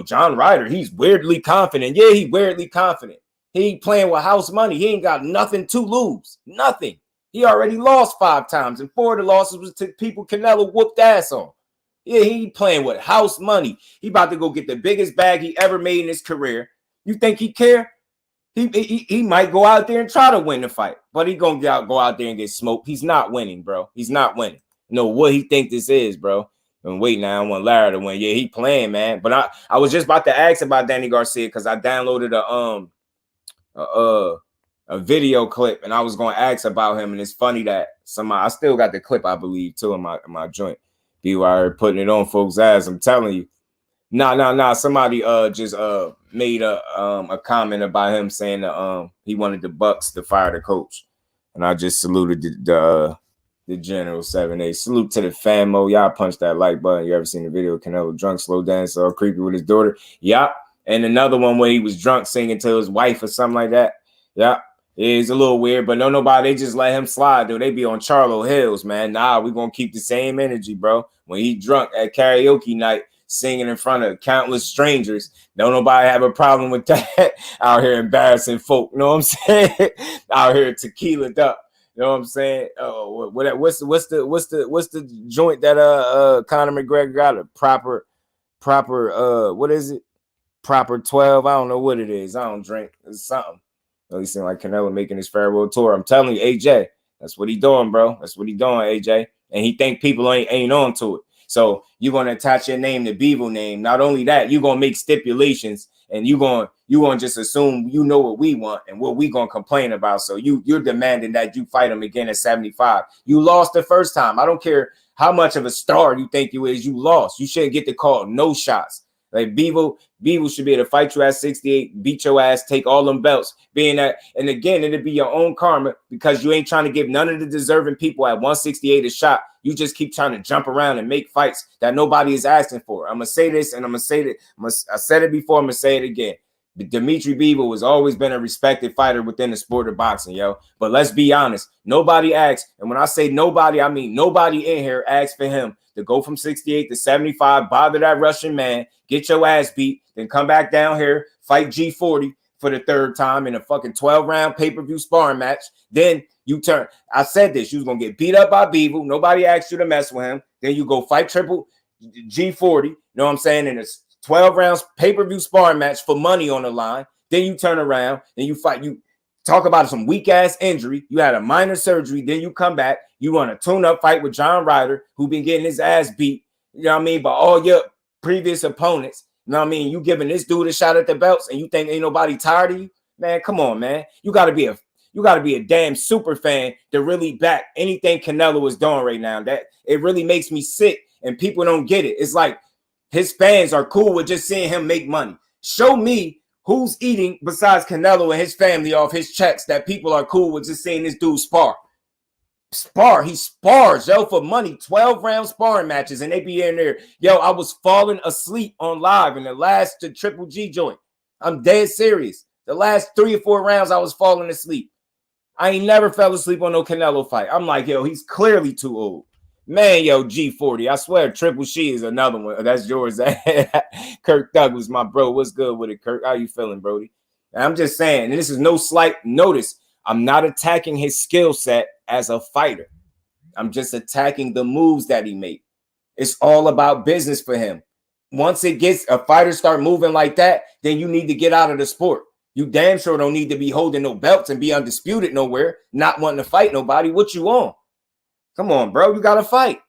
John Ryder, he's weirdly confident. Yeah, he's weirdly confident. He ain't playing with house money. He ain't got nothing to lose. Nothing. He already lost 5 times, and 4 of the losses was to people Canelo whooped ass on. Yeah, he ain't playing with house money. He about to go get the biggest bag he ever made in his career. You think he care? He might go out there and try to win the fight, but he gonna go out there and get smoked. He's not winning, bro. He's not winning. You know what he think this is, bro? And wait, now I want Lara to win. Yeah, he playing, man. But I was just about to ask about Danny Garcia because I downloaded a video clip and I was going to ask about him. And it's funny that I still got the clip, I believe, too, in my joint. BYR putting it on folks' ass. I'm telling you. Nah. Somebody just made a comment about him saying that he wanted the Bucks to fire the coach. And I just saluted the general 7A. Salute to the famo. Y'all punch that like button. You ever seen the video of Canelo drunk, slow dance, all creepy with his daughter? Yup. And another one where he was drunk singing to his wife or something like that. Yup. It's a little weird, but nobody, they just let him slide, dude. They be on Charlo Hills, man. Nah, we gonna keep the same energy, bro. When he drunk at karaoke night, singing in front of countless strangers, don't nobody have a problem with that. Out here embarrassing folk, you know what I'm saying? Out here tequila'd up. You know what I'm saying? Oh, what's the joint that Conor McGregor got? A proper what is it? Proper 12. I don't know what it is. I don't drink. It's something. He seemed like Canelo making his farewell tour. I'm telling you, AJ, that's what he doing, bro. That's what he doing, AJ. And he think people ain't on to it. So you're gonna attach your name to Bevo name. Not only that, you're gonna make stipulations, and you're gonna just assume you know what we want and what we gonna complain about. So you're demanding that you fight him again at 75. You lost the first time. I don't care how much of a star you think you is. You lost. You shouldn't get the call. No shots. Like Bevo should be able to fight you at 68, beat your ass, take all them belts. Being that, and again, it'll be your own karma because you ain't trying to give none of the deserving people at 168 a shot. You just keep trying to jump around and make fights that nobody is asking for. I'm gonna say this, and I'm gonna say that. I said it before. I'm gonna say it again. Dimitri Bivol has always been a respected fighter within the sport of boxing, yo. But let's be honest, nobody asks, and when I say nobody, I mean nobody in here asks for him to go from 68 to 75, bother that Russian man, get your ass beat, then come back down here, fight G40 for the third time in a fucking 12-round pay-per-view sparring match. Then you turn. I said this, you was gonna get beat up by Bivol. Nobody asked you to mess with him. Then you go fight triple G40. You know what I'm saying? In a 12 rounds pay-per-view sparring match for money on the line. Then you turn around and you fight. You talk about some weak-ass injury. You had a minor surgery. Then you come back. You want a tune-up fight with John Ryder, who been getting his ass beat, you know what I mean, by all your previous opponents. You know what I mean? You giving this dude a shot at the belts and you think ain't nobody tired of you? Man, come on, man. You gotta be a damn super fan to really back anything Canelo is doing right now. That it really makes me sick, and people don't get it. It's like his fans are cool with just seeing him make money. Show me who's eating besides Canelo and his family off his checks that people are cool with just seeing this dude spar. He spars, yo, for money. 12-round sparring matches, and they be in there. Yo, I was falling asleep on live in the last Triple G joint. I'm dead serious. The last 3 or 4 rounds, I was falling asleep. I ain't never fell asleep on no Canelo fight. I'm like, yo, he's clearly too old. Man, yo, G40. I swear, Triple She is another one. That's yours. Kirk Douglas, my bro. What's good with it, Kirk? How you feeling, Brody? And I'm just saying, and this is no slight notice. I'm not attacking his skill set as a fighter. I'm just attacking the moves that he made. It's all about business for him. Once it gets a fighter start moving like that, then you need to get out of the sport. You damn sure don't need to be holding no belts and be undisputed nowhere, not wanting to fight nobody. What you on? Come on, bro. You got to fight.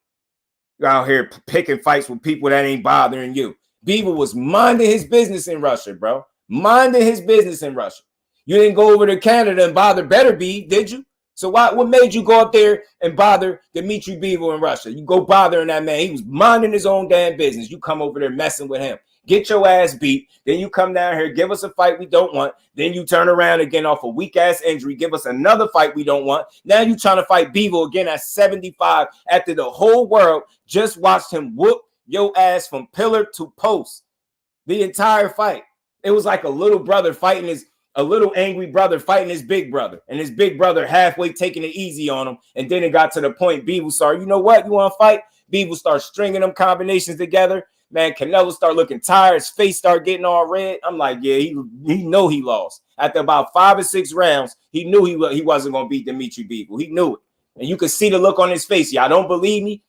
You're out here picking fights with people that ain't bothering you. Bivol was minding his business in Russia, bro. Minding his business in Russia. You didn't go over to Canada and bother Better B, did you? So what made you go up there and bother Dimitri Bivol in Russia? You go bothering that man. He was minding his own damn business. You come over there messing with him. Get your ass beat. Then you come down here, give us a fight we don't want. Then you turn around again off a weak-ass injury, give us another fight we don't want. Now you trying to fight Bivol again at 75 after the whole world just watched him whoop your ass from pillar to post. The entire fight. It was like a little brother fighting a little angry brother fighting his big brother, and his big brother halfway taking it easy on him. And then it got to the point Bivol started, you know what? You want to fight? Bivol start stringing them combinations together. Man, Canelo start looking tired. His face start getting all red. I'm like, yeah, he know he lost. After about 5 or 6 rounds, he knew he wasn't going to beat Dimitri Bivol. He knew it. And you could see the look on his face. Y'all don't believe me?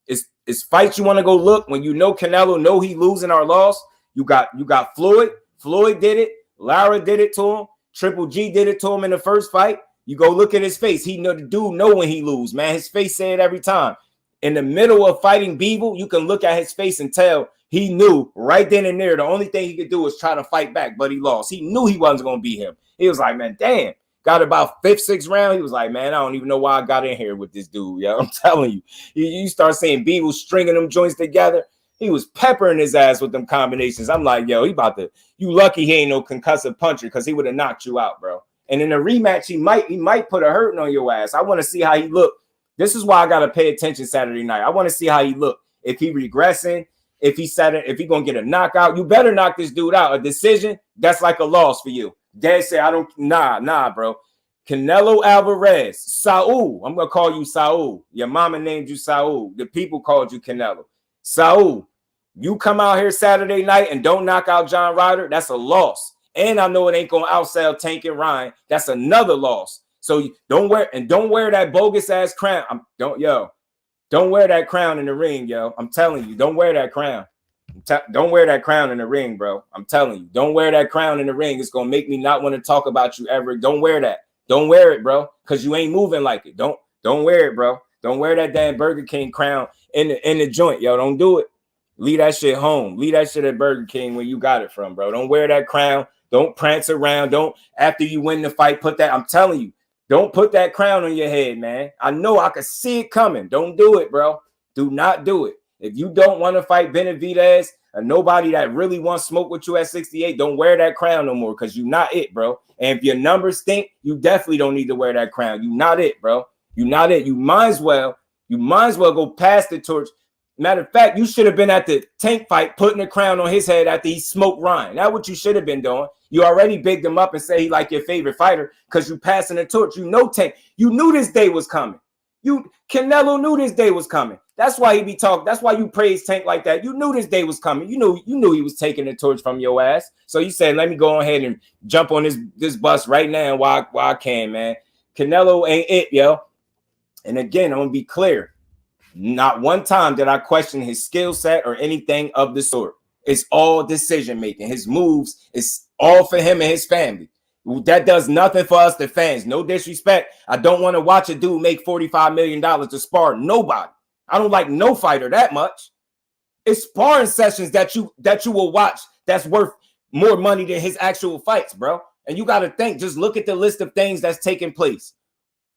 It's fights you want to go look when you know Canelo know he losing or lost. You got Floyd. Floyd did it. Lara did it to him. Triple G did it to him in the first fight. You go look at his face. He know the dude know when he lose, man. His face said every time. In the middle of fighting Bivol, you can look at his face and tell he knew right then and there the only thing he could do was try to fight back, but he lost. He knew he wasn't going to beat him. He was like, man, damn. Got about 5th, 6th round. He was like, man, I don't even know why I got in here with this dude. Yeah, I'm telling you. You start seeing Bivol stringing them joints together. He was peppering his ass with them combinations. I'm like, yo, you lucky he ain't no concussive puncher because he would have knocked you out, bro. And in a rematch, he might put a hurting on your ass. I want to see how he look. This is why I got to pay attention Saturday night. I want to see how he look. If he regressing, if he going to get a knockout, you better knock this dude out. A decision, that's like a loss for you. Dad said, nah, bro. Canelo Alvarez, Saul. I'm going to call you Saul. Your mama named you Saul. The people called you Canelo. Saul, you come out here Saturday night and don't knock out John Ryder, that's a loss. And I know it ain't going to outsell Tank and Ryan. That's another loss. So don't wear that bogus ass crown. Don't wear that crown in the ring, yo. I'm telling you, don't wear that crown. Don't wear that crown in the ring, bro. I'm telling you, don't wear that crown in the ring. It's gonna make me not want to talk about you ever. Don't wear that. Don't wear it, bro, because you ain't moving like it. Don't wear it, bro. Don't wear that damn Burger King crown in the joint, yo. Don't do it. Leave that shit home. Leave that shit at Burger King where you got it from, bro. Don't wear that crown. Don't prance around. Don't, after you win the fight, put that, I'm telling you, don't put that crown on your head, man. I know I can see it coming. Don't do it, bro. Do not do it. If you don't want to fight Benavidez or nobody that really wants smoke with you at 68, don't wear that crown no more because you're not it, bro. And if your numbers stink, you definitely don't need to wear that crown. You're not it, bro. You're not it. You might as well go past the torch. Matter of fact, you should have been at the Tank fight putting the crown on his head after he smoked Ryan. That's what you should have been doing. You already bigged him up and say he like your favorite fighter because you passing the torch. You know Tank. You knew this day was coming. Canelo knew this day was coming. That's why he be talking. That's why you praise Tank like that. You knew this day was coming. You knew he was taking the torch from your ass. So you said, let me go ahead and jump on this bus right now while I can, man. Canelo ain't it, yo. And again, I'm gonna be clear. Not one time did I question his skill set or anything of the sort. It's all decision making. His moves is all for him and his family. That does nothing for us, the fans. No disrespect. I don't want to watch a dude make $45 million to spar nobody. I don't like no fighter that much. It's sparring sessions that you will watch that's worth more money than his actual fights, bro. And you got to think, just look at the list of things that's taking place.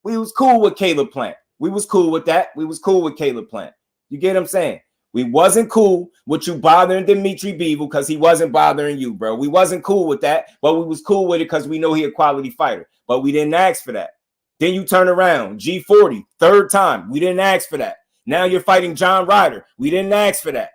We was cool with Caleb Plant. We was cool with that. We was cool with Caleb Plant. You get what I'm saying? We wasn't cool with you bothering Dimitri Bivol because he wasn't bothering you, bro. We wasn't cool with that, but we was cool with it because we know he a quality fighter. But we didn't ask for that. Then you turn around, G40, third time. We didn't ask for that. Now you're fighting John Ryder. We didn't ask for that.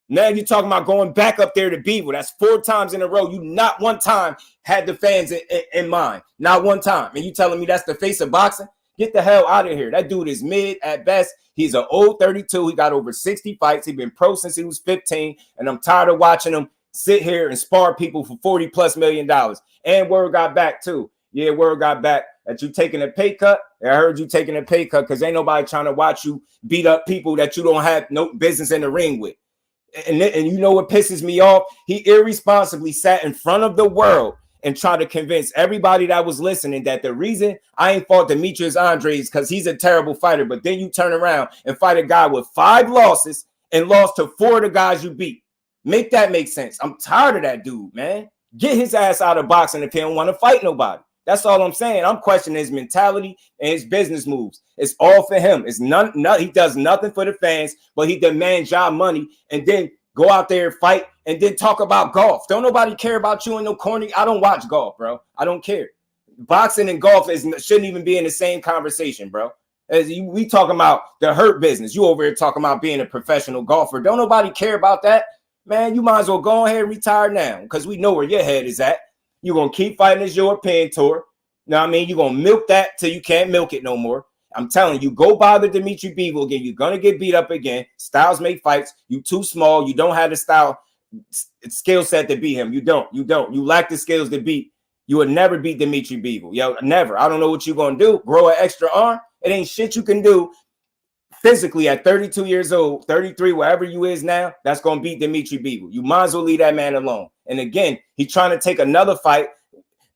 Now you're talking about going back up there to Bivol. That's 4 times in a row. You not one time had the fans in mind. Not one time. And you telling me that's the face of boxing? Get the hell out of here. That dude is mid at best. He's an old 32. He got over 60 fights. He's been pro since he was 15. And I'm tired of watching him sit here and spar people for $40+ million. And word got back too. Yeah, word got back that you taking a pay cut. I heard you taking a pay cut because ain't nobody trying to watch you beat up people that you don't have no business in the ring with. And you know what pisses me off? He irresponsibly sat in front of the world and try to convince everybody that was listening that the reason I ain't fought DEMETRIUS is because he's a terrible fighter. But then you turn around and fight a guy with 5 losses and lost to 4 of the guys you beat. Make that make sense. I'm tired of that dude, man. Get his ass out of boxing if he don't want to fight nobody. That's all I'm saying. I'm questioning his mentality and his business moves. It's all for him. It's none. He does nothing for the fans, but he demands y'all money and then go out there and fight and then talk about golf. Don't nobody care about you in no corny. I don't watch golf, bro. I don't care. Boxing and golf shouldn't even be in the same conversation, bro. We talking about the hurt business. You over here talking about being a professional golfer. Don't nobody care about that, man. You might as well go ahead and retire now because we know where your head is at. You're going to keep fighting this European tour. You know what I mean? You're going to milk that till you can't milk it no more. I'm telling you, go bother Dimitri Bivol again. You're going to get beat up again. Styles make fights. You too small. You don't have the skill set to beat him. You don't. You lack the skills to beat. You would never beat Dimitri Bivol. Yo, never. I don't know what you're going to do. Grow an extra arm. It ain't shit you can do physically at 32 years old, 33, wherever you is now. That's going to beat Dimitri Bivol. You might as well leave that man alone. And again, he's trying to take another fight.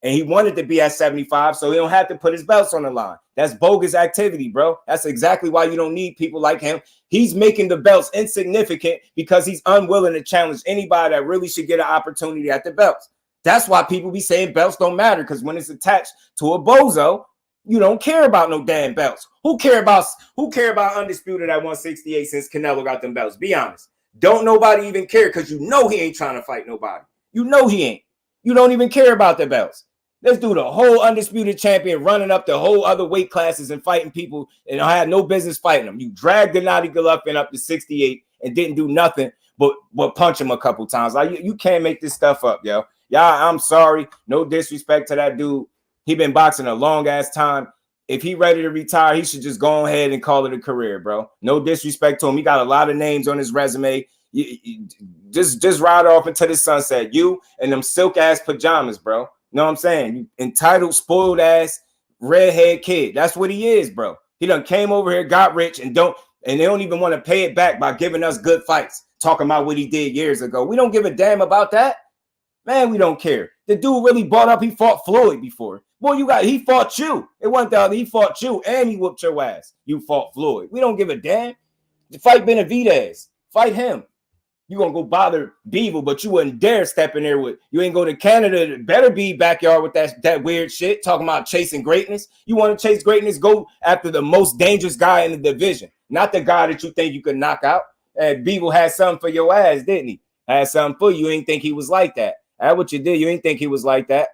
And he wanted to be at 75, so he don't have to put his belts on the line. That's bogus activity, bro. That's exactly why you don't need people like him. He's making the belts insignificant because he's unwilling to challenge anybody that really should get an opportunity at the belts. That's why people be saying belts don't matter, because when it's attached to a bozo, you don't care about no damn belts. Who care about Undisputed at 168 since Canelo got them belts? Be honest. Don't nobody even care because you know he ain't trying to fight nobody. You know he ain't. You don't even care about the belts. Let's do the whole undisputed champion running up the whole other weight classes and fighting people, and I had no business fighting them. You dragged Gennady Golovkin up to 68 and didn't do nothing but punch him a couple times. Like you can't make this stuff up, yo. Y'all, I'm sorry. No disrespect to that dude. He been boxing a long ass time. If he ready to retire, he should just go ahead and call it a career, bro. No disrespect to him. He got a lot of names on his resume. Just ride off into the sunset. You and them silk ass pajamas, bro. Know what I'm saying? You entitled, spoiled ass, redhead kid. That's what he is, bro. He done came over here, got rich, and they don't even want to pay it back by giving us good fights, talking about what he did years ago. We don't give a damn about that. Man, we don't care. The dude really bought up, he fought Floyd before. Boy, he fought you. It wasn't the other, he fought you and he whooped your ass. You fought Floyd. We don't give a damn. Fight Benavidez. Fight him. You gonna go bother Beaver, but you wouldn't dare step in there with. You ain't go to Canada. It better be backyard with that weird shit. Talking about chasing greatness. You want to chase greatness? Go after the most dangerous guy in the division, not the guy that you think you could knock out. And Beaver had something for your ass, didn't he? Had something for you. You ain't think he was like that. That's what you did. You ain't think he was like that.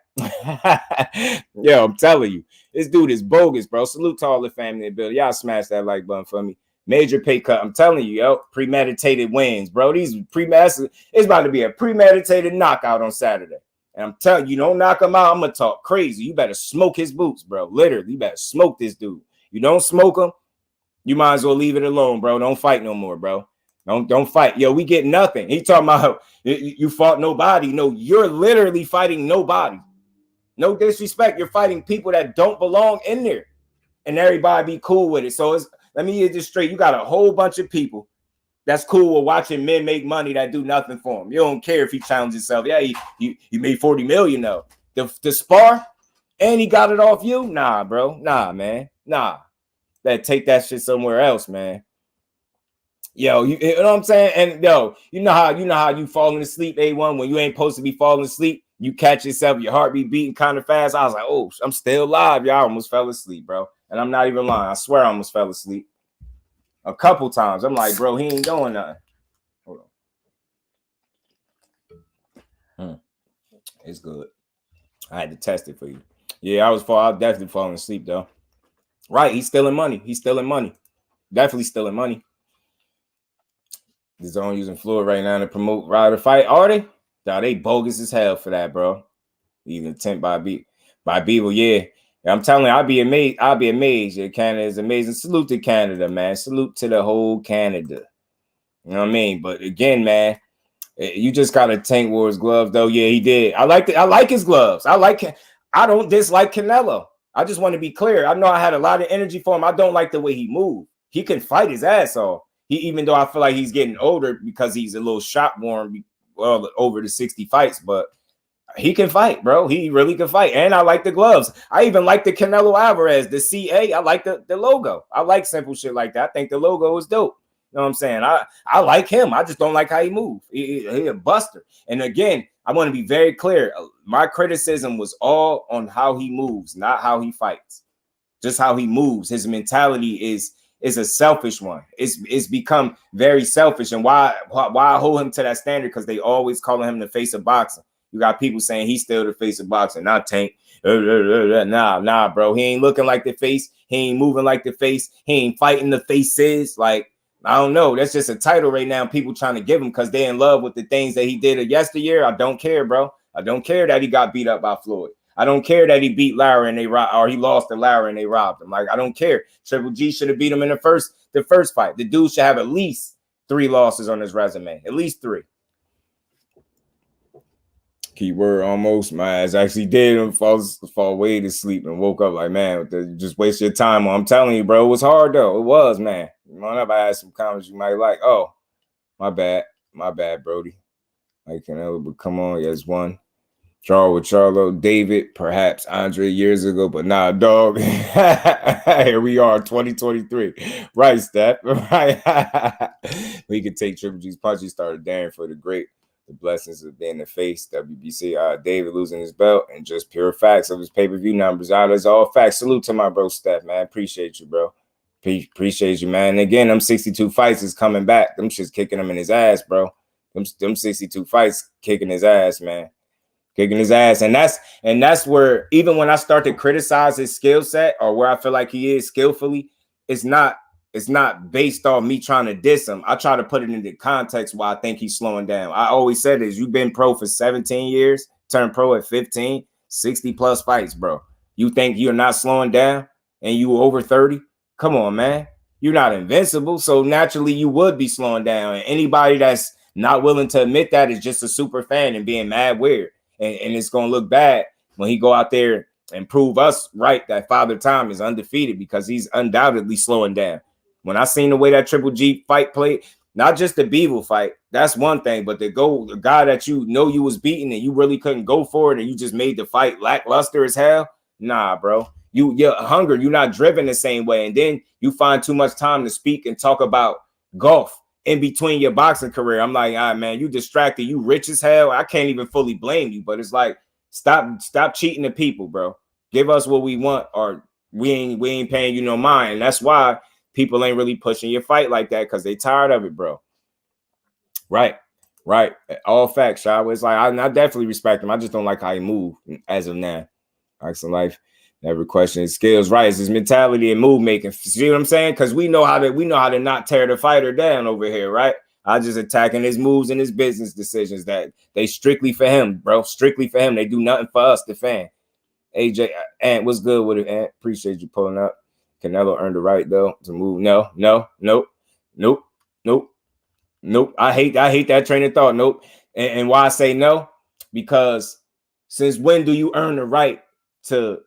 Yo, I'm telling you, this dude is bogus, bro. Salute to all the family and Bill. Y'all smash that like button for me. Major pay cut. I'm telling you, yo, premeditated wins, bro. These it's about to be a premeditated knockout on Saturday. And I'm telling you, don't knock him out. I'm gonna talk crazy. You better smoke his boots, bro. Literally, you better smoke this dude. You don't smoke him, you might as well leave it alone, bro. Don't fight no more, bro. Don't fight. Yo, we get nothing. He talking about you fought nobody. No, you're literally fighting nobody. No disrespect. You're fighting people that don't belong in there. And everybody be cool with it. So let me get this straight. You got a whole bunch of people that's cool with watching men make money that do nothing for him. You don't care if he challenges himself. Yeah, he made 40 million though. The spar and he got it off you? Nah, bro. Nah, man. Nah. Better take that shit somewhere else, man. Yo, you know what I'm saying? And yo, you know how you falling asleep, A1, when you ain't supposed to be falling asleep, you catch yourself, your heartbeat beating kind of fast. I was like, oh, I'm still alive. Y'all almost fell asleep, bro. And I'm not even lying. I swear I almost fell asleep a couple times. I'm like, bro, he ain't doing nothing. Hold on. It's good. I had to test it for you. Yeah, I was definitely falling asleep though. Right, he's stealing money. He's stealing money. Definitely stealing money. The zone using Floyd right now to promote Ryder fight. Are they? Nah, they bogus as hell for that, bro. Even attempt by Beaver. Yeah. I'm telling you, I'll be amazed. Yeah, Canada is amazing. Salute to Canada, man. Salute to the whole Canada. You know what I mean? But again, man, you just gotta Tank Wars gloves, though. Yeah, he did. I like his gloves. I don't dislike Canelo. I just want to be clear. I know I had a lot of energy for him. I don't like the way he moved. He can fight his ass off. Even though I feel like he's getting older because he's a little shot worn, well, over the 60 fights, but he can fight, bro. He really can fight. And I like the gloves. I even like the Canelo Alvarez, the CA. I like the logo. I like simple shit like that. I think the logo is dope. You know what I'm saying? I like him. I just don't like how he moves. He a buster. And again, I want to be very clear. My criticism was all on how he moves, not how he fights. Just how he moves. His mentality is a selfish one. It's become very selfish. And why I hold him to that standard? Because they always calling him the face of boxing. You got people saying he's still the face of boxing, not Tank. Nah, bro. He ain't looking like the face. He ain't moving like the face. He ain't fighting the faces. Like, I don't know. That's just a title right now. People trying to give him because they in love with the things that he did yesteryear. I don't care, bro. I don't care that he got beat up by Floyd. I don't care that he beat Lara and they robbed, or he lost to Lara and they robbed him. Like, I don't care. Triple G should have beat him in the first fight. The dude should have at least 3 losses on his resume. At least 3. Keyword almost. My ass actually did fall way to sleep and woke up like, man, just waste your time. I'm telling you, bro, it was hard though. It was, man. You know, I had some comments you might like. Oh, my bad, Brody. Like, but come on, yes, one. Draw with Charlo, David, perhaps Andre years ago, but nah, dog. Here we are, 2023. Right, Steph. Right. We could take Triple G's punch. He started daring for the blessings of being the face. WBC, David losing his belt, and just pure facts of his pay-per-view numbers. That's all facts. Salute to my bro, Steph, man. Appreciate you, bro. Appreciate you, man. And again, them 62 fights is coming back. Them shit's kicking him in his ass, bro. Them 62 fights kicking his ass, man. Kicking his ass. And that's where, even when I start to criticize his skill set or where I feel like he is skillfully, it's not based on me trying to diss him. I try to put it into context why I think he's slowing down. I always said this. You've been pro for 17 years, turned pro at 15, 60 plus fights, bro. You think you're not slowing down and you over 30? Come on, man. You're not invincible. So naturally you would be slowing down. And anybody that's not willing to admit that is just a super fan and being mad weird. And it's going to look bad when he go out there and prove us right that Father Time is undefeated, because he's undoubtedly slowing down. When I seen the way that Triple G fight played, not just the Beaver fight, that's one thing, but the guy that you know you was beating and you really couldn't go for it and you just made the fight lackluster as hell. Nah, bro. You're hunger. You're not driven the same way. And then you find too much time to speak and talk about golf in between your boxing career. I'm like, all right, man, you distracted, you rich as hell. I can't even fully blame you, but it's like, stop cheating the people, bro. Give us what we want, or we ain't paying you no mind. And that's why people ain't really pushing your fight like that, because they tired of it, bro. Right. All facts, Shaw. It's like, I definitely respect him. I just don't like how he move as of now. Boxing life, never question his skills. Right, it's his mentality and move making. See what I'm saying? Because we know how to not tear the fighter down over here, right? I just attacking his moves and his business decisions that they strictly for him, bro. Strictly for him. They do nothing for us, the fan. AJ, Ant, what's good with it, Ant? Appreciate you pulling up. Canelo earned the right though to move. Nope. I hate that train of thought. Nope. And why I say no? Because since when do you earn the right to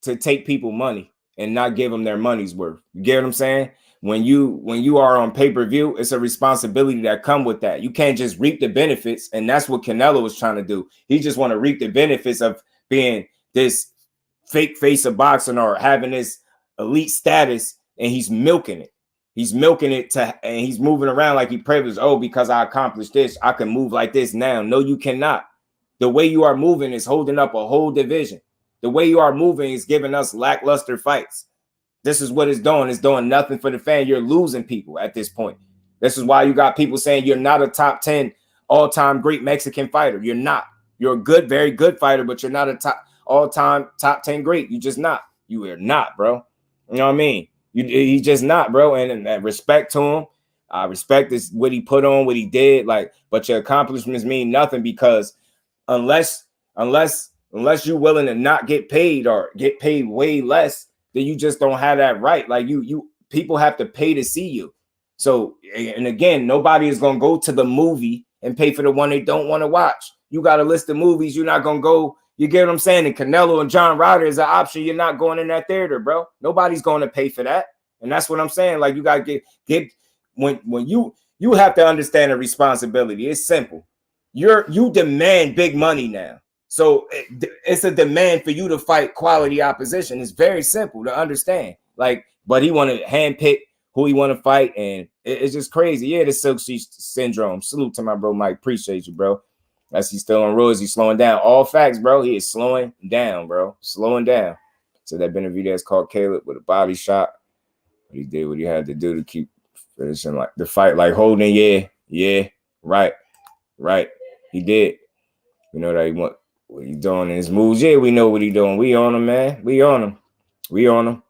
take people money and not give them their money's worth? You get what I'm saying? When you are on pay-per-view, it's a responsibility that come with that. You can't just reap the benefits, and that's what Canelo was trying to do. He just want to reap the benefits of being this fake face of boxing or having this elite status, and he's milking it. He's milking it and he's moving around like he privileged. Oh, because I accomplished this, I can move like this now. No, you cannot. The way you are moving is holding up a whole division. The way you are moving is giving us lackluster fights. This is what it's doing. It's doing nothing for the fan. You're losing people at this point. This is why you got people saying you're not a top 10 all-time great Mexican fighter. You're not. You're a good, very good fighter, but you're not a all-time top 10 great. You just not. You are not, bro. You know what I mean? He's just not, bro. And respect to him. I respect this, what he put on, what he did. Like, but your accomplishments mean nothing, because unless you're willing to not get paid or get paid way less, then you just don't have that right. Like people have to pay to see you. So, and again, nobody is going to go to the movie and pay for the one they don't want to watch. You got a list of movies. You're not going to go. You get what I'm saying? And Canelo and John Ryder is an option. You're not going in that theater, bro. Nobody's going to pay for that. And that's what I'm saying. Like, you got to get when you have to understand the responsibility. It's simple. You demand big money now. So it's a demand for you to fight quality opposition. It's very simple to understand. Like, but he want to handpick who he want to fight, and it's just crazy. Yeah, the Silk Sheet syndrome. Salute to my bro Mike. Appreciate you, bro. As he's still on roads, he's slowing down. All facts, bro. He is slowing down, bro. Slowing down. So that Benavidez called Caleb with a body shot. But he did what he had to do to keep finishing like the fight, like holding. Yeah, right. He did. You know that he want what he doing in his moves. Yeah, we know what he doing. We on him, man. We on him.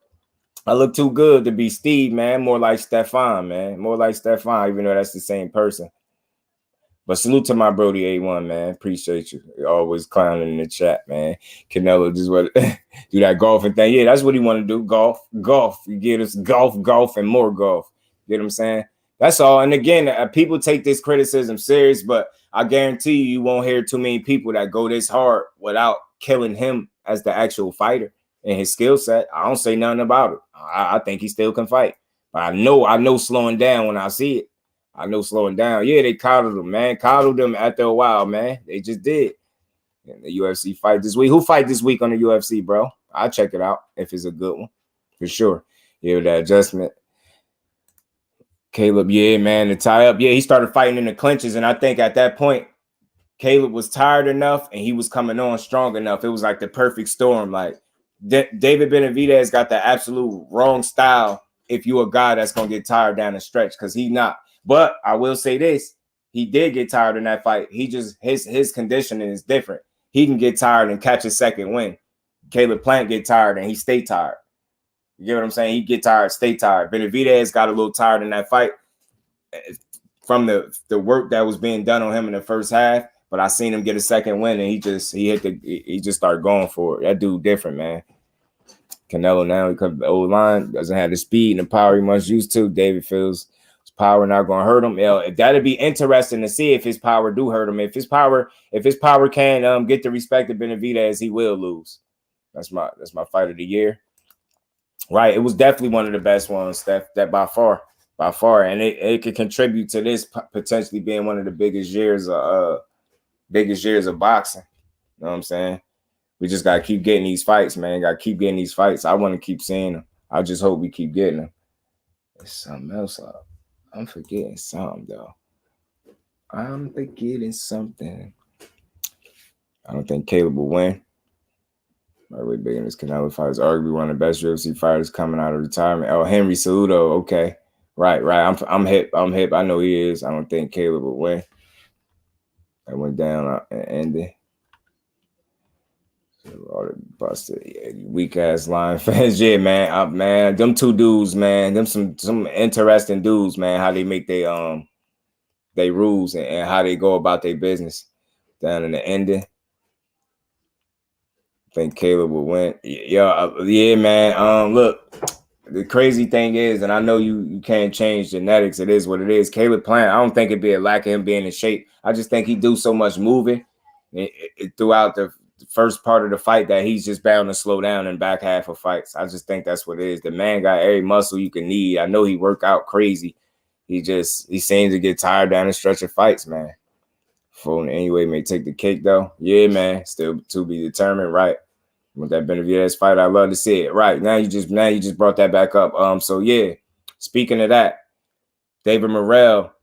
I look too good to be Steve, man. More like Stefan, man. More like Stefan, even though that's the same person. But salute to my Brody A1, man. Appreciate you. You're always clowning in the chat, man. Canelo just want to do that golfing thing. Yeah, that's what he want to do. Golf. You get us golf, and more golf. You get what I'm saying? That's all. And again, people take this criticism serious, but I guarantee you won't hear too many people that go this hard without killing him as the actual fighter and his skill set. I don't say nothing about it. I think he still can fight. But I know slowing down when I see it. I know slowing down. Yeah, they coddled him, man. Coddled him after a while, man. They just did. And the UFC fight this week. Who fight this week on the UFC, bro? I'll check it out if it's a good one. For sure. Yeah, that adjustment. Caleb, yeah, man, the tie up. Yeah, he started fighting in the clinches. And I think at that point, Caleb was tired enough and he was coming on strong enough. It was like the perfect storm. Like David Benavidez got the absolute wrong style if you're a guy that's going to get tired down the stretch, because he's not. But I will say this. He did get tired in that fight. He just, his conditioning is different. He can get tired and catch a second win. Caleb Plant get tired and he stay tired. You get what I'm saying? He get tired, stay tired. Benavidez got a little tired in that fight from the work that was being done on him in the first half. But I seen him get a second win, and he just started going for it. That dude different, man. Canelo now, because the old line doesn't have the speed and the power he must used to. David feels his power not going to hurt him. That'd be interesting to see if his power do hurt him. If his power can get the respect of Benavidez, he will lose. That's my fight of the year. Right, it was definitely one of the best ones that by far, and it could contribute to this potentially being one of the biggest years of boxing. You know what I'm saying? We just gotta keep getting these fights, man. Gotta keep getting these fights. I want to keep seeing them. I just hope we keep getting them. There's something else I'm forgetting something though. I'm forgetting something. I don't think Caleb will win. My way big in this Canelo fight is arguably one of the best UFC fighters coming out of retirement. Oh, Henry Cejudo. Okay, right. I'm hip. I know he is. I don't think Caleb will win. I went down and ended. All the busted, weak ass line fans. Yeah, man. Man, them two dudes, man. Them some interesting dudes, man. How they make they rules and how they go about their business. Down in the ending, I think Caleb will win. Yeah, man. Look, the crazy thing is, and I know you can't change genetics. It is what it is. Caleb playing. I don't think it'd be a lack of him being in shape. I just think he do so much moving throughout the first part of the fight that he's just bound to slow down in back half of fights. I just think that's what it is. The man got every muscle you can need. I know he work out crazy. He seems to get tired down the stretch of fights, man. Phone anyway may take the cake though. Yeah, man. Still to be determined, right? With that Benavidez fight, I love to see it. Right. Now you just brought that back up. So yeah, speaking of that, David Morrell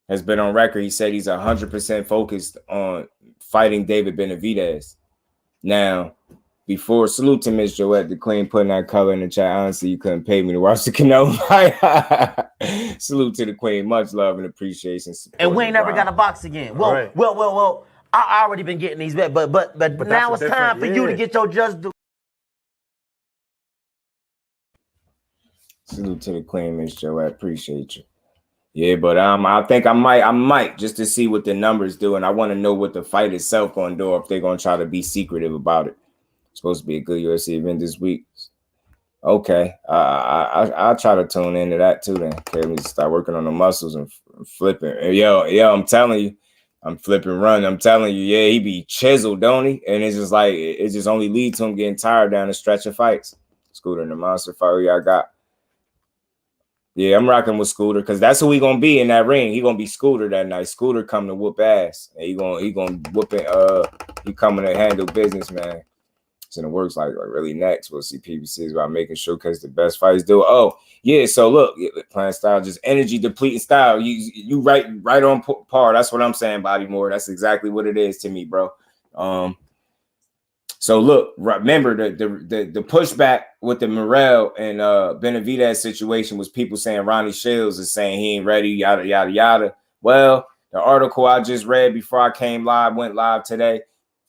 has been on record. He said he's 100% focused on fighting David Benavidez. Now, before, salute to Miss Joette, the queen, putting that color in the chat. Honestly, you couldn't pay me to watch the Canelo fight. Salute to the queen. Much love and appreciation. And we ain't never got a box again. Well, I already been getting these bets, but now it's time for you to get your JusDueBoxing. Salute to the queen, Miss Joette. Appreciate you. Yeah, but I think I might just to see what the numbers do, and I want to know what the fight itself going to do, or if they're going to try to be secretive about it. It's supposed to be a good UFC event this week. Okay, I'll try to tune into that too. Then okay, let me start working on the muscles and flipping. Yo, I'm telling you, I'm flipping run. I'm telling you, yeah, he be chiseled, don't he? And it's just like it just only leads to him getting tired down the stretch of fights. Scooter in the monster fight I got. Yeah, I'm rocking with Scooter because that's who he gonna be in that ring. He gonna be Scooter that night. Scooter coming to whoop ass. And he gonna whoop it. He coming to handle business, man. So it works like really next. We'll see PBC is about making sure because the best fights do. Oh yeah, so look, playing style, just energy depleting style. You right on par. That's what I'm saying, Bobby Moore. That's exactly what it is to me, bro. So look, remember the pushback with the Morrell and Benavidez situation was people saying Ronnie Shields is saying he ain't ready, yada yada yada. Well, the article I just read before I went live today,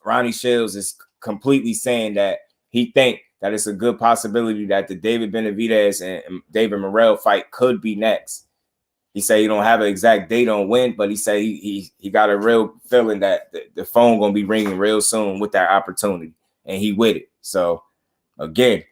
Ronnie Shields is completely saying that he think that it's a good possibility that the David Benavidez and David Morrell fight could be next. He said he don't have an exact date on when, but he said he got a real feeling that the phone gonna be ringing real soon with that opportunity. And he with it. So again,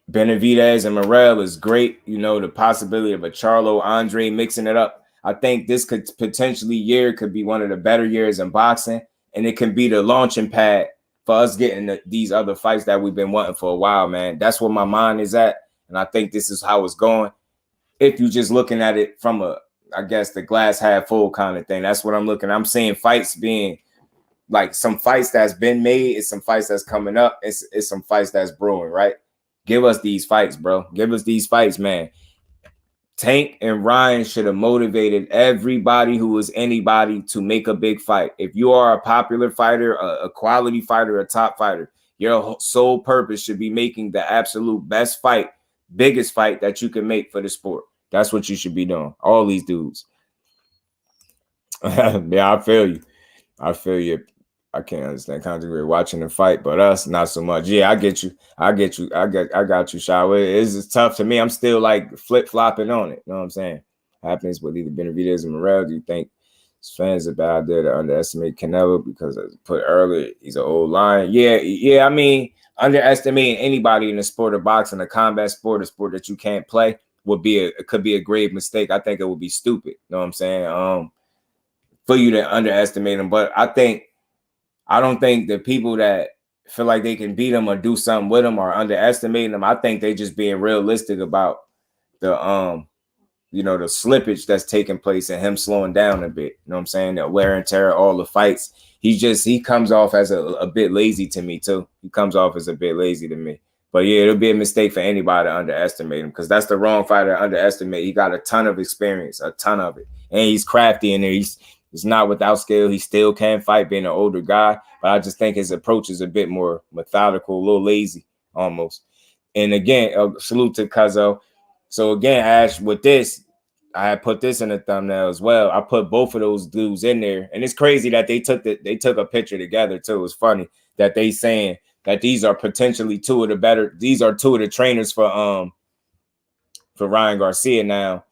Benavidez and Morrell is great. You know, the possibility of a Charlo, Andrade mixing it up. I think this could potentially could be one of the better years in boxing. And it can be the launching pad for us getting these other fights that we've been wanting for a while, man. That's where my mind is at. And I think this is how it's going. If you're just looking at it from I guess, the glass half full kind of thing. That's what I'm looking at. I'm seeing fights being like some fights that's been made. It's some fights that's coming up. It's some fights that's brewing, right? Give us these fights, bro. Give us these fights, man. Tank and Ryan should have motivated everybody who is anybody to make a big fight. If you are a popular fighter, a quality fighter, a top fighter, your sole purpose should be making the absolute best fight, biggest fight that you can make for the sport. That's what you should be doing. All these dudes. Yeah, I feel you. I can't understand constantly watching the fight, but us not so much. Yeah, I get you. I got you, Shaw. It's tough to me. I'm still like flip-flopping on it. You know what I'm saying? Happens with either Benavidez and Morrell. Do you think his fans are bad there to underestimate Canelo because, as I put earlier, he's an old lion? Yeah. I mean, underestimating anybody in the sport of boxing, a combat sport, a sport that you can't play, could be a grave mistake. I think it would be stupid. You know what I'm saying? For you to underestimate him, but I don't think the people that feel like they can beat him or do something with him are underestimating him. I think they just being realistic about the the slippage that's taking place and him slowing down a bit. You know what I'm saying? The wear and tear, all the fights. He comes off as a bit lazy to me too. He comes off as a bit lazy to me. But yeah, it'll be a mistake for anybody to underestimate him because that's the wrong fighter to underestimate. He got a ton of experience, a ton of it. And he's crafty in there. He's not without skill. He still can fight being an older guy. But I just think his approach is a bit more methodical, a little lazy almost. And again, salute to Cuzzo. So again, Ash, with this, I had put this in the thumbnail as well. I put both of those dudes in there. And it's crazy that they took a picture together too. It's funny that they saying that these are potentially two of the trainers for Ryan Garcia. Now,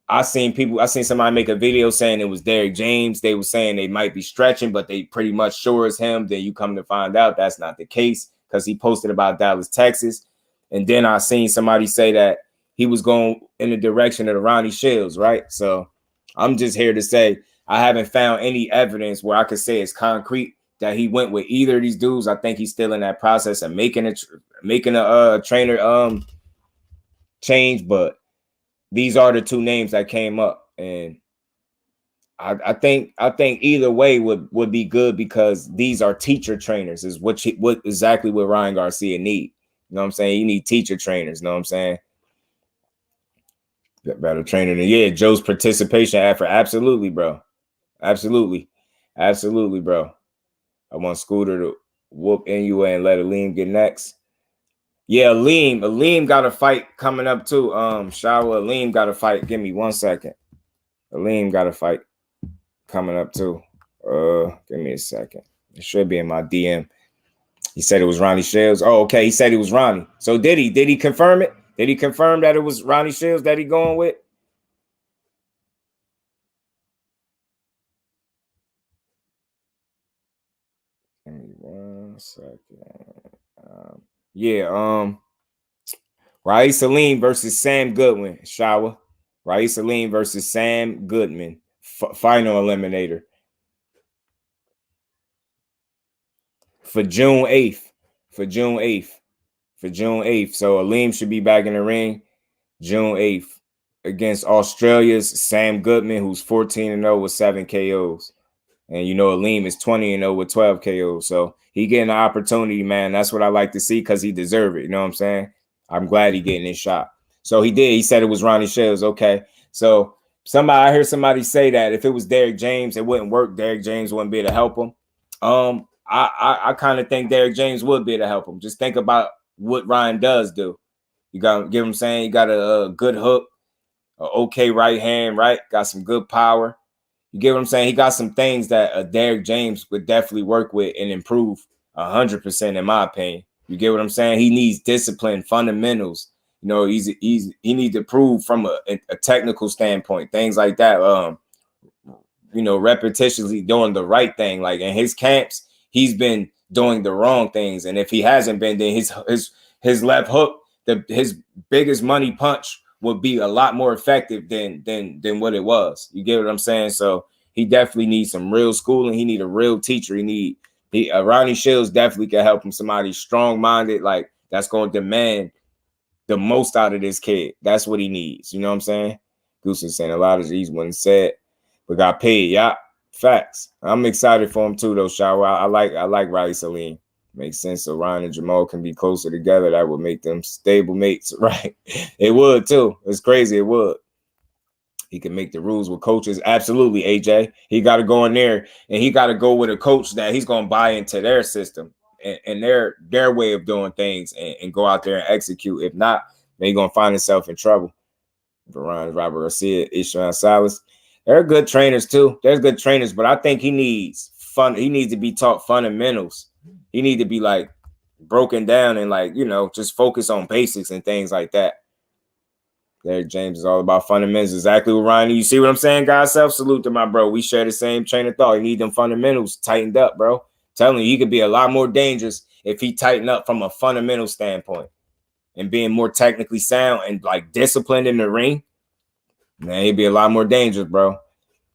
I seen somebody make a video saying it was Derrick James. They were saying they might be stretching, but they pretty much sure as him. Then you come to find out that's not the case because he posted about Dallas, Texas. And then I seen somebody say that he was going in the direction of the Ronnie Shields, right? So I'm just here to say I haven't found any evidence where I could say it's concrete that he went with either of these dudes. I think he's still in that process of making a trainer change, but these are the two names that came up, and I think either way would be good because these are teacher trainers. Is what exactly what Ryan Garcia need. You know what I'm saying? You need teacher trainers. You know what I'm saying? Better trainer than Joe's participation effort. Absolutely, bro. Absolutely, bro. I want Scooter to whoop NUA and let Aleem get next. Yeah, Aleem got a fight coming up too. Shawa, Aleem got a fight. Give me 1 second. Aleem got a fight coming up too. Give me a second. It should be in my DM. He said it was Ronnie Shields. Oh, okay. He said it was Ronnie. So did he? Did he confirm it? Did he confirm that it was Ronnie Shields that he going with? Give me 1 second. Raees Salim versus Sam Goodwin. Shawa. Raees Salim versus Sam Goodman. Final eliminator. For June 8th. So Aleem should be back in the ring June 8th against Australia's Sam Goodman, who's 14-0 with 7 KOs. And you know Aleem is 20-0 with 12 KOs. So he getting an opportunity, man. That's what I like to see because he deserves it. You know what I'm saying? I'm glad he getting his shot. So he did. He said it was Ronnie Shields. Okay. So I heard somebody say that if it was Derrick James, it wouldn't work. Derrick James wouldn't be able to help him. I kind of think Derrick James would be able to help him. Just think about what Ryan does do. You got, give him saying, you got a good hook, a okay right hand, right? Got some good power. You get what I'm saying? He got some things that Derrick James would definitely work with and improve 100% in my opinion. You get what I'm saying? He needs discipline, fundamentals. You know, he needs to prove from a technical standpoint, things like that. You know, repetitiously doing the right thing. Like in his camps, he's been doing the wrong things. And if he hasn't been, then his left hook, his biggest money punch would be a lot more effective than what it was. You get what I'm saying? So he definitely needs some real schooling. He need a real teacher. Ronnie Shields definitely can help him. Somebody strong-minded, like that's going to demand the most out of this kid. That's what he needs. You know what I'm saying? Goose is saying a lot of these wasn't said, but got paid. Yeah, facts. I'm excited for him too, though, Shawa. I like Raees Salim. Makes sense. So Ryan and Jamal can be closer together. That would make them stable mates, right? It would too. It's crazy. It would. He can make the rules with coaches. Absolutely, AJ. He got to go in there and he got to go with a coach that he's going to buy into their system and their way of doing things and go out there and execute. If not, then he's going to find himself in trouble. Ryan, Robert Garcia, Ishan Salas. They're good trainers too. There's good trainers, but I think he needs to be taught fundamentals. He need to be like broken down and like, you know, just focus on basics and things like that. Derrick James is all about fundamentals. Exactly what Ryan. You see what I'm saying, guys? Self-salute to my bro. We share the same train of thought. You need them fundamentals tightened up, bro. Telling you, he could be a lot more dangerous if he tightened up from a fundamental standpoint and being more technically sound and like disciplined in the ring. Man, he'd be a lot more dangerous, bro.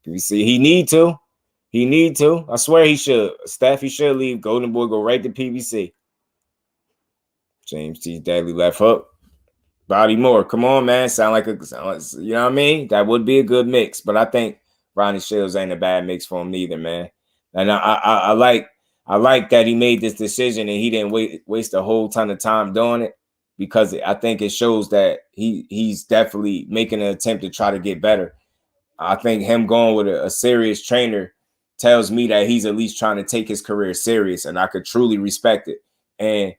You see, he need to. I swear he should. Steph, he should leave. Golden Boy go right to PBC. James T. Deadly left hook. Body Moore. Come on, man. Sound like you know what I mean? That would be a good mix. But I think Ronnie Shields ain't a bad mix for him neither, man. And I like that he made this decision and he didn't waste a whole ton of time doing it. because I think it shows that he's definitely making an attempt to try to get better. I think him going with a serious trainer tells me that he's at least trying to take his career serious, and I could truly respect it. And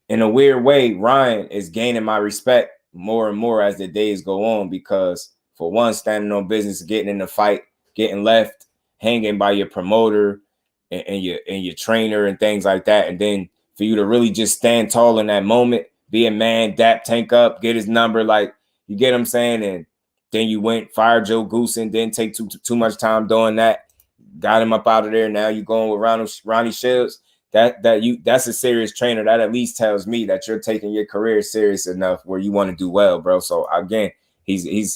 in a weird way, Ryan is gaining my respect more and more as the days go on, because for one, standing on business, getting in the fight, getting left hanging by your promoter and your trainer and things like that, and then for you to really just stand tall in that moment, be a man, dap Tank up, get his number, like, you get what I'm saying, and then you went, fired Joe Goosen, didn't take too much time doing that, got him up out of there. Now you're going with Ronnie Shields. That's a serious trainer. That at least tells me that you're taking your career serious enough where you want to do well, bro. So again, he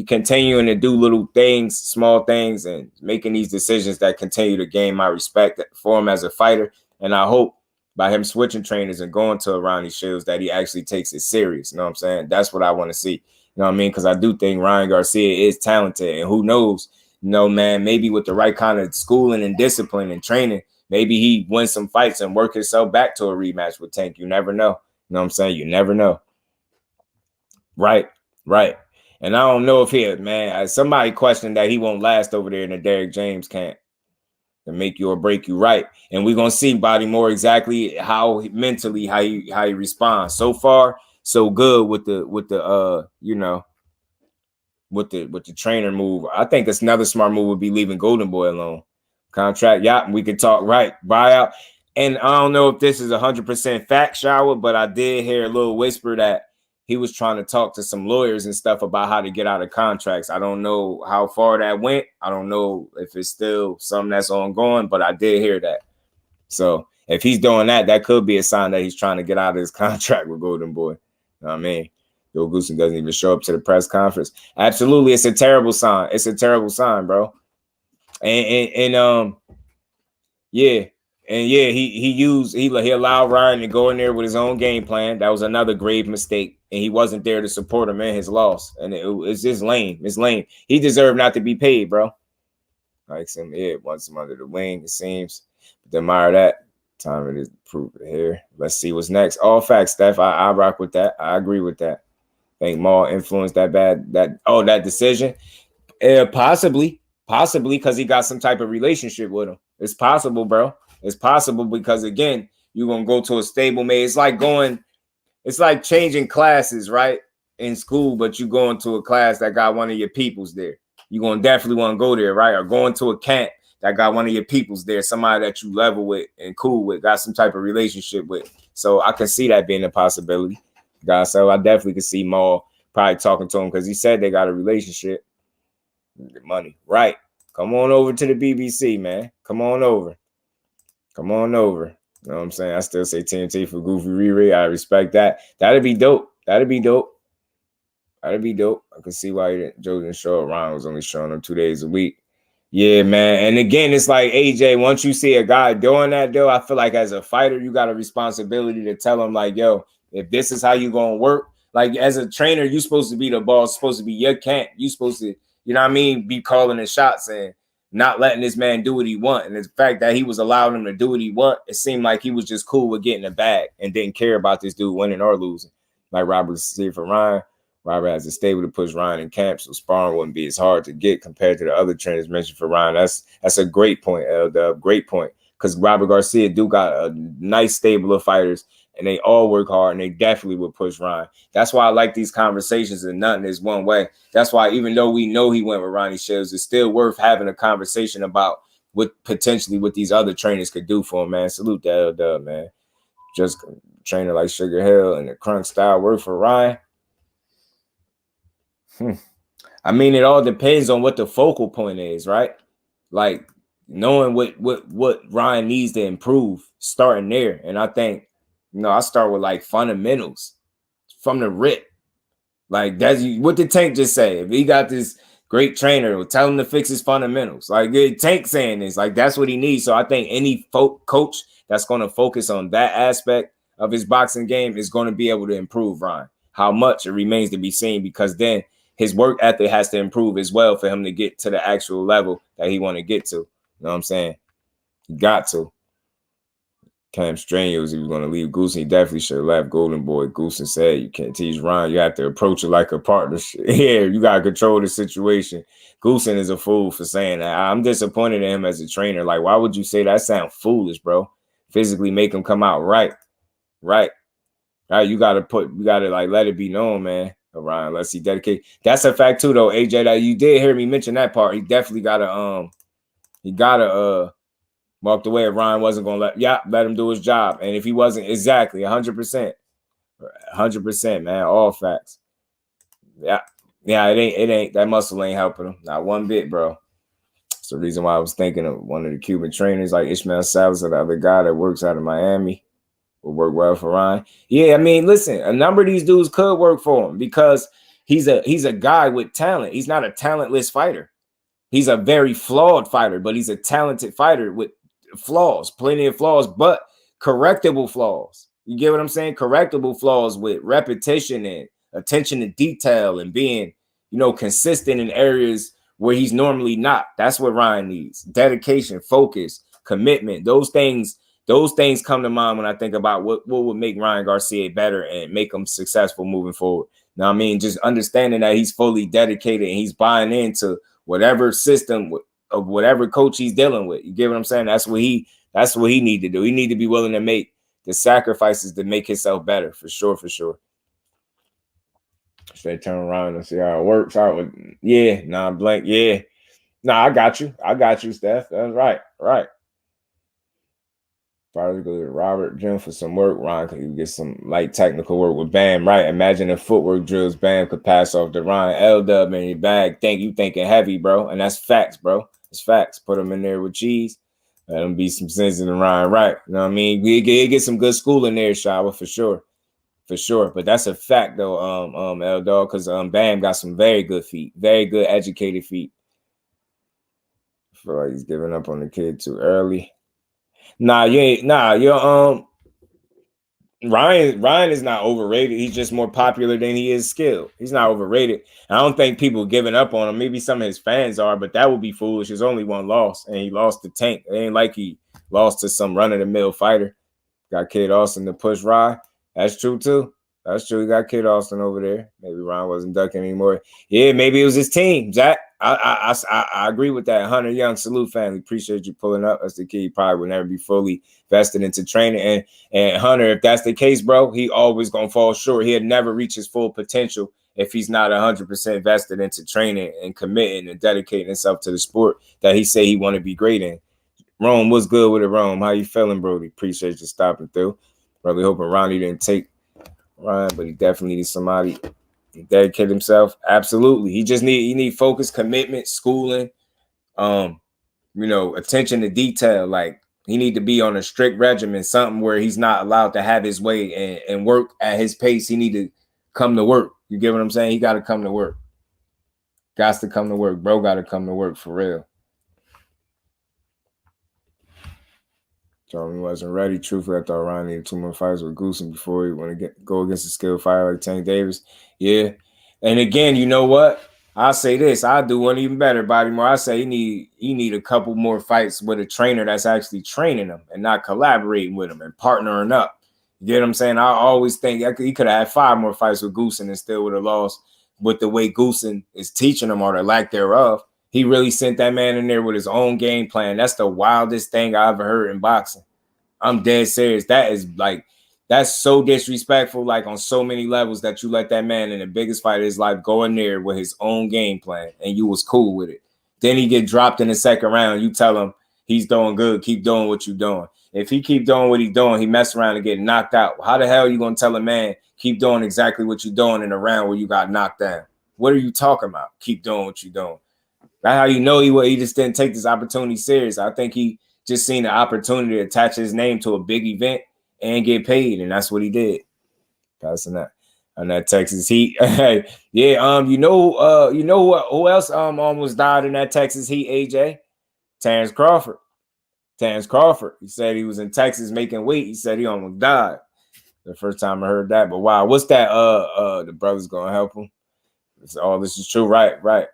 continuing to do little things, small things, and making these decisions that continue to gain my respect for him as a fighter. And I hope by him switching trainers and going to a Ronnie Shields that he actually takes it serious. You know what I'm saying? That's what I want to see. You know what I mean? Because I do think Ryan Garcia is talented, and who knows, you know, man, maybe with the right kind of schooling and discipline and training, maybe he wins some fights and work himself back to a rematch with Tank. You never know. You know what I'm saying? You never know. Right. And I don't know if somebody questioned that he won't last over there in the Derrick James camp to make you or break you, right? And we're gonna see Body more exactly how mentally how he responds. So far, so good with the trainer move. I think it's another smart move would be leaving Golden Boy alone. Contract, yeah, we could talk, right? Buyout. And I don't know if this is 100% fact, Shower, but I did hear a little whisper that he was trying to talk to some lawyers and stuff about how to get out of contracts. I don't know how far that went. I don't know if it's still something that's ongoing, but I did hear that. So if he's doing that, that could be a sign that he's trying to get out of his contract with Golden Boy. You know what I mean? Joe Goosen doesn't even show up to the press conference. Absolutely, it's a terrible sign. It's a terrible sign, bro. He allowed Ryan to go in there with his own game plan. That was another grave mistake, and he wasn't there to support him in his loss. And it's just lame. It's lame. He deserved not to be paid, bro. Like wants him under the wing, it seems. But admire that. Time it is proof here. Let's see what's next. All facts, Steph. I rock with that. I agree with that. Think Maul influenced that decision. Possibly because he got some type of relationship with him. It's possible, bro. It's possible because, again, you're going to go to a stablemate. It's like changing classes, right, in school, but you going to a class that got one of your peoples there. You're going to definitely want to go there, right? Or going to a camp that got one of your peoples there, somebody that you level with and cool with, got some type of relationship with. So I can see that being a possibility, guys. So I definitely can see Maul probably talking to him because he said they got a relationship. The money, right? Come on over to the BBC, man. Come on over. You know what I'm saying? I still say TNT for Goofy Riri. I respect that. That'd be dope. I can see why Joe didn't show up. Ryan was only showing up 2 days a week. Yeah, man. And again, it's like AJ, once you see a guy doing that, though, I feel like as a fighter, you got a responsibility to tell him, like, yo, if this is how you gonna work, like as a trainer, you're supposed to be the boss, supposed to be your camp. You're supposed to, you know what I mean, be calling the shots and not letting this man do what he want. And the fact that he was allowing him to do what he want, it seemed like he was just cool with getting a bag and didn't care about this dude winning or losing. Like Robert said for Ryan, Robert has a stable to push Ryan in camp, so sparring wouldn't be as hard to get compared to the other trainers mentioned for Ryan. That's a great point, L-Dub. Great point. Because Robert Garcia do got a nice stable of fighters, and they all work hard, and they definitely would push Ryan. That's why I like these conversations, and nothing is one way. That's why even though we know he went with Ronnie Shields, it's still worth having a conversation about what these other trainers could do for him, man. Salute to L-Dub, man. Just a trainer like Sugar Hill and the Crunk style work for Ryan. I mean, it all depends on what the focal point is, right? Like knowing what Ryan needs to improve, starting there. And I think, I start with like fundamentals from the rip. Like that's what did Tank just say? If he got this great trainer, tell him to fix his fundamentals. Like Tank saying this, like that's what he needs. So I think any coach that's going to focus on that aspect of his boxing game is going to be able to improve Ryan. How much it remains to be seen, because then his work ethic has to improve as well for him to get to the actual level that he want to get to. You know what I'm saying? You got to. Cam Strenuous, he was going to leave Goosen. He definitely should have left Golden Boy. Goosen said, you can't teach Ryan. You have to approach it like a partnership. Yeah, you got to control the situation. Goosen is a fool for saying that. I'm disappointed in him as a trainer. Like, why would you say that? Sound foolish, bro. Physically make him come out right. Right. You got to like let it be known, man. Ryan, unless he dedicate. That's a fact too, though, AJ. That you did hear me mention that part. He definitely gotta walked away if Ryan wasn't gonna let him do his job. And if he wasn't, exactly 100%. 100%, man. All facts. Yeah, it ain't that muscle ain't helping him. Not one bit, bro. It's the reason why I was thinking of one of the Cuban trainers like Ishmael Salas or the other guy that works out of Miami. Will work well for Ryan. Yeah, I mean, listen, a number of these dudes could work for him because he's a guy with talent. He's not a talentless fighter. He's a very flawed fighter, but he's a talented fighter with flaws, plenty of flaws, but correctable flaws. You get what I'm saying? Correctable flaws with repetition and attention to detail and being, consistent in areas where he's normally not. That's what Ryan needs. Dedication, focus, commitment, those things come to mind when I think about what would make Ryan Garcia better and make him successful moving forward. Now, I mean, just understanding that he's fully dedicated and he's buying into whatever system of whatever coach he's dealing with. You get what I'm saying? That's what he need to do. He need to be willing to make the sacrifices to make himself better, for sure, for sure. They turn around and see how it works out with, blank. Yeah. I got you, Steph. That's right. Probably go to Robert Jim for some work. Ryan could get some light technical work with Bam. Right. Imagine if footwork drills Bam could pass off to Ryan. L-Dub in your bag. You thinking heavy, bro. And that's facts, bro. It's facts. Put them in there with cheese. Let them be some sense in the Ryan. Right. You know what I mean? We get some good school in there, Shaba, for sure. For sure. But that's a fact though, L-Dog, because Bam got some very good feet. Very good educated feet. I feel like he's giving up on the kid too early. Ryan is not overrated. He's just more popular than he is skilled. He's not overrated. I don't think people giving up on him. Maybe some of his fans are, but that would be foolish. There's only one loss, and he lost to Tank. It ain't like he lost to some run-of-the-mill fighter. Got Kid Austin to push Ryan. That's true, too. That's true. He got Kid Austin over there. Maybe Ryan wasn't ducking anymore. Yeah, maybe it was his team, Zach. I agree with that. Hunter Young, salute family. Appreciate you pulling up. That's the key. He probably will never be fully vested into training. And Hunter, if that's the case, bro, he always gonna fall short. He'll never reach his full potential if he's not 100% vested into training and committing and dedicating himself to the sport that he say he want to be great in. Rome, what's good with it, Rome? How you feeling, Brody? Appreciate you stopping through. Really hoping Ronnie didn't take Ryan, but he definitely needs somebody. He dedicate himself. Absolutely. He need focus, commitment, schooling, attention to detail. Like he need to be on a strict regimen, something where he's not allowed to have his way and work at his pace. He need to come to work. You get what I'm saying? He got to come to work. Got to come to work. Bro got to come to work for real. Told me he wasn't ready. Truthfully, I thought Ryan needed 2 more fights with Goosen before he want to go against a skilled fighter like Tank Davis. Yeah. And again, you know what? I'll say this. I'll do one even better, Bodymore. I say he need a couple more fights with a trainer that's actually training him and not collaborating with him and partnering up. You get what I'm saying? I always think he could have had 5 more fights with Goosen and still would have lost with the way Goosen is teaching him or the lack thereof. He really sent that man in there with his own game plan. That's the wildest thing I ever heard in boxing. I'm dead serious. That's so disrespectful, like on so many levels, that you let that man in the biggest fight of his life go in there with his own game plan and you was cool with it. Then he get dropped in the second round. You tell him he's doing good. Keep doing what you're doing. If he keep doing what he's doing, he mess around and get knocked out. How the hell are you going to tell a man keep doing exactly what you're doing in a round where you got knocked down? What are you talking about? Keep doing what you're doing. That's how you know he just didn't take this opportunity serious. I think he just seen the opportunity to attach his name to a big event and get paid, and that's what he did. Passing that on that Texas Heat. Yeah, who else almost died in that Texas Heat, AJ? Terrence Crawford. He said he was in Texas making weight. He said he almost died. The first time I heard that. But wow, what's that? The brother's gonna help him. All this is true, right?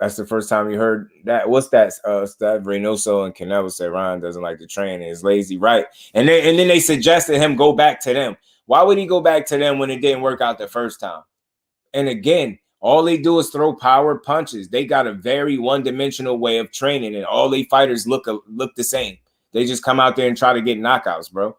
That's the first time you heard that. What's that? That Reynoso and Canelo said Ryan doesn't like to train and is lazy, right? And then they suggested him go back to them. Why would he go back to them when it didn't work out the first time? And again, all they do is throw power punches. They got a very one-dimensional way of training, and all they fighters look the same. They just come out there and try to get knockouts, bro.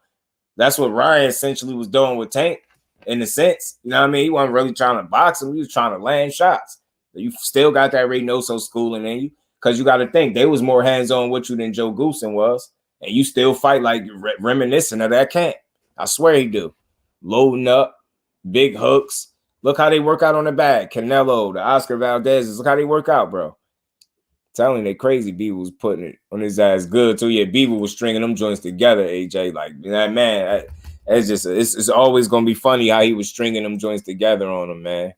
That's what Ryan essentially was doing with Tank, in a sense. You know what I mean? He wasn't really trying to box him. He was trying to land shots. You still got that Reynoso schooling in you, because you got to think they was more hands-on with you than Joe Goosen was, and you still fight like reminiscent of that camp. I swear he do. Loading up, big hooks. Look how they work out on the bag. Canelo, the Oscar Valdez's. Look how they work out, bro. Telling you, they crazy. Beaver was putting it on his ass good too. Yeah, Beaver was stringing them joints together. AJ, like that man. It's always gonna be funny how he was stringing them joints together on him, man.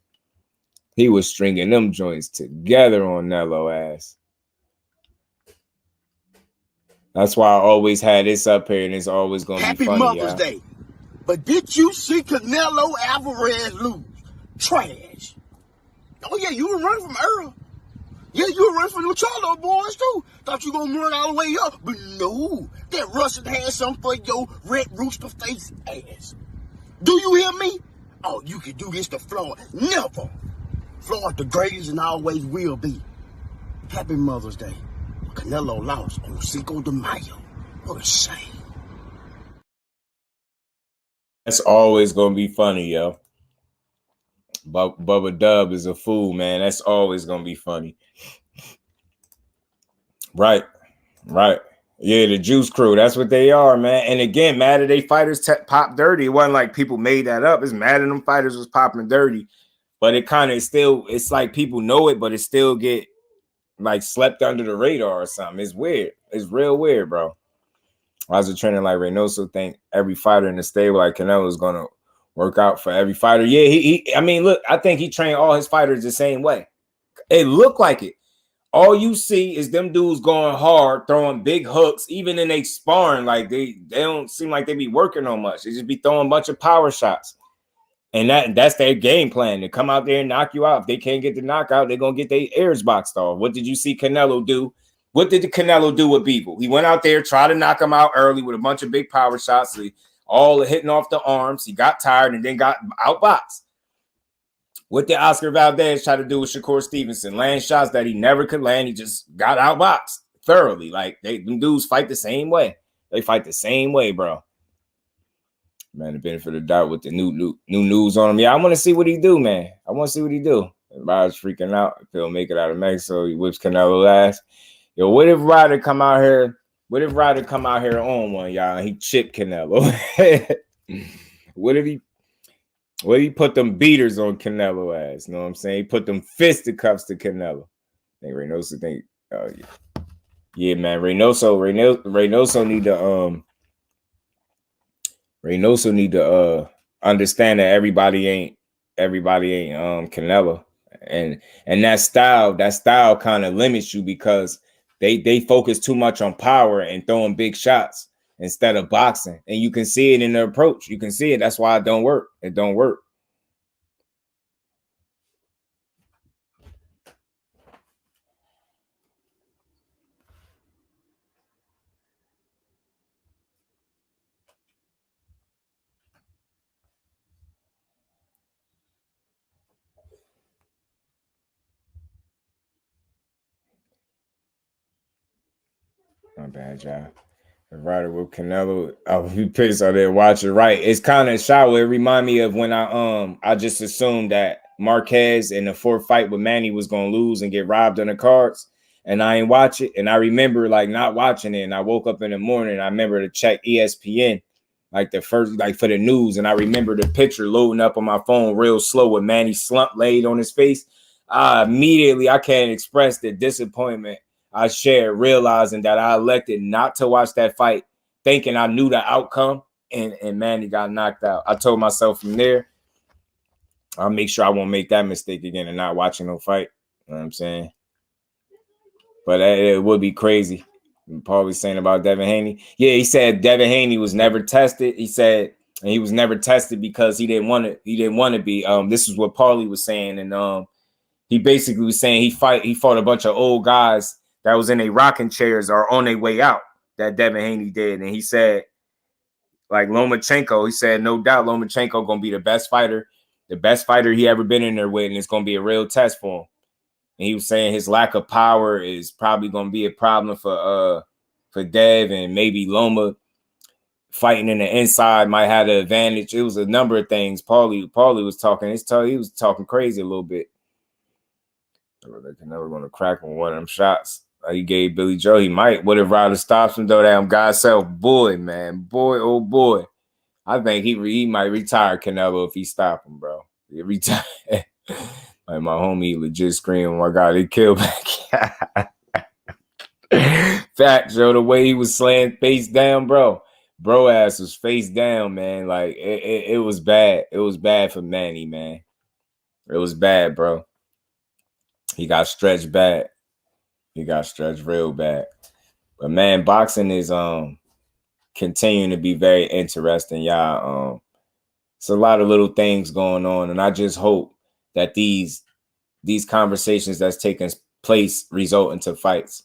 He was stringing them joints together on Nello ass. That's why I always had this up here, and it's always gonna be funny. Happy Mother's Day. But did you see Canelo Alvarez lose? Trash. Oh yeah, you were running from Earl. Yeah, you were running from the Charlo boys too. Thought you were gonna run all the way up, but no. That Russian had something for your red rooster face ass. Do you hear me? Oh, you can do this to Floyd. Never. Floyd the greatest and always will be. Happy Mother's Day. Canelo lost on Cinco de Mayo. What a shame. That's always gonna be funny, yo. Bubba Dub is a fool, man. That's always gonna be funny. Right. Yeah, the Juice Crew. That's what they are, man. And again, mad at they fighters pop dirty. It wasn't like people made that up. It's mad at them fighters was popping dirty. But it kind of still, it's like people know it, but it still get like slept under the radar or something. It's weird. It's real weird, bro. I was a trainer like Reynoso think every fighter in the stable like Canelo is gonna work out for every fighter. Yeah, I mean, look, I think he trained all his fighters the same way. It looked like it. All you see is them dudes going hard, throwing big hooks, even in they sparring. Like they don't seem like they be working on much. They just be throwing a bunch of power shots. And that's their game plan, to come out there and knock you out. If they can't get the knockout, they're going to get their ears boxed off. What did you see Canelo do? What did the Canelo do with Beagle? He went out there, tried to knock him out early with a bunch of big power shots. All hitting off the arms. He got tired and then got outboxed. What did Oscar Valdez try to do with Shakur Stevenson? Land shots that he never could land. He just got outboxed thoroughly. Like, them dudes fight the same way. They fight the same way, bro. Man, the benefit of the doubt with the new news on him. Yeah, I want to see what he do, man. I want to see what he do. Everybody's freaking out. If he'll make it out of Mexico, he whips Canelo ass. Yo, what if Ryder come out here? What if Ryder come out here on one, y'all, and he chipped Canelo? What if he put them beaters on Canelo ass? You know what I'm saying? He put them fisticuffs to Canelo. I think Reynoso think, oh yeah. Yeah, man. Reynoso need to understand that everybody ain't Canelo, and that style kind of limits you, because they focus too much on power and throwing big shots instead of boxing, and you can see it in their approach. You can see it. That's why it don't work. It don't work. My bad, y'all. Ryder with Canelo. I'll be pissed out there watching. Right. It's kind of shallow. It remind me of when I just assumed that Marquez in the fourth fight with Manny was gonna lose and get robbed on the cards. And I ain't watch it. And I remember like not watching it. And I woke up in the morning. I remember to check ESPN, like the first, like for the news. And I remember the picture loading up on my phone real slow with Manny slump laid on his face. Immediately, I can't express the disappointment I shared, realizing that I elected not to watch that fight, thinking I knew the outcome, and Manny got knocked out. I told myself from there, I'll make sure I won't make that mistake again and not watching no fight. You know what I'm saying? But it would be crazy. Paulie saying about Devin Haney. Yeah, he said Devin Haney was never tested. He said, and he was never tested because he didn't want to be. This is what Paulie was saying, and he basically was saying he fought a bunch of old guys that was in their rocking chairs or on their way out that Devin Haney did. And he said, like Lomachenko, he said, no doubt Lomachenko going to be the best fighter he ever been in there with, and it's going to be a real test for him. And he was saying his lack of power is probably going to be a problem for Dev, and maybe Loma fighting in the inside might have the advantage. It was a number of things. Paulie was talking. He was talking crazy a little bit. They're never going to crack him with one of them shots. He gave Billy Joe. He might. What if Ryder stops him, though? Damn God self. Boy, man. Boy, oh boy. I think he might retire Canelo if he stop him, bro. He retire. Like my homie legit screaming, oh my God, they killed back. Fact, Joe, the way he was slaying face down, bro. Bro ass was face down, man. Like it was bad. It was bad for Manny, man. It was bad, bro. He got stretched bad. He got stretched real bad. But man, boxing is continuing to be very interesting, y'all. It's a lot of little things going on, and I just hope that these conversations that's taking place result into fights.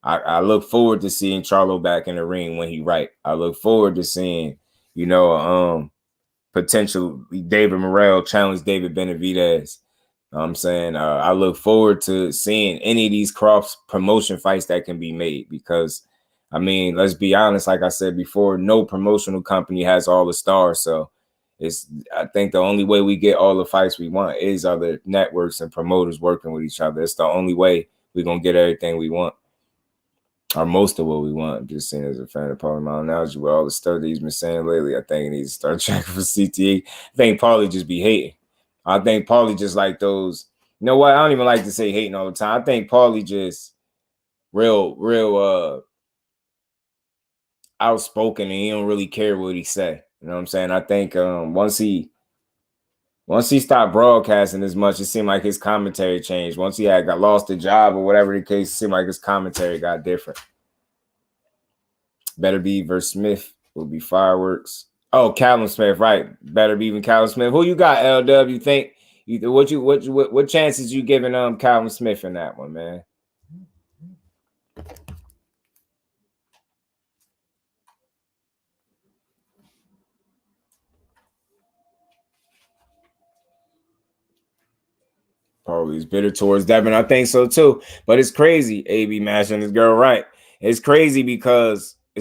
I look forward to seeing Charlo back in the ring when he right. I look forward to seeing, potential David Morrell challenge David Benavidez. I'm saying I look forward to seeing any of these cross promotion fights that can be made, because I mean, let's be honest, like I said before, no promotional company has all the stars. So I think the only way we get all the fights we want is other networks and promoters working with each other. It's the only way we're going to get everything we want, or most of what we want. I'm just saying, as a fan of Paulie Malignaggi, with all the stuff that he's been saying lately, I think he needs to start checking for CTE. I think Paulie just be hating. I think Paulie just like those. You know what? I don't even like to say hating all the time. I think Paulie just real outspoken, and he don't really care what he say. You know what I'm saying? I think once he stopped broadcasting as much, it seemed like his commentary changed. Once he got lost a job or whatever the case, it seemed like his commentary got different. Better Be versus Smith will be fireworks. Oh, Callum Smith, right? Better Be even Callum Smith. Who you got, LW? You think what chances you giving Callum Smith in that one, man? Paulie's bitter towards Devin. I think so too. But it's crazy. AB mashing this girl right. It's crazy because he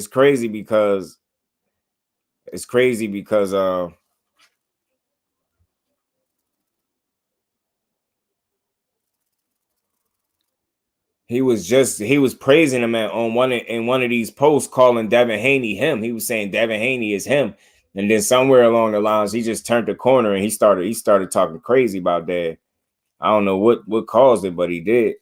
was praising him in one of these posts, calling Devin Haney him. He was saying Devin Haney is him. And then somewhere along the lines, he just turned the corner and he started talking crazy about that. I don't know what caused it, but he did.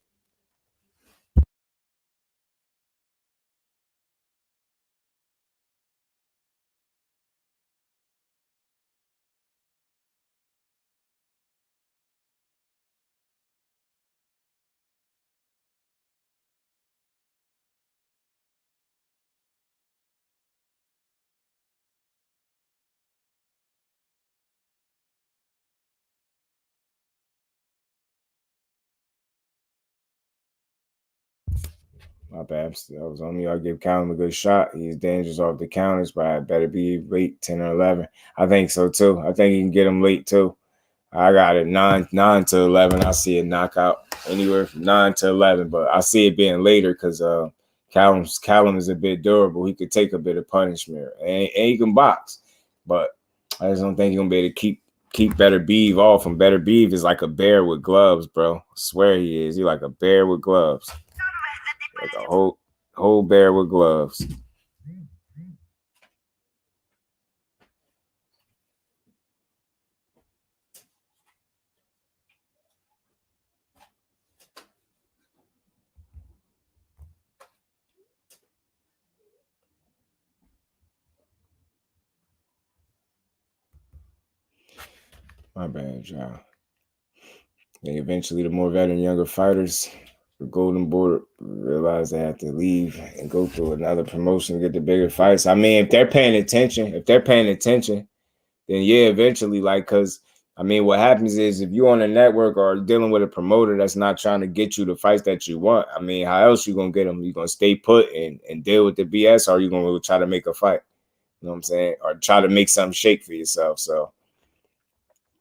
My bad. That was on me. I'll give Callum a good shot. He's dangerous off the counters, but I better be late 10 or 11. I think so too. I think he can get him late too. I got it 9 to 11. I see a knockout anywhere from 9 to 11, but I see it being later because Callum is a bit durable. He could take a bit of punishment, and he can box. But I just don't think he's gonna be able to keep Better Beeve off him. Better Beeve is like a bear with gloves, bro. I swear he is. He's like a bear with gloves. Like a whole bear with gloves. My bad, y'all. Then eventually the more veteran younger fighters, the Golden Board, realize they have to leave and go through another promotion to get the bigger fights. I mean, if they're paying attention, then yeah, eventually, like, because I mean, what happens is if you're on a network or dealing with a promoter that's not trying to get you the fights that you want, I mean, how else you gonna get them? You gonna stay put and deal with the BS, or you gonna try to make a fight? You know what I'm saying? Or try to make something shake for yourself. So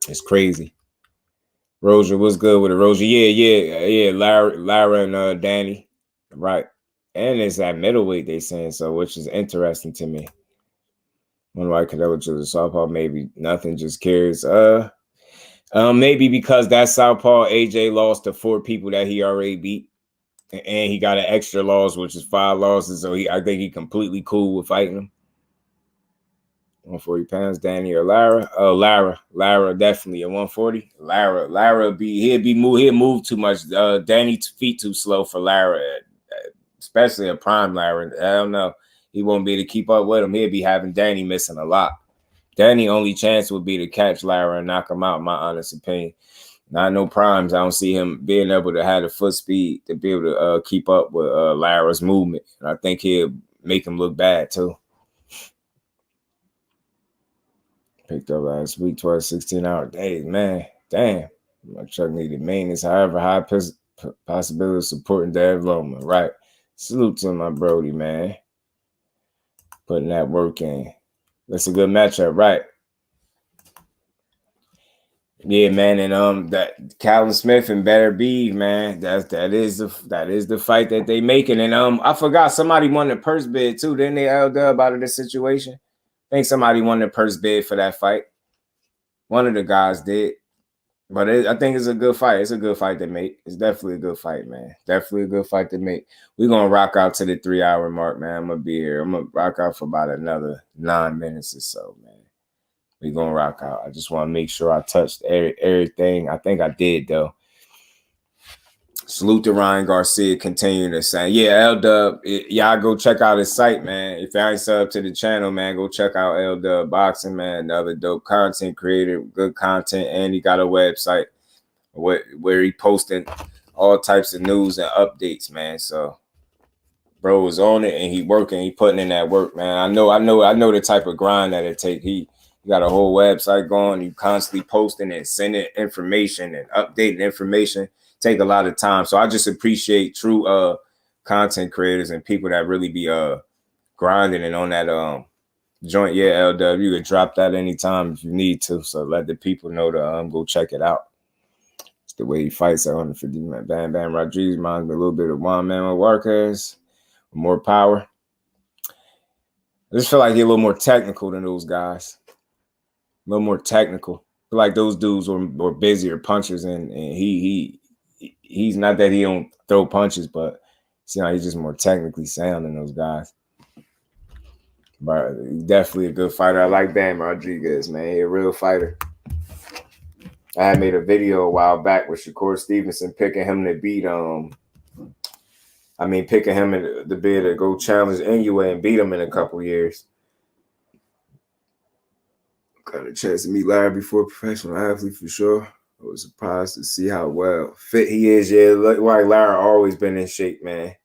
it's crazy. Roger, what's good with it? Roger, yeah. Lara and Danny, right? And it's at middleweight they saying so, which is interesting to me. Wonder why Canelo chose a southpaw? Maybe nothing, just curious. Maybe because that southpaw AJ lost to 4 people that he already beat, and he got an extra loss, which is 5 losses. So I think he completely cool with fighting him. 140 pounds, Danny or Lara? Oh, Lara definitely at 140. Lara he'll move too much. Danny's feet too slow for Lara, especially a prime Lara. I don't know. He won't be able to keep up with him. He'll be having Danny missing a lot. Danny's only chance would be to catch Lara and knock him out, in my honest opinion. Not no primes. I don't see him being able to have the foot speed to be able to keep up with Lara's movement. And I think he'll make him look bad, too. Picked up last week, 12, 16-hour days. Man, damn. My truck needed maintenance. However, high possibility of supporting Dave Loma. Right. Salute to my Brody, man. Putting that work in. That's a good matchup, right? Yeah, man, and that Callum Smith and Better Be, man, that is the fight that they making. And I forgot somebody won the purse bid too. Didn't they LW out of this situation? I think somebody won the purse bid for that fight. One of the guys did. But I think it's a good fight. It's a good fight to make. It's definitely a good fight, man. Definitely a good fight to make. We're going to rock out to the 3-hour mark, man. I'm going to be here. I'm going to rock out for about another 9 minutes or so, man. We're going to rock out. I just want to make sure I touched everything. I think I did, though. Salute to Ryan Garcia continuing to say, yeah, L-Dub, y'all go check out his site, man. If y'all ain't sub to the channel, man, go check out LWBoxing, man. Another dope content creator, good content, and he got a website where he posting all types of news and updates, man. So, bro is on it and he working, he putting in that work, man. I know the type of grind that it take. He got a whole website going. You constantly posting and sending information and updating information. Take a lot of time. So I just appreciate true content creators and people that really be grinding and on that joint. Yeah, LW, you can drop that anytime if you need to. So let the people know to go check it out. It's the way he fights at 150. Bam Bam Rodriguez reminds me a little bit of Juan Manuel Juarez with more power. I just feel like he's a little more technical than those guys. A little more technical. I feel like those dudes were busier punchers, and he's not that he don't throw punches, but you know, he's just more technically sound than those guys. But he's definitely a good fighter. I like Bam Rodriguez, man. He's a real fighter. I had made a video a while back with Shakur Stevenson picking him to beat picking him in the bid to go challenge NUA and beat him in a couple years. Got a chance to meet Larry before, professional athlete for sure. I was surprised to see how well fit he is. Yeah, like Lara always been in shape, man.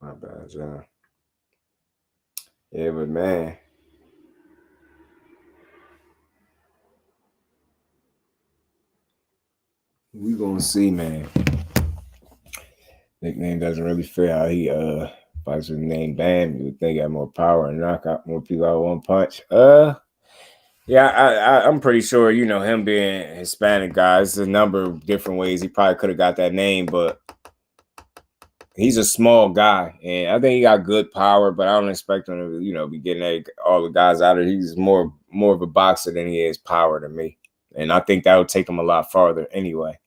My bad, John. Yeah, but man. We gonna see, man. Nickname doesn't really fit how he fights with the name Bam. You would think he had more power and knock out more people out one punch. Yeah, I'm pretty sure, you know, him being a Hispanic guy, there's a number of different ways he probably could have got that name, but he's a small guy, and I think he got good power, but I don't expect him to, you know, be getting all the guys out of it. He's more of a boxer than he is power to me, and I think that would take him a lot farther anyway.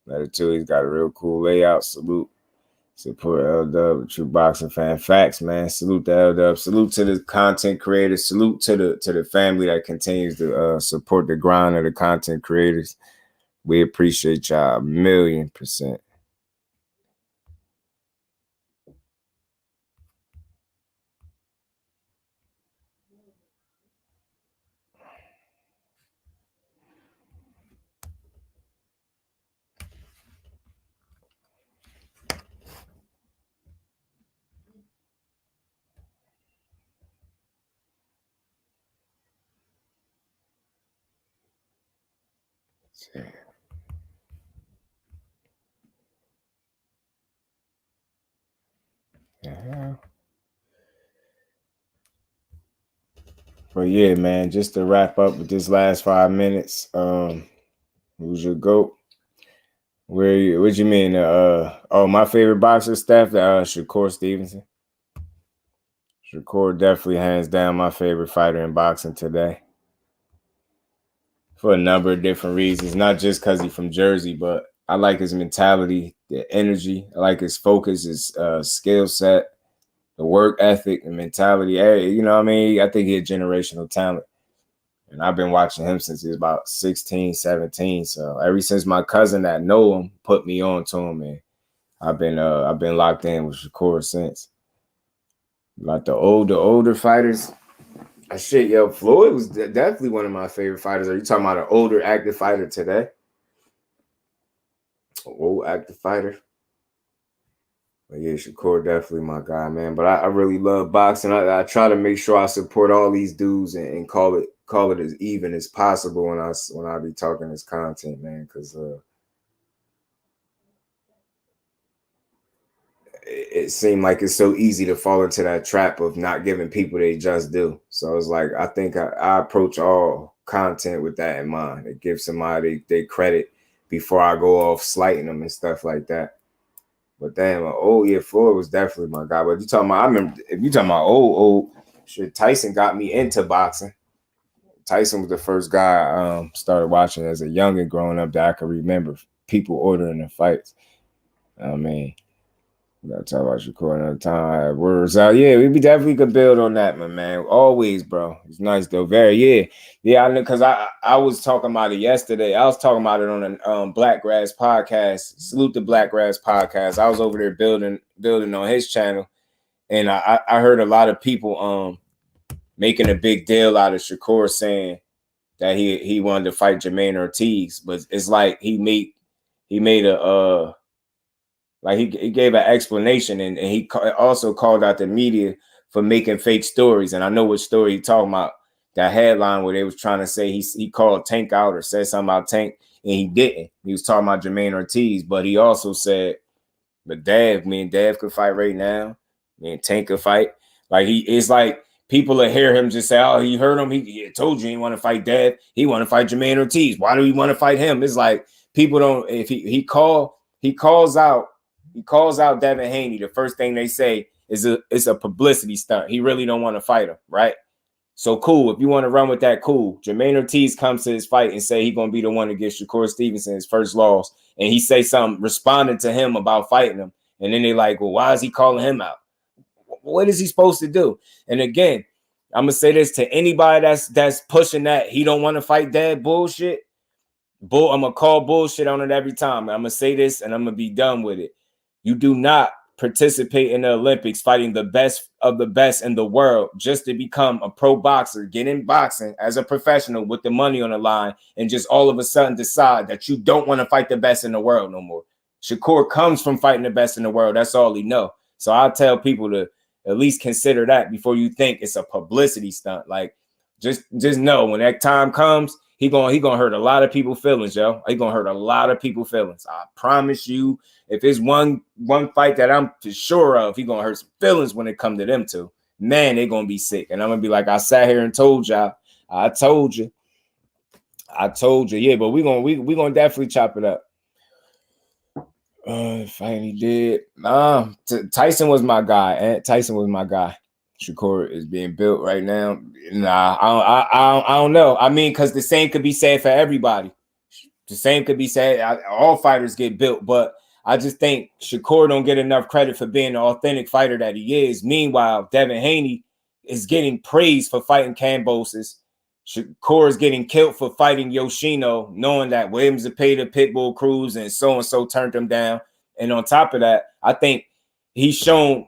Letter 2, he's got a real cool layout. Salute. Support LW, true boxing fan. Facts, man. Salute to LW. Salute to the content creators. Salute to the family that continues to support the grind of the content creators. We appreciate y'all 1,000,000%. But yeah, man, just to wrap up with this last 5 minutes, who's your GOAT? What you mean? My favorite boxer, Steph, Shakur Stevenson. Shakur definitely hands down my favorite fighter in boxing today. For a number of different reasons, not just because he's from Jersey, but I like his mentality, the energy. I like his focus, his skill set, the work ethic and mentality. Hey, you know what I mean? I think he's a generational talent. And I've been watching him since he was about 16, 17. So ever since my cousin that know him put me on to him, and I've been locked in with Shakur since. Like the older fighters. Shit, yo, Floyd was definitely one of my favorite fighters. Are you talking about an older active fighter today? Old active fighter. But yeah, Shakur definitely my guy, man. But I really love boxing. I try to make sure I support all these dudes and call it as even as possible when I be talking this content, man. Because it seemed like it's so easy to fall into that trap of not giving people they just do. So it's like I think I approach all content with that in mind. It gives somebody they credit before I go off slighting them and stuff like that. But damn, Floyd was definitely my guy. But you talking about, I remember if you talking about old shit, Tyson got me into boxing. Tyson was the first guy I started watching as a youngin' growing up that I can remember people ordering the fights. I mean, we gotta talk about Shakur another time. I had words out. Yeah, we definitely could build on that, my man. Always, bro. It's nice though. Yeah. I know because I was talking about it yesterday. I was talking about it on a Black Grass podcast. Salute the Black Grass podcast. I was over there building on his channel, and I heard a lot of people making a big deal out of Shakur saying that he wanted to fight Jermaine Ortiz, but it's like he made a like he gave an explanation, and he also called out the media for making fake stories. And I know what story he talking about. That headline where they was trying to say he called Tank out or said something about Tank, and he didn't. He was talking about Jermaine Ortiz, but he also said, but me and Dev could fight right now. Me and Tank could fight. Like it's like people will hear him just say, oh, he heard him. He told you he want to fight Dev. He want to fight Jermaine Ortiz. Why do he want to fight him? It's like people don't, if he calls out Devin Haney, the first thing they say is it's a publicity stunt. He really don't want to fight him, right? So cool. If you want to run with that, cool. Jermaine Ortiz comes to his fight and say he's going to be the one to get Shakur Stevenson his first loss. And he say something responding to him about fighting him. And then they like, well, why is he calling him out? What is he supposed to do? And again, I'm going to say this to anybody that's pushing that he don't want to fight that bullshit. I'm going to call bullshit on it every time. I'm going to say this and I'm going to be done with it. You do not participate in the Olympics fighting the best of the best in the world just to become a pro boxer, get in boxing as a professional with the money on the line, and just all of a sudden decide that you don't want to fight the best in the world no more. Shakur comes from fighting the best in the world. That's all he know. So I tell people to at least consider that before you think it's a publicity stunt. Like just know when that time comes, he gonna hurt a lot of people's feelings, yo. He gonna hurt a lot of people's feelings. I promise you. If it's one fight that I'm for sure of, he gonna hurt some feelings when it come to them two. Man, they gonna be sick. And I'm gonna be like, I sat here and told y'all. I told you. Yeah, but we gonna definitely chop it up. Fight he did. Tyson was my guy. Tyson was my guy. Shakur is being built right now. Nah, I don't know. I mean, because the same could be said for everybody. The same could be said. All fighters get built, but I just think Shakur don't get enough credit for being the authentic fighter that he is. Meanwhile, Devin Haney is getting praised for fighting Cambosis. Shakur is getting killed for fighting Yoshino, knowing that Williams Zepeda, Pitbull Cruz, and so turned him down. And on top of that, I think he's shown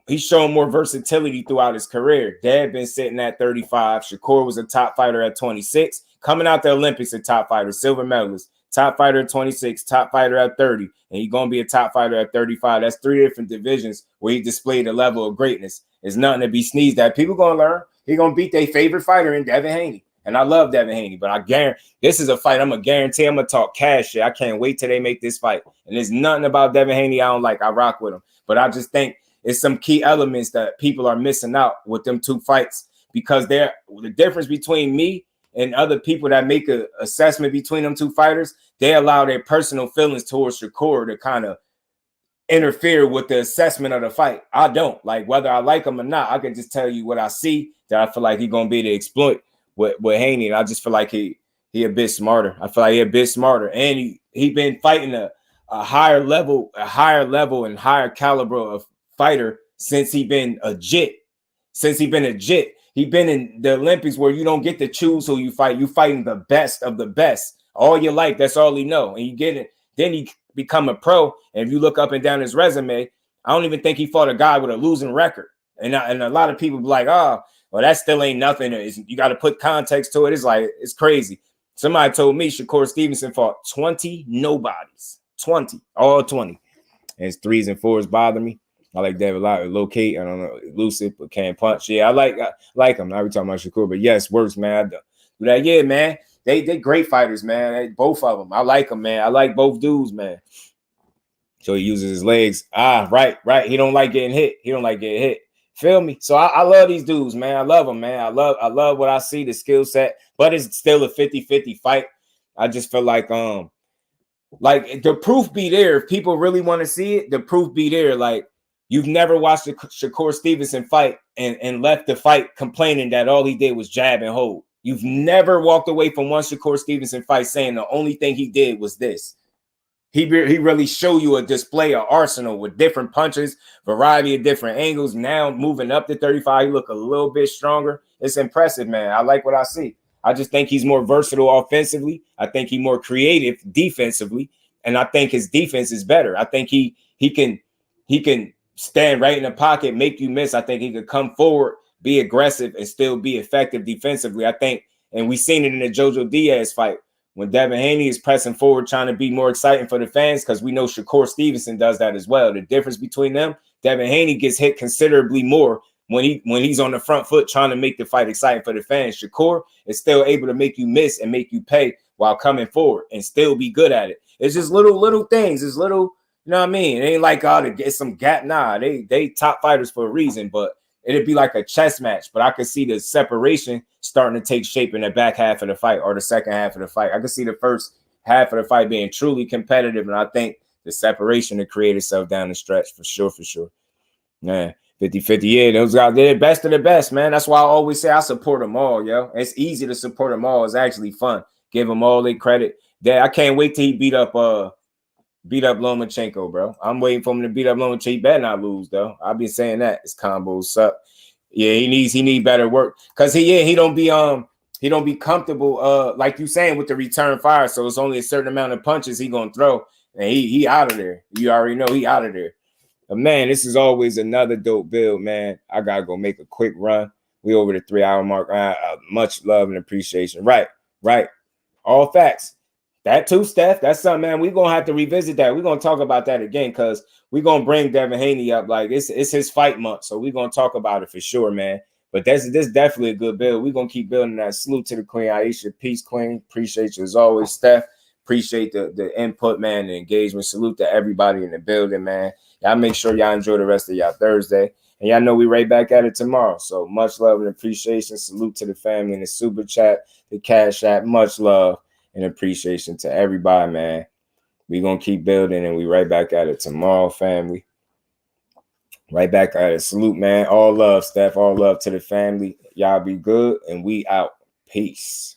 more versatility throughout his career. Dad been sitting at 35. Shakur was a top fighter at 26. Coming out the Olympics, a top fighter, silver medalist. Top fighter at 26, top fighter at 30, and he's going to be a top fighter at 35. That's 3 different divisions where he displayed a level of greatness. It's nothing to be sneezed at. People going to learn. He's going to beat their favorite fighter in Devin Haney. And I love Devin Haney, but I guarantee this is a fight. I'm going to guarantee I'm going to talk cash shit. I can't wait till they make this fight. And there's nothing about Devin Haney I don't like. I rock with him. But I just think it's some key elements that people are missing out with them two fights, because the difference between me and other people that make an assessment between them two fighters, they allow their personal feelings towards Shakur to kind of interfere with the assessment of the fight. I don't. Like, whether I like him or not, I can just tell you what I see that I feel like he's gonna be able to exploit with Haney. And I just feel like he a bit smarter. I feel like he a bit smarter. And he been fighting a higher level and higher caliber of fighter since he been a jit. He been in the Olympics, where you don't get to choose who you fight. You fighting the best of the best all your life. That's all he know. And you get it. Then he become a pro. And if you look up and down his resume, I don't even think he fought a guy with a losing record. And a lot of people be like, oh, well, that still ain't nothing. You got to put context to it. It's like, it's crazy. Somebody told me Shakur Stevenson fought 20 nobodies. 20, all 20. And his 3s and 4s bother me. I like David locate. I don't know, elusive, but can't punch. Yeah, I like him. Now we talking about Shakur, but yes, works, man. Yeah, man. They great fighters, man. Both of them. I like them, man. I like both dudes, man. So he uses his legs. Right. He don't like getting hit. Feel me? So I love these dudes, man. I love them, man. I love what I see, the skill set, but it's still a 50-50 fight. I just feel like the proof be there. If people really want to see it, the proof be there. Like, you've never watched a Shakur Stevenson fight and left the fight complaining that all he did was jab and hold. You've never walked away from one Shakur Stevenson fight saying the only thing he did was this. He really showed you a display of arsenal with different punches, variety of different angles. Now moving up to 35, he look a little bit stronger. It's impressive, man. I like what I see. I just think he's more versatile offensively. I think he's more creative defensively, and I think his defense is better. I think he can stand right in the pocket, make you miss. I think he could come forward, be aggressive, and still be effective defensively. I think, and we've seen it in the Jojo Diaz fight, when Devin Haney is pressing forward, trying to be more exciting for the fans, because we know Shakur Stevenson does that as well. The difference between them, Devin Haney gets hit considerably more when he's on the front foot trying to make the fight exciting for the fans. Shakur is still able to make you miss and make you pay while coming forward and still be good at it. It's just little things. It's little, you know what I mean? It ain't like, oh, to get some gap. Nah, they top fighters for a reason, but it'd be like a chess match. But I could see the separation starting to take shape in the back half of the fight or the second half of the fight. I could see the first half of the fight being truly competitive, and I think the separation to create itself down the stretch for sure. Man, 50-50, yeah, those guys, they're the best of the best, man. That's why I always say I support them all, yo. It's easy to support them all. It's actually fun. Give them all their credit. I can't wait till he beat up Lomachenko, bro. I'm waiting for him to beat up Lomachenko. He better not lose, though. I've been saying that. His combos suck. Yeah, he need better work. Cause he don't be comfortable, like you saying, with the return fire. So it's only a certain amount of punches he gonna throw, and he out of there. You already know he out of there. But man, this is always another dope build, man. I gotta go make a quick run. We over the 3-hour mark. Much love and appreciation. Right. All facts. That too, Steph. That's something, man. We're gonna have to revisit that. We're gonna talk about that again, because we're gonna bring Devin Haney up. Like, it's his fight month, so we're gonna talk about it for sure, man. But this definitely a good build. We're gonna keep building that. Salute to the Queen Aisha. Peace, Queen. Appreciate you as always, Steph. Appreciate the input, man, the engagement. Salute to everybody in the building, man. Y'all make sure y'all enjoy the rest of y'all Thursday. And y'all know we right back at it tomorrow. So much love and appreciation. Salute to the family in the super chat, the cash app. Much love and appreciation to everybody, man. We're going to keep building, and we right back at it tomorrow, family. Right back at it. Salute, man. All love, Steph. All love to the family. Y'all be good, and we out. Peace.